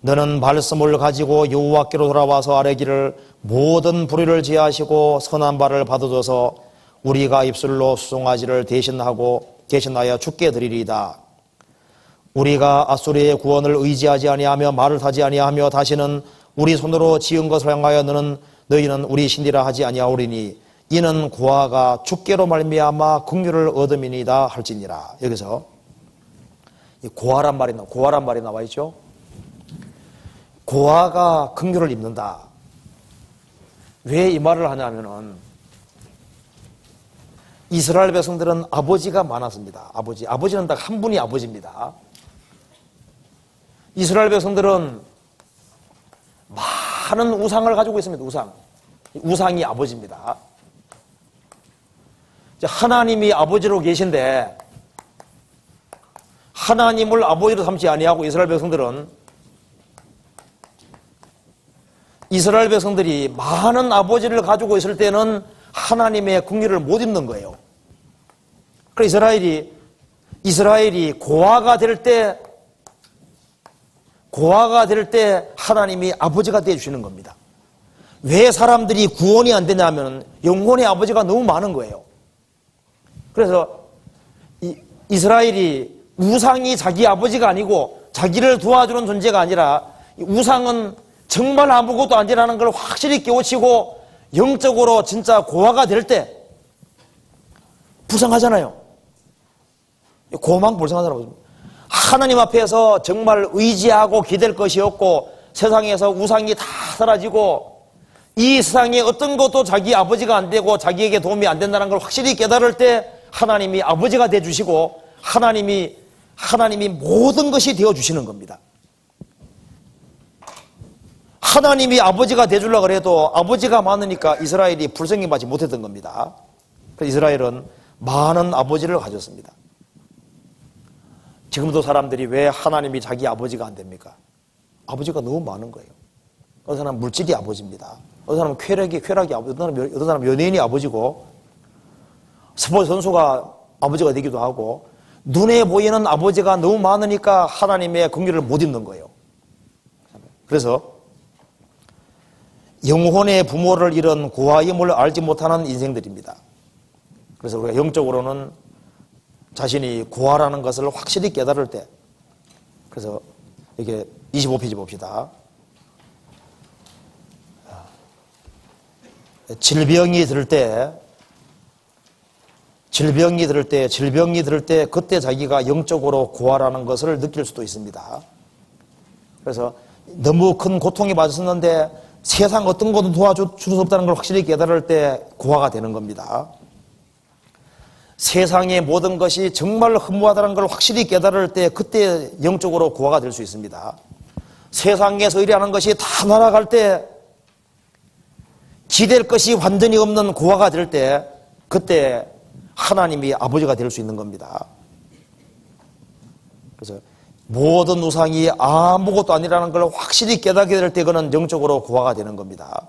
S1: 너는 말씀을 가지고 여호와께로 돌아와서 아뢰기를 모든 불의를 제하시고 선한 바를 받아줘서 우리가 입술로 수송아지를 대신하여 주께 드리리이다. 우리가 아수리의 구원을 의지하지 아니하며 말을 타지 아니하며 다시는 우리 손으로 지은 것을 향하여 너희는 우리 신이라 하지 아니하오리니 이는 고아가 주께로 말미암아 긍휼을 얻음이니이다 할지니라. 여기서 이 고아란 말이 나와 있죠. 고아가 긍휼을 입는다. 왜 이 말을 하냐면은 이스라엘 백성들은 아버지가 많았습니다. 아버지는 딱 한 분이 아버지입니다. 이스라엘 백성들은 많은 우상을 가지고 있습니다. 우상이 아버지입니다. 하나님이 아버지로 계신데 하나님을 아버지로 삼지 아니하고 이스라엘 백성들이 많은 아버지를 가지고 있을 때는 하나님의 긍휼을 못 입는 거예요. 그래서 이스라엘이 고아가 될 때 하나님이 아버지가 되어주시는 겁니다. 왜 사람들이 구원이 안 되냐면 영혼의 아버지가 너무 많은 거예요. 그래서 이스라엘이 우상이 자기 아버지가 아니고 자기를 도와주는 존재가 아니라 우상은 정말 아무것도 아니라는 걸 확실히 깨우치고 영적으로 진짜 고아가 될 때 불쌍하잖아요. 고만 불쌍하더라고요. 하나님 앞에서 정말 의지하고 기댈 것이 없고 세상에서 우상이 다 사라지고 이 세상에 어떤 것도 자기 아버지가 안 되고 자기에게 도움이 안 된다는 걸 확실히 깨달을 때 하나님이 아버지가 되어주시고 하나님이 모든 것이 되어주시는 겁니다. 하나님이 아버지가 되어주려고 해도 아버지가 많으니까 이스라엘이 불쌍히 받지 못했던 겁니다. 그래서 이스라엘은 많은 아버지를 가졌습니다. 지금도 사람들이 왜 하나님이 자기 아버지가 안 됩니까? 아버지가 너무 많은 거예요. 어떤 사람은 물질이 아버지입니다. 어떤 사람은 쾌락이 아버지, 어떤 사람은 연예인이 아버지고 스포츠 선수가 아버지가 되기도 하고 눈에 보이는 아버지가 너무 많으니까 하나님의 긍휼을 못 입는 거예요. 그래서 영혼의 부모를 잃은 고아임을 알지 못하는 인생들입니다. 그래서 우리가 영적으로는 자신이 고아라는 것을 확실히 깨달을 때, 그래서 이게 25페이지 봅시다. 질병이 들 때 그때 자기가 영적으로 고아라는 것을 느낄 수도 있습니다. 그래서 너무 큰 고통이 받았었는데 세상 어떤 것도 도와줄 수 없다는 걸 확실히 깨달을 때 고아가 되는 겁니다. 세상의 모든 것이 정말 허무하다는 걸 확실히 깨달을 때 그때 영적으로 고아가 될 수 있습니다. 세상에서 일하는 것이 다 날아갈 때 기댈 것이 완전히 없는 고아가 될 때 그때 하나님이 아버지가 될 수 있는 겁니다. 그래서 모든 우상이 아무것도 아니라는 걸 확실히 깨닫게 될 때 그는 영적으로 고아가 되는 겁니다.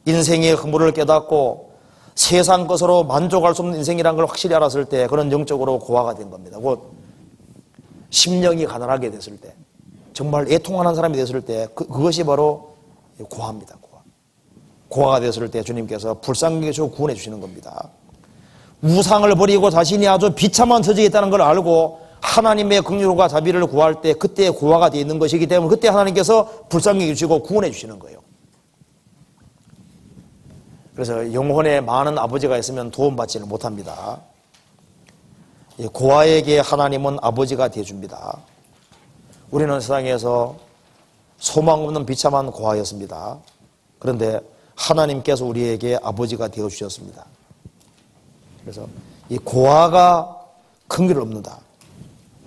S1: 인생의 허물을 깨닫고 세상 것으로 만족할 수 없는 인생이라는 걸 확실히 알았을 때 그는 영적으로 고아가 된 겁니다. 곧 심령이 가난하게 됐을 때 정말 애통하는 사람이 됐을 때 그것이 바로 고아입니다. 고아가 됐을 때 주님께서 불쌍히 주시고 구원해 주시는 겁니다. 우상을 버리고 자신이 아주 비참한 처지에 있다는 걸 알고 하나님의 긍휼과 자비를 구할 때 그때 고아가 되어 있는 것이기 때문에 그때 하나님께서 불쌍히 주시고 구원해 주시는 거예요. 그래서 영혼에 많은 아버지가 있으면 도움받지를 못합니다. 고아에게 하나님은 아버지가 되어줍니다. 우리는 세상에서 소망 없는 비참한 고아였습니다. 그런데 하나님께서 우리에게 아버지가 되어주셨습니다. 그래서 이 고아가 긍휼을 얻는다.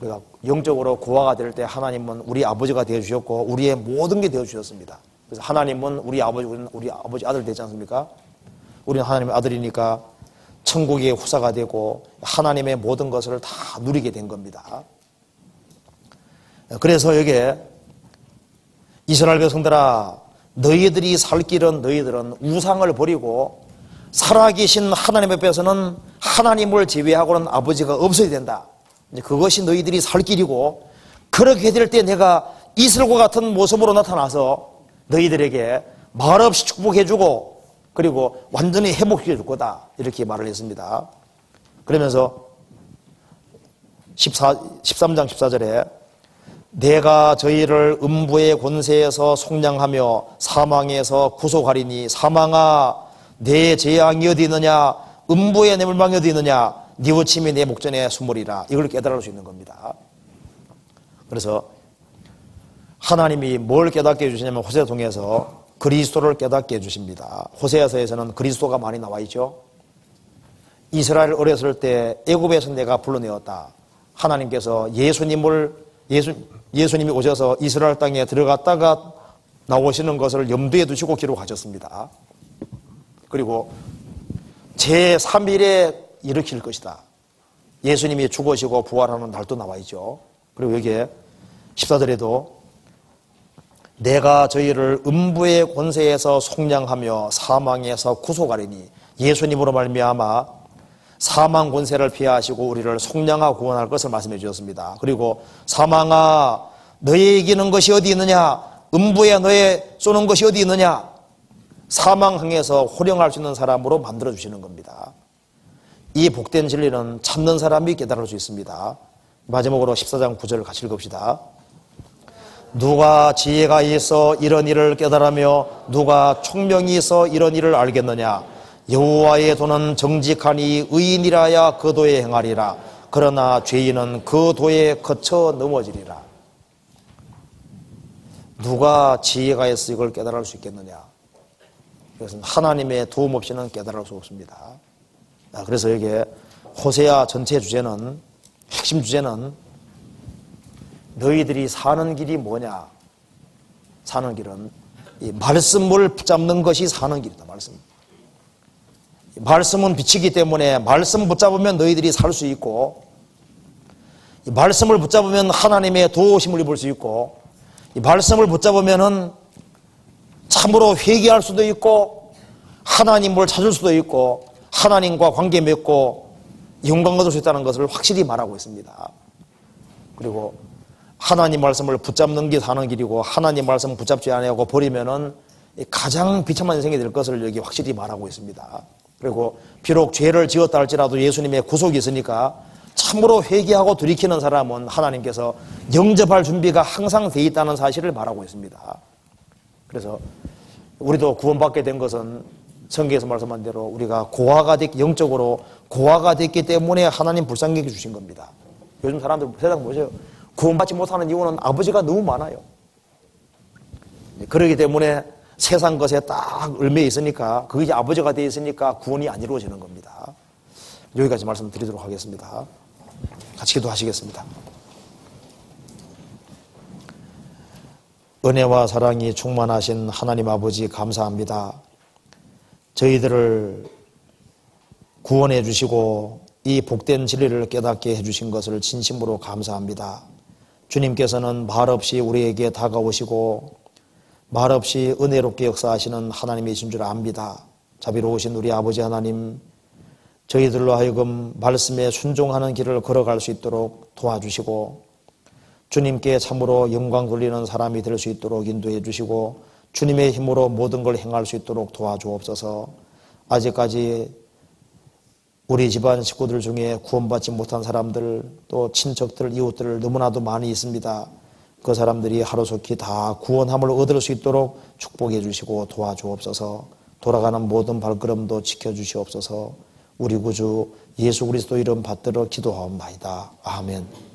S1: 우리가 영적으로 고아가 될 때 하나님은 우리 아버지가 되어주셨고 우리의 모든 게 되어주셨습니다. 그래서 하나님은 우리 아버지 아들 되지 않습니까? 우리는 하나님의 아들이니까 천국의 후사가 되고 하나님의 모든 것을 다 누리게 된 겁니다. 그래서 여기에 이스라엘 백성들아 너희들이 살 길은 너희들은 우상을 버리고 살아계신 하나님 앞에서는 하나님을 제외하고는 아버지가 없어야 된다. 그것이 너희들이 살 길이고 그렇게 될 때 내가 이슬과 같은 모습으로 나타나서 너희들에게 말없이 축복해주고 그리고 완전히 회복시켜 줄 거다. 이렇게 말을 했습니다. 그러면서 13장 14절에 내가 저희를 음부의 권세에서 속량하며 사망에서 구속하리니 사망아 내 재앙이 어디 있느냐 음부의 내 물망이 어디 있느냐 뉘우침이 내 목전에 숨으리라. 이걸 깨달을 수 있는 겁니다. 그래서 하나님이 뭘 깨닫게 해주시냐면 호세를 통해서 그리스도를 깨닫게 해주십니다. 호세아서에서는 그리스도가 많이 나와 있죠. 이스라엘 어렸을 때 애굽에서 내가 불러내었다. 하나님께서 예수님이 오셔서 이스라엘 땅에 들어갔다가 나오시는 것을 염두에 두시고 기록하셨습니다. 그리고 제3일에 일으킬 것이다. 예수님이 죽으시고 부활하는 날도 나와 있죠. 그리고 여기에 14절에도 내가 저희를 음부의 권세에서 속량하며 사망에서 구속하리니 예수님으로 말미암아 사망 권세를 피하시고 우리를 속량하고 구원할 것을 말씀해 주셨습니다. 그리고 사망아 너의 이기는 것이 어디 있느냐 음부에 너의 쏘는 것이 어디 있느냐 사망항에서 호령할 수 있는 사람으로 만들어 주시는 겁니다. 이 복된 진리는 찾는 사람이 깨달을 수 있습니다. 마지막으로 14장 9절을 같이 읽읍시다. 누가 지혜가 있어 이런 일을 깨달으며 누가 총명이 있어 이런 일을 알겠느냐 여호와의 도는 정직하니 의인이라야 그 도에 행하리라. 그러나 죄인은 그 도에 거쳐 넘어지리라. 누가 지혜가 있어 이걸 깨달을 수 있겠느냐. 그것은 하나님의 도움 없이는 깨달을 수 없습니다. 그래서 여기에 호세아 전체 주제는 핵심 주제는 너희들이 사는 길이 뭐냐. 사는 길은 이 말씀을 붙잡는 것이 사는 길이다. 말씀은 빛이기 때문에 말씀 붙잡으면 너희들이 살 수 있고 이 말씀을 붙잡으면 하나님의 도우심을 입을 수 있고 이 말씀을 붙잡으면은 참으로 회개할 수도 있고 하나님을 찾을 수도 있고 하나님과 관계 맺고 영광 얻을 수 있다는 것을 확실히 말하고 있습니다. 그리고 하나님 말씀을 붙잡는 게 사는 길이고 하나님 말씀 붙잡지 않고 버리면은 가장 비참한 인생이 될 것을 여기 확실히 말하고 있습니다. 그리고 비록 죄를 지었다 할지라도 예수님의 구속이 있으니까 참으로 회개하고 돌이키는 사람은 하나님께서 영접할 준비가 항상 돼 있다는 사실을 말하고 있습니다. 그래서 우리도 구원받게 된 것은 성경에서 말씀한 대로 우리가 영적으로 고아가 됐기 때문에 하나님 불쌍히 주신 겁니다. 요즘 사람들 세상 보세요. 구원받지 못하는 이유는 아버지가 너무 많아요. 그렇기 때문에 세상 것에 딱 얽매 있으니까 그게 아버지가 되어 있으니까 구원이 안 이루어지는 겁니다. 여기까지 말씀드리도록 하겠습니다. 같이 기도하시겠습니다. 은혜와 사랑이 충만하신 하나님 아버지 감사합니다. 저희들을 구원해 주시고 이 복된 진리를 깨닫게 해주신 것을 진심으로 감사합니다. 주님께서는 말없이 우리에게 다가오시고 말없이 은혜롭게 역사하시는 하나님이신 줄 압니다. 자비로우신 우리 아버지 하나님, 저희들로 하여금 말씀에 순종하는 길을 걸어갈 수 있도록 도와주시고 주님께 참으로 영광 돌리는 사람이 될 수 있도록 인도해 주시고 주님의 힘으로 모든 걸 행할 수 있도록 도와주옵소서. 아직까지 우리 집안 식구들 중에 구원받지 못한 사람들, 또 친척들, 이웃들 너무나도 많이 있습니다. 그 사람들이 하루속히 다 구원함을 얻을 수 있도록 축복해 주시고 도와주옵소서. 돌아가는 모든 발걸음도 지켜주시옵소서. 우리 구주 예수 그리스도 이름 받들어 기도하옵나이다. 아멘.